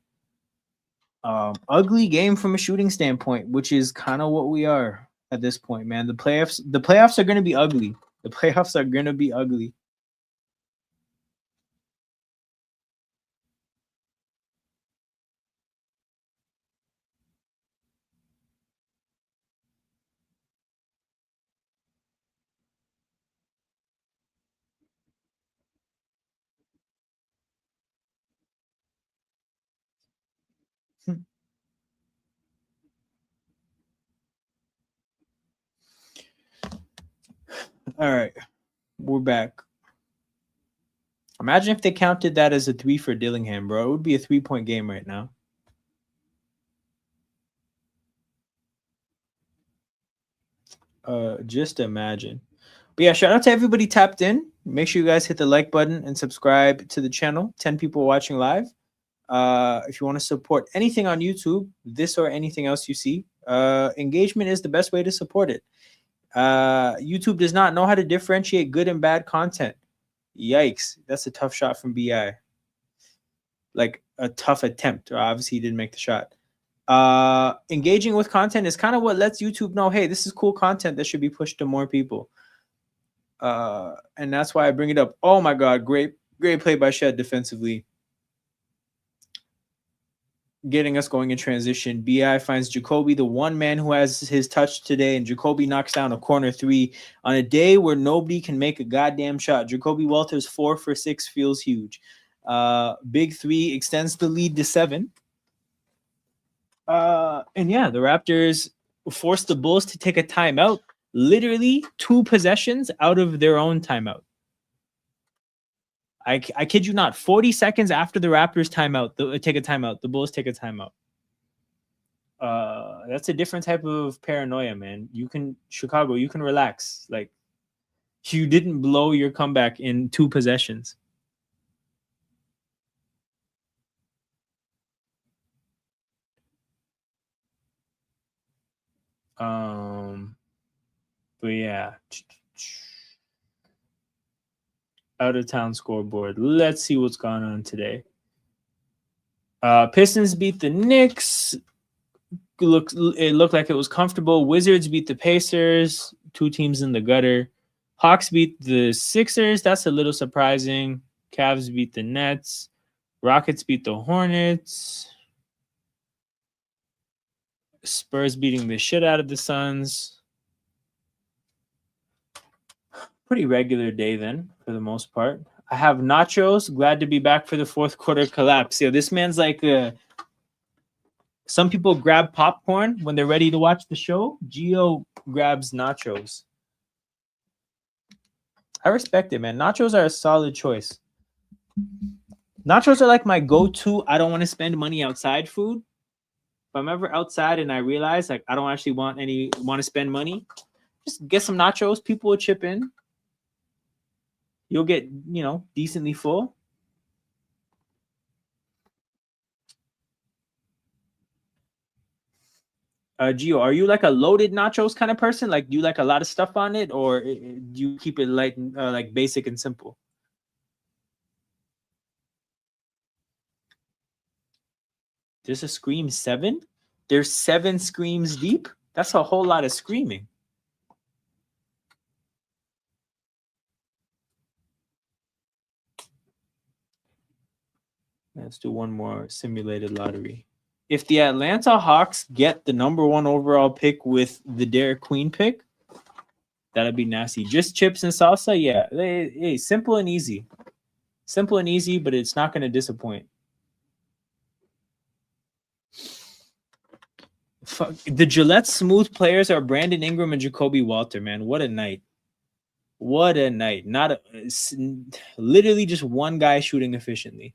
ugly game from a shooting standpoint, which is kind of what we are at this point, man. The playoffs are going to be ugly. The playoffs are going to be ugly. All right, we're back. Imagine if they counted that as a 3 for Dillingham, bro. It would be a 3-point game right now. Just imagine. But yeah, shout out to everybody tapped in. Make sure you guys hit the like button and subscribe to the channel. 10 people watching live. If you want to support anything on YouTube, this or anything else you see, engagement is the best way to support it. YouTube does not know how to differentiate good and bad content. Yikes. That's a tough shot from BI. Like a tough attempt. Obviously, he didn't make the shot. Engaging with content is kind of what lets YouTube know, hey, this is cool content that should be pushed to more people. And that's why I bring it up. Oh my God, great play by Shed defensively. Getting us going in transition. BI finds Jacoby, the one man who has his touch today, and Jacoby knocks down a corner 3 on a day where nobody can make a goddamn shot. Jacoby Walters 4 for 6 feels huge. Big 3 extends the lead to 7. And yeah, the Raptors forced the Bulls to take a timeout, literally 2 possessions out of their own timeout. I kid you not, 40 seconds after the Raptors take a timeout, the Bulls take a timeout. That's a different type of paranoia, man. Chicago, you can relax. Like, you didn't blow your comeback in 2 possessions. But yeah. Out of town scoreboard. Let's see what's going on today. Pistons beat the Knicks. It looked like it was comfortable. Wizards beat the Pacers. 2 teams in the gutter. Hawks beat the Sixers. That's a little surprising. Cavs beat the Nets. Rockets beat the Hornets. Spurs beating the shit out of the Suns. Pretty regular day then, for the most part. I have nachos. Glad to be back for the fourth quarter collapse. Yo, this man's like some people grab popcorn when they're ready to watch the show. Gio grabs nachos. I respect it, man. Nachos are a solid choice. Nachos are like my go-to. I don't want to spend money outside food. If I'm ever outside and I realize like I don't actually want to spend money, just get some nachos. People will chip in. You'll get, decently full. Gio, are you like a loaded nachos kind of person? Like, do you like a lot of stuff on it, or do you keep it light, like basic and simple? There's a Scream 7? There's 7 screams deep? That's a whole lot of screaming. Let's do one more simulated lottery. If the Atlanta Hawks get the #1 overall pick with the Derek Queen pick, that'd be nasty. Just chips and salsa? Yeah. Hey, simple and easy. Simple and easy, but it's not going to disappoint. Fuck. The Gillette Smooth players are Brandon Ingram and Jacoby Walter, man. What a night. What a night. Literally just one guy shooting efficiently.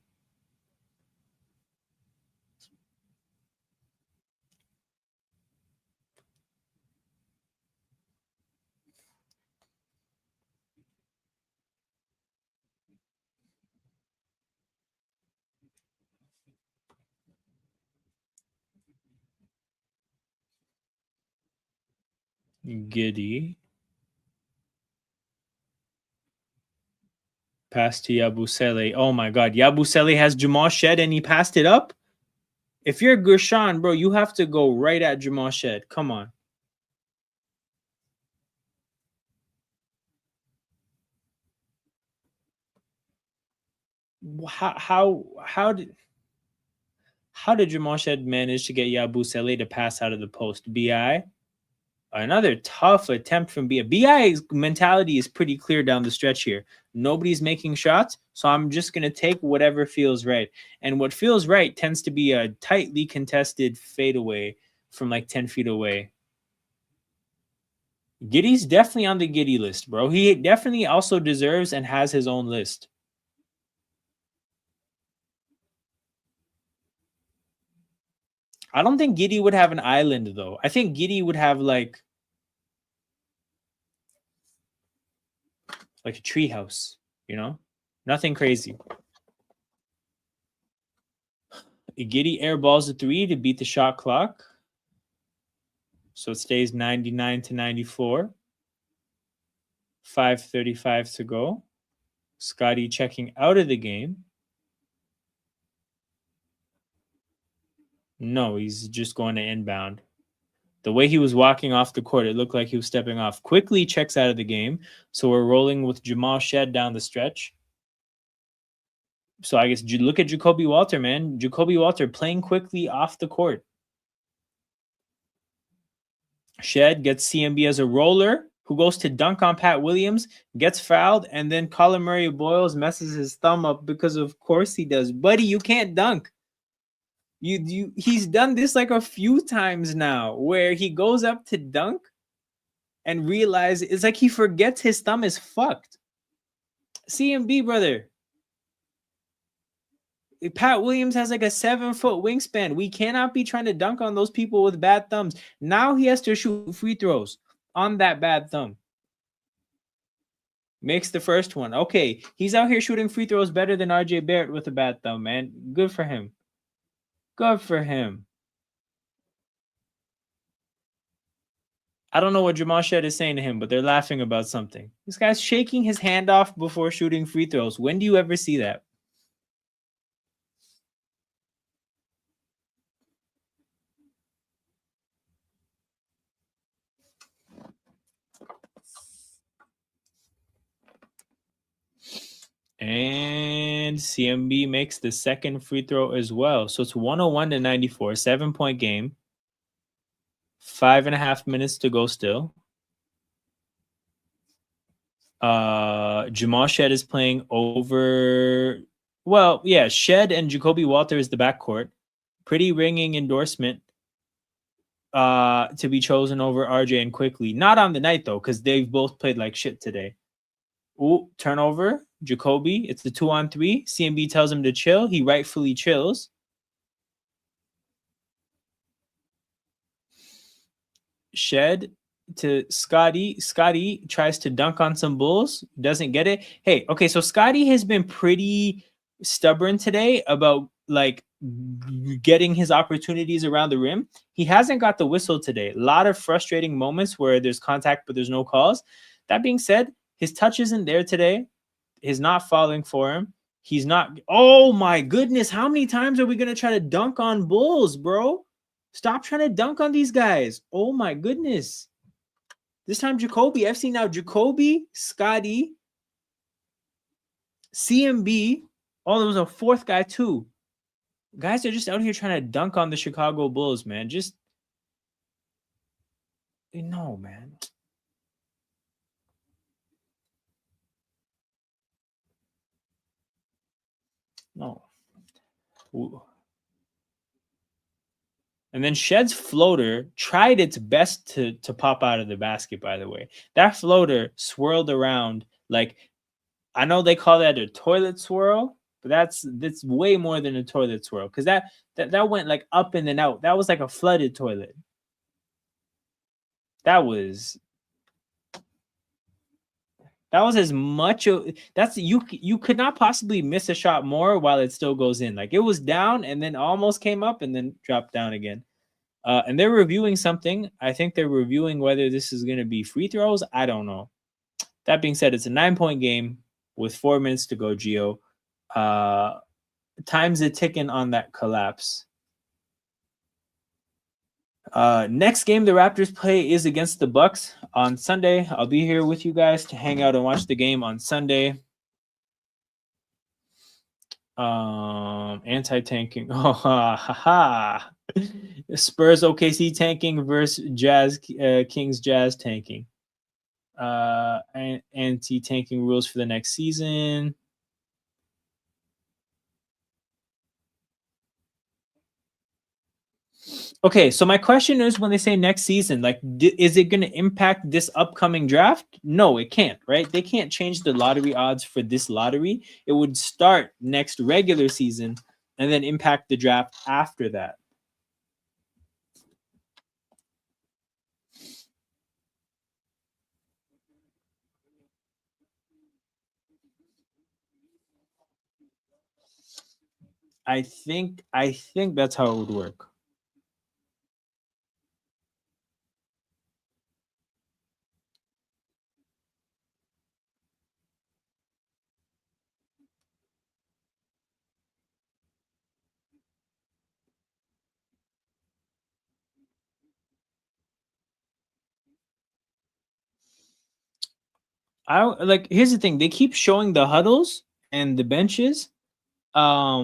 Giddy. Pass to Yabusele. Oh my God. Yabusele has Jamal Shed and he passed it up? If you're Gershon, bro, you have to go right at Jamal Shed. Come on. How did Jamal Shed manage to get Yabusele to pass out of the post? BI? Another tough attempt from BI. BI's mentality is pretty clear down the stretch here. Nobody's making shots, so I'm just going to take whatever feels right. And what feels right tends to be a tightly contested fadeaway from like 10 feet away. Giddy's definitely on the Giddy list, bro. He definitely also deserves and has his own list. I don't think Giddy would have an island, though. I think Giddy would have like a treehouse, Nothing crazy. Giddy airballs the 3 to beat the shot clock. So it stays 99 to 94. 5:35 to go. Scotty checking out of the game. No, he's just going to inbound. The way he was walking off the court, it looked like he was stepping off. Quickly checks out of the game. So we're rolling with Jamal Shed down the stretch. So I guess look at Jacoby Walter, man. Jacoby Walter playing quickly off the court. Shed gets CMB as a roller, who goes to dunk on Pat Williams, gets fouled, and then Colin Murray Boyles messes his thumb up because of course he does. Buddy, you can't dunk. He's done this like a few times now where he goes up to dunk and realize it's like he forgets his thumb is fucked. CMB, brother. Pat Williams has like a 7-foot wingspan. We cannot be trying to dunk on those people with bad thumbs. Now he has to shoot free throws on that bad thumb. Makes the first one. Okay, he's out here shooting free throws better than RJ Barrett with a bad thumb, man. Good for him. Good for him. I don't know what Jamal Shed is saying to him, but they're laughing about something. This guy's shaking his hand off before shooting free throws. When do you ever see that? And CMB makes the second free throw as well. So it's 101 to 94, 7-point game. 5.5 minutes to go still. Jamal Shed is playing over. Well, yeah, Shed and Jacoby Walter is the backcourt. Pretty ringing endorsement to be chosen over RJ and Quickly. Not on the night, though, because they've both played like shit today. Ooh, turnover. Jacoby. It's the 2-on-3. CMB tells him to chill. He rightfully chills. Shed to Scotty. Scotty tries to dunk on some Bulls. Doesn't get it. Hey, okay, so Scotty has been pretty stubborn today about like getting his opportunities around the rim. He hasn't got the whistle today. A lot of frustrating moments where there's contact but there's no calls. That being said, his touch isn't there today. He's not falling for him. He's not. Oh my goodness, how many times are we gonna try to dunk on Bulls, bro? Stop trying to dunk on these guys. Oh my goodness. This time Jacoby. I've seen now Jacoby, Scotty, CMB. Oh, there was a fourth guy too. Guys are just out here trying to dunk on the Chicago Bulls, man. Just no, man. No. Ooh. And then Shed's floater tried its best to pop out of the basket, by the way. That floater swirled around like, I know they call that a toilet swirl, but that's way more than a toilet swirl because that went like up and then out. That was like a flooded toilet. That was as much. That's you could not possibly miss a shot more while it still goes in. Like it was down and then almost came up and then dropped down again. And they're reviewing something. I think they're reviewing whether this is going to be free throws. I don't know. That being said, it's a 9-point game with 4 minutes to go, Gio. Time's a ticking on that collapse. Next game the Raptors play is against the Bucks on Sunday. I'll be here with you guys to hang out and watch the game on Sunday. Anti-tanking. Oh, ha, ha, ha. Spurs OKC tanking versus Jazz Kings Jazz tanking. Anti-tanking rules for the next season. Okay, so my question is, when they say next season, like, is it going to impact this upcoming draft? No, it can't, right? They can't change the lottery odds for this lottery. It would start next regular season and then impact the draft after that. I think that's how it would work. Here's the thing, they keep showing the huddles and the benches. I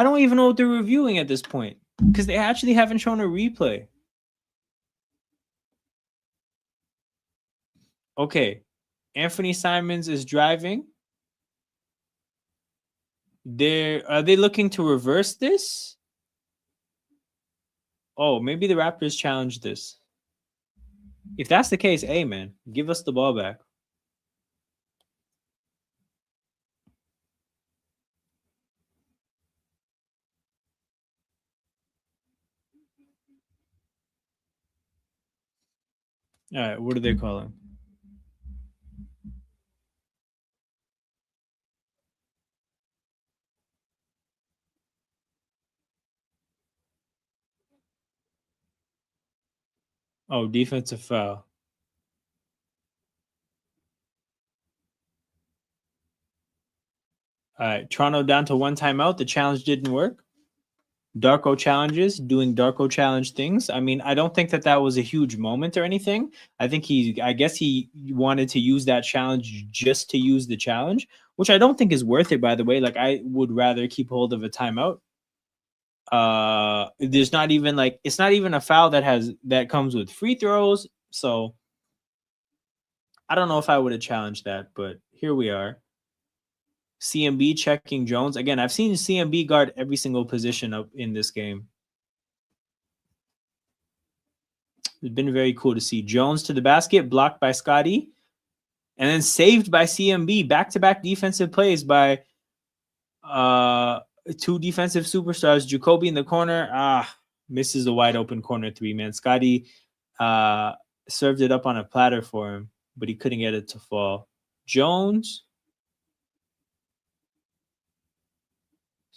don't even know what they're reviewing at this point because they actually haven't shown a replay. Okay, Anthony Simons is driving. Are they looking to reverse this? Oh, maybe the Raptors challenge this. If that's the case, hey man, give us the ball back. All right, what are they calling? Oh, defensive foul. All right, Toronto down to 1 timeout. The challenge didn't work. Darko challenges, doing Darko challenge things. I mean, I don't think that was a huge moment or anything. I guess he wanted to use that challenge just to use the challenge, which I don't think is worth it, by the way. Like, I would rather keep hold of a timeout. There's not even it's not even a foul that comes with free throws. So I don't know if I would have challenged that, but here we are. CMB checking Jones. Again, I've seen CMB guard every single position up in this game. It's been very cool to see. Jones to the basket, blocked by Scotty. And then saved by CMB. Back-to-back defensive plays by two defensive superstars. Jacoby in the corner. Misses a wide open corner three, man. Scotty served it up on a platter for him, but he couldn't get it to fall. Jones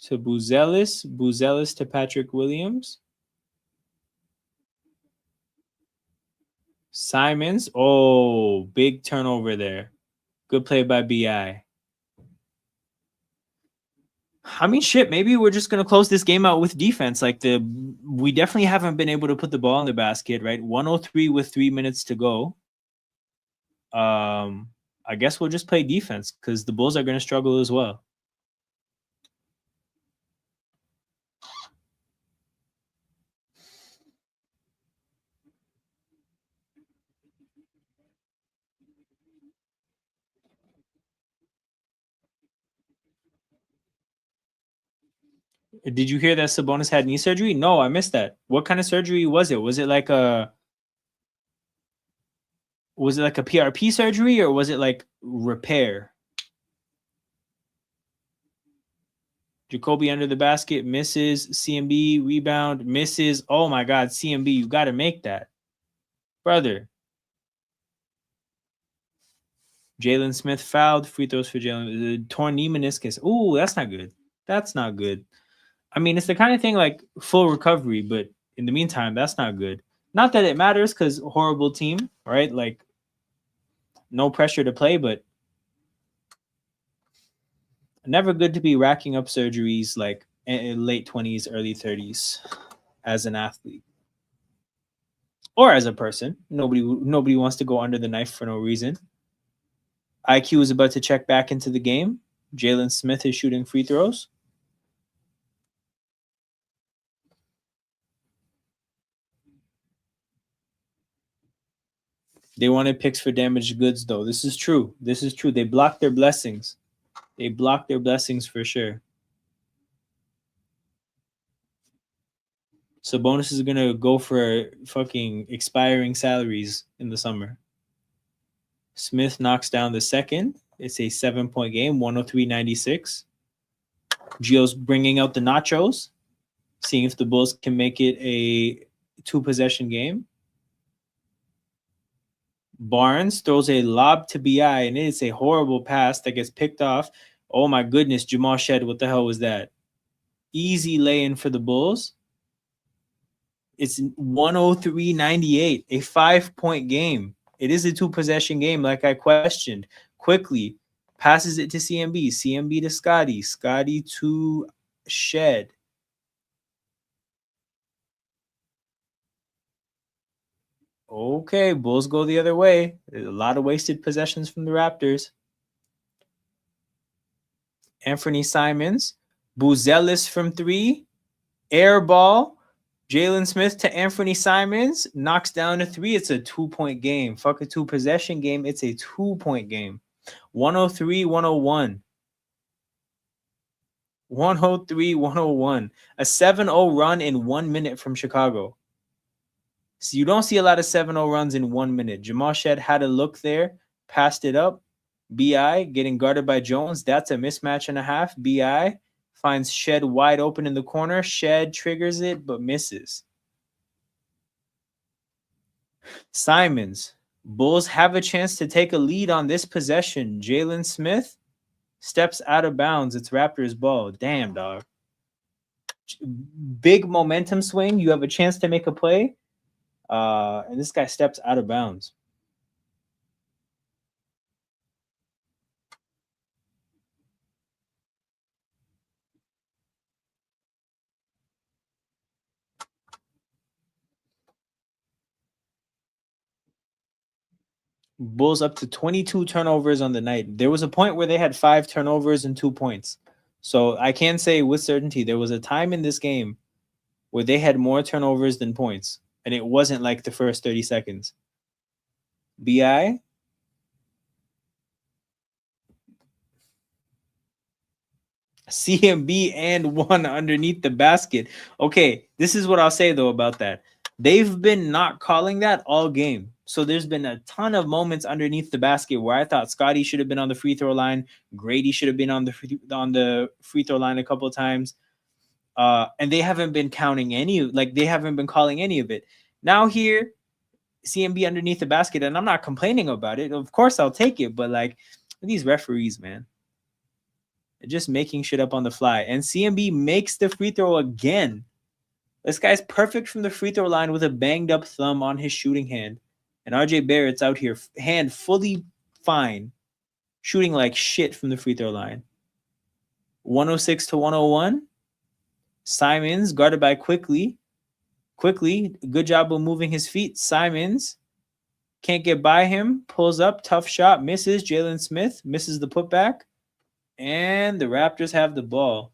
to Buzelis. Buzelis to Patrick Williams. Simons. Oh, big turnover there. Good play by BI. I mean, shit, maybe we're just going to close this game out with defense. Like, we definitely haven't been able to put the ball in the basket, right? 103 with 3 minutes to go. I guess we'll just play defense because the Bulls are going to struggle as well. Did you hear that Sabonis had knee surgery? No, I missed that. What kind of surgery was it? Was it like a PRP surgery or was it like repair? Jacoby under the basket, misses. CMB, rebound, misses. Oh my God, CMB, you got to make that. Brother. Jalen Smith fouled. Free throws for Jalen. Torn knee meniscus. Ooh, that's not good. That's not good. I mean, it's the kind of thing like full recovery, but in the meantime, that's not good. Not that it matters because horrible team, right? Like, no pressure to play, but never good to be racking up surgeries like in late 20s, early 30s as an athlete. Or as a person. Nobody wants to go under the knife for no reason. IQ is about to check back into the game. Jalen Smith is shooting free throws. They wanted picks for damaged goods, though. This is true. This is true. They blocked their blessings. They blocked their blessings for sure. Sabonis is going to go for fucking expiring salaries in the summer. Smith knocks down the second. It's a 7-point game, 103-96. Gio's bringing out the nachos, seeing if the Bulls can make it a 2-possession game. Barnes throws a lob to BI, and it's a horrible pass that gets picked off. Oh my goodness, Jamal Shed, what the hell was that? Easy lay-in for the Bulls. It's 103-98, a 5-point game. It is a 2-possession game, like I questioned. Quickly passes it to CMB. CMB to Scotty. Scotty to Shed. Okay, Bulls go the other way. There's a lot of wasted possessions from the Raptors. Anthony Simons. Buzelis from 3. Air ball. Jalen Smith to Anthony Simons. Knocks down a 3. It's a 2-point game. Fuck a 2-possession game. It's a 2-point game. 103-101. 103-101. A 7-0 run in 1 minute from Chicago. So you don't see a lot of 7-0 runs in 1 minute. Jamal Shed had a look there, passed it up. BI getting guarded by Jones. That's a mismatch and a half. BI finds Shed wide open in the corner. Shed triggers it, but misses. Simons. Bulls have a chance to take a lead on this possession. Jalen Smith steps out of bounds. It's Raptors ball. Damn, dog. Big momentum swing. You have a chance to make a play. And this guy steps out of bounds. Bulls up to 22 turnovers on the night. There was a point where they had 5 turnovers and 2 points. So I can say with certainty there was a time in this game where they had more turnovers than points. And it wasn't like the first 30 seconds. BI. CMB and 1 underneath the basket. Okay, this is what I'll say, though, about that. They've been not calling that all game. So there's been a ton of moments underneath the basket where I thought Scotty should have been on the free throw line, Grady should have been on the free throw line a couple of times, and they haven't been counting any. Like they haven't been calling any of it. Now here, CMB underneath the basket, and I'm not complaining about it. Of course, I'll take it, but like these referees, man, they're just making shit up on the fly. And CMB makes the free throw again. This guy's perfect from the free throw line with a banged up thumb on his shooting hand. And RJ Barrett's out here, hand fully fine, shooting like shit from the free throw line. 106 to 101. Simons guarded by Quickly. Quickly, good job of moving his feet. Simons can't get by him. Pulls up, tough shot, misses. Jalen Smith misses the putback. And the Raptors have the ball.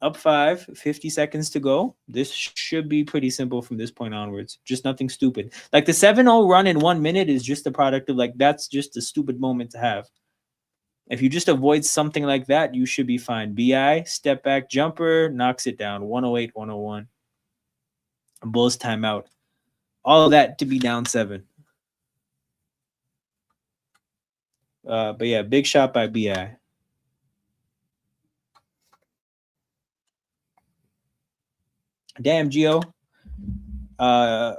Up 5, 50 seconds to go. This should be pretty simple from this point onwards. Just nothing stupid. Like the 7-0 run in 1 minute is just a product of like, that's just a stupid moment to have. If you just avoid something like that, you should be fine. BI, step back jumper, knocks it down. 108, 101. Bulls timeout. All of that to be down 7. But yeah, big shot by BI. Damn, Gio. I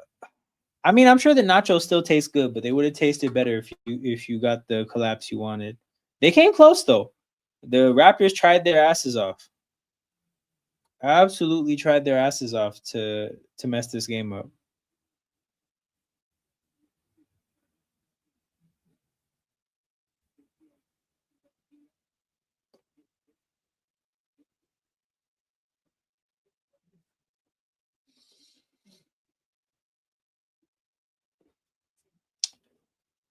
mean, I'm sure the nachos still taste good, but they would have tasted better if you got the collapse you wanted. They came close though. The Raptors tried their asses off. Absolutely tried their asses off to mess this game up.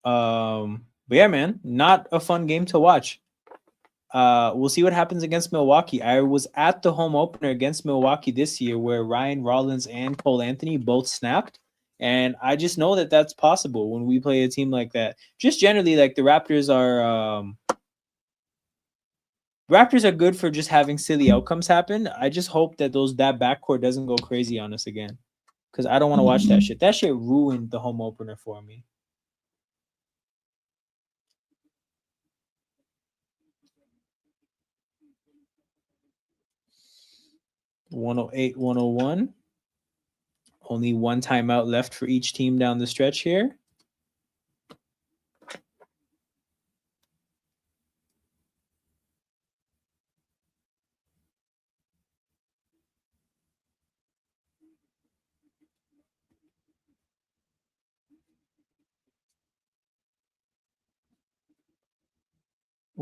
But yeah, man, not a fun game to watch. We'll see what happens against Milwaukee. I was at the home opener against Milwaukee this year where Ryan Rollins and Cole Anthony both snapped. And I just know that that's possible when we play a team like that. Just generally, like the Raptors are good for just having silly outcomes happen. I just hope that that backcourt doesn't go crazy on us again. Because I don't want to watch that shit. That shit ruined the home opener for me. $108, $101. Only one timeout left for each team down the stretch here.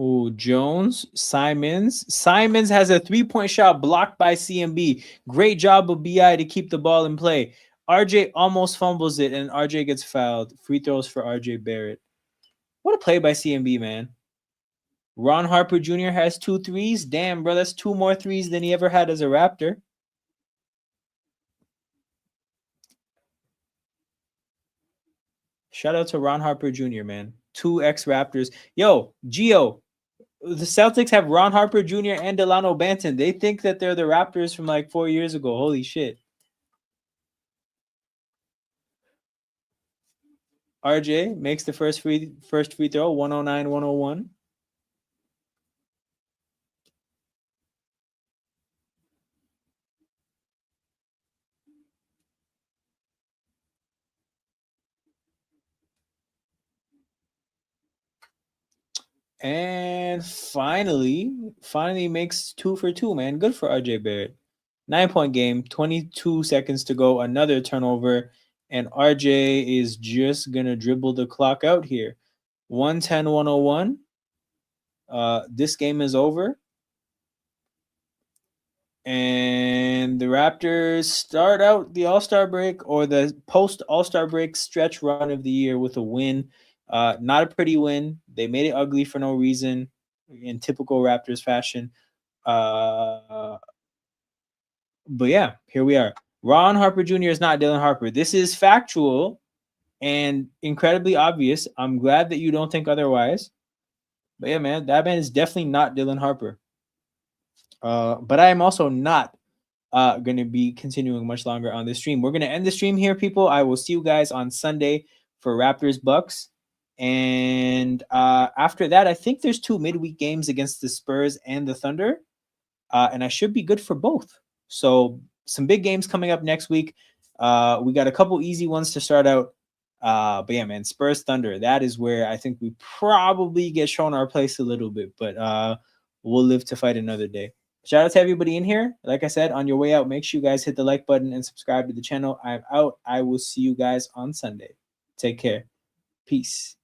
Oh, Jones, Simons. Simons has a 3-point shot blocked by CMB. Great job of BI to keep the ball in play. RJ almost fumbles it, and RJ gets fouled. Free throws for RJ Barrett. What a play by CMB, man. Ron Harper Jr. has 2 threes. Damn, bro, that's 2 more threes than he ever had as a Raptor. Shout out to Ron Harper Jr., man. 2 ex-Raptors. Yo, Gio, the Celtics have Ron Harper Jr. and Delano Banton. They think that they're the Raptors from like 4 years ago. Holy shit. RJ makes the first free throw, 109-101. And finally makes 2 for 2, man. Good for RJ Barrett. 9-point game, 22 seconds to go. Another turnover. And RJ is just going to dribble the clock out here. 110-101. This game is over. And the Raptors start out the All-Star break or the post-All-Star break stretch run of the year with a win. Not a pretty win. They made it ugly for no reason in typical Raptors fashion. But yeah, here we are. Ron Harper Jr. is not Dylan Harper. This is factual and incredibly obvious. I'm glad that you don't think otherwise. But yeah, man, that man is definitely not Dylan Harper. But I am also not going to be continuing much longer on this stream. We're going to end the stream here, people. I will see you guys on Sunday for Raptors Bucks. And after that, I think there's 2 midweek games against the Spurs and the Thunder. And I should be good for both. So some big games coming up next week. We got a couple easy ones to start out. But yeah, man, Spurs Thunder. That is where I think we probably get shown our place a little bit. But we'll live to fight another day. Shout out to everybody in here. Like I said, on your way out, make sure you guys hit the like button and subscribe to the channel. I'm out. I will see you guys on Sunday. Take care. Peace.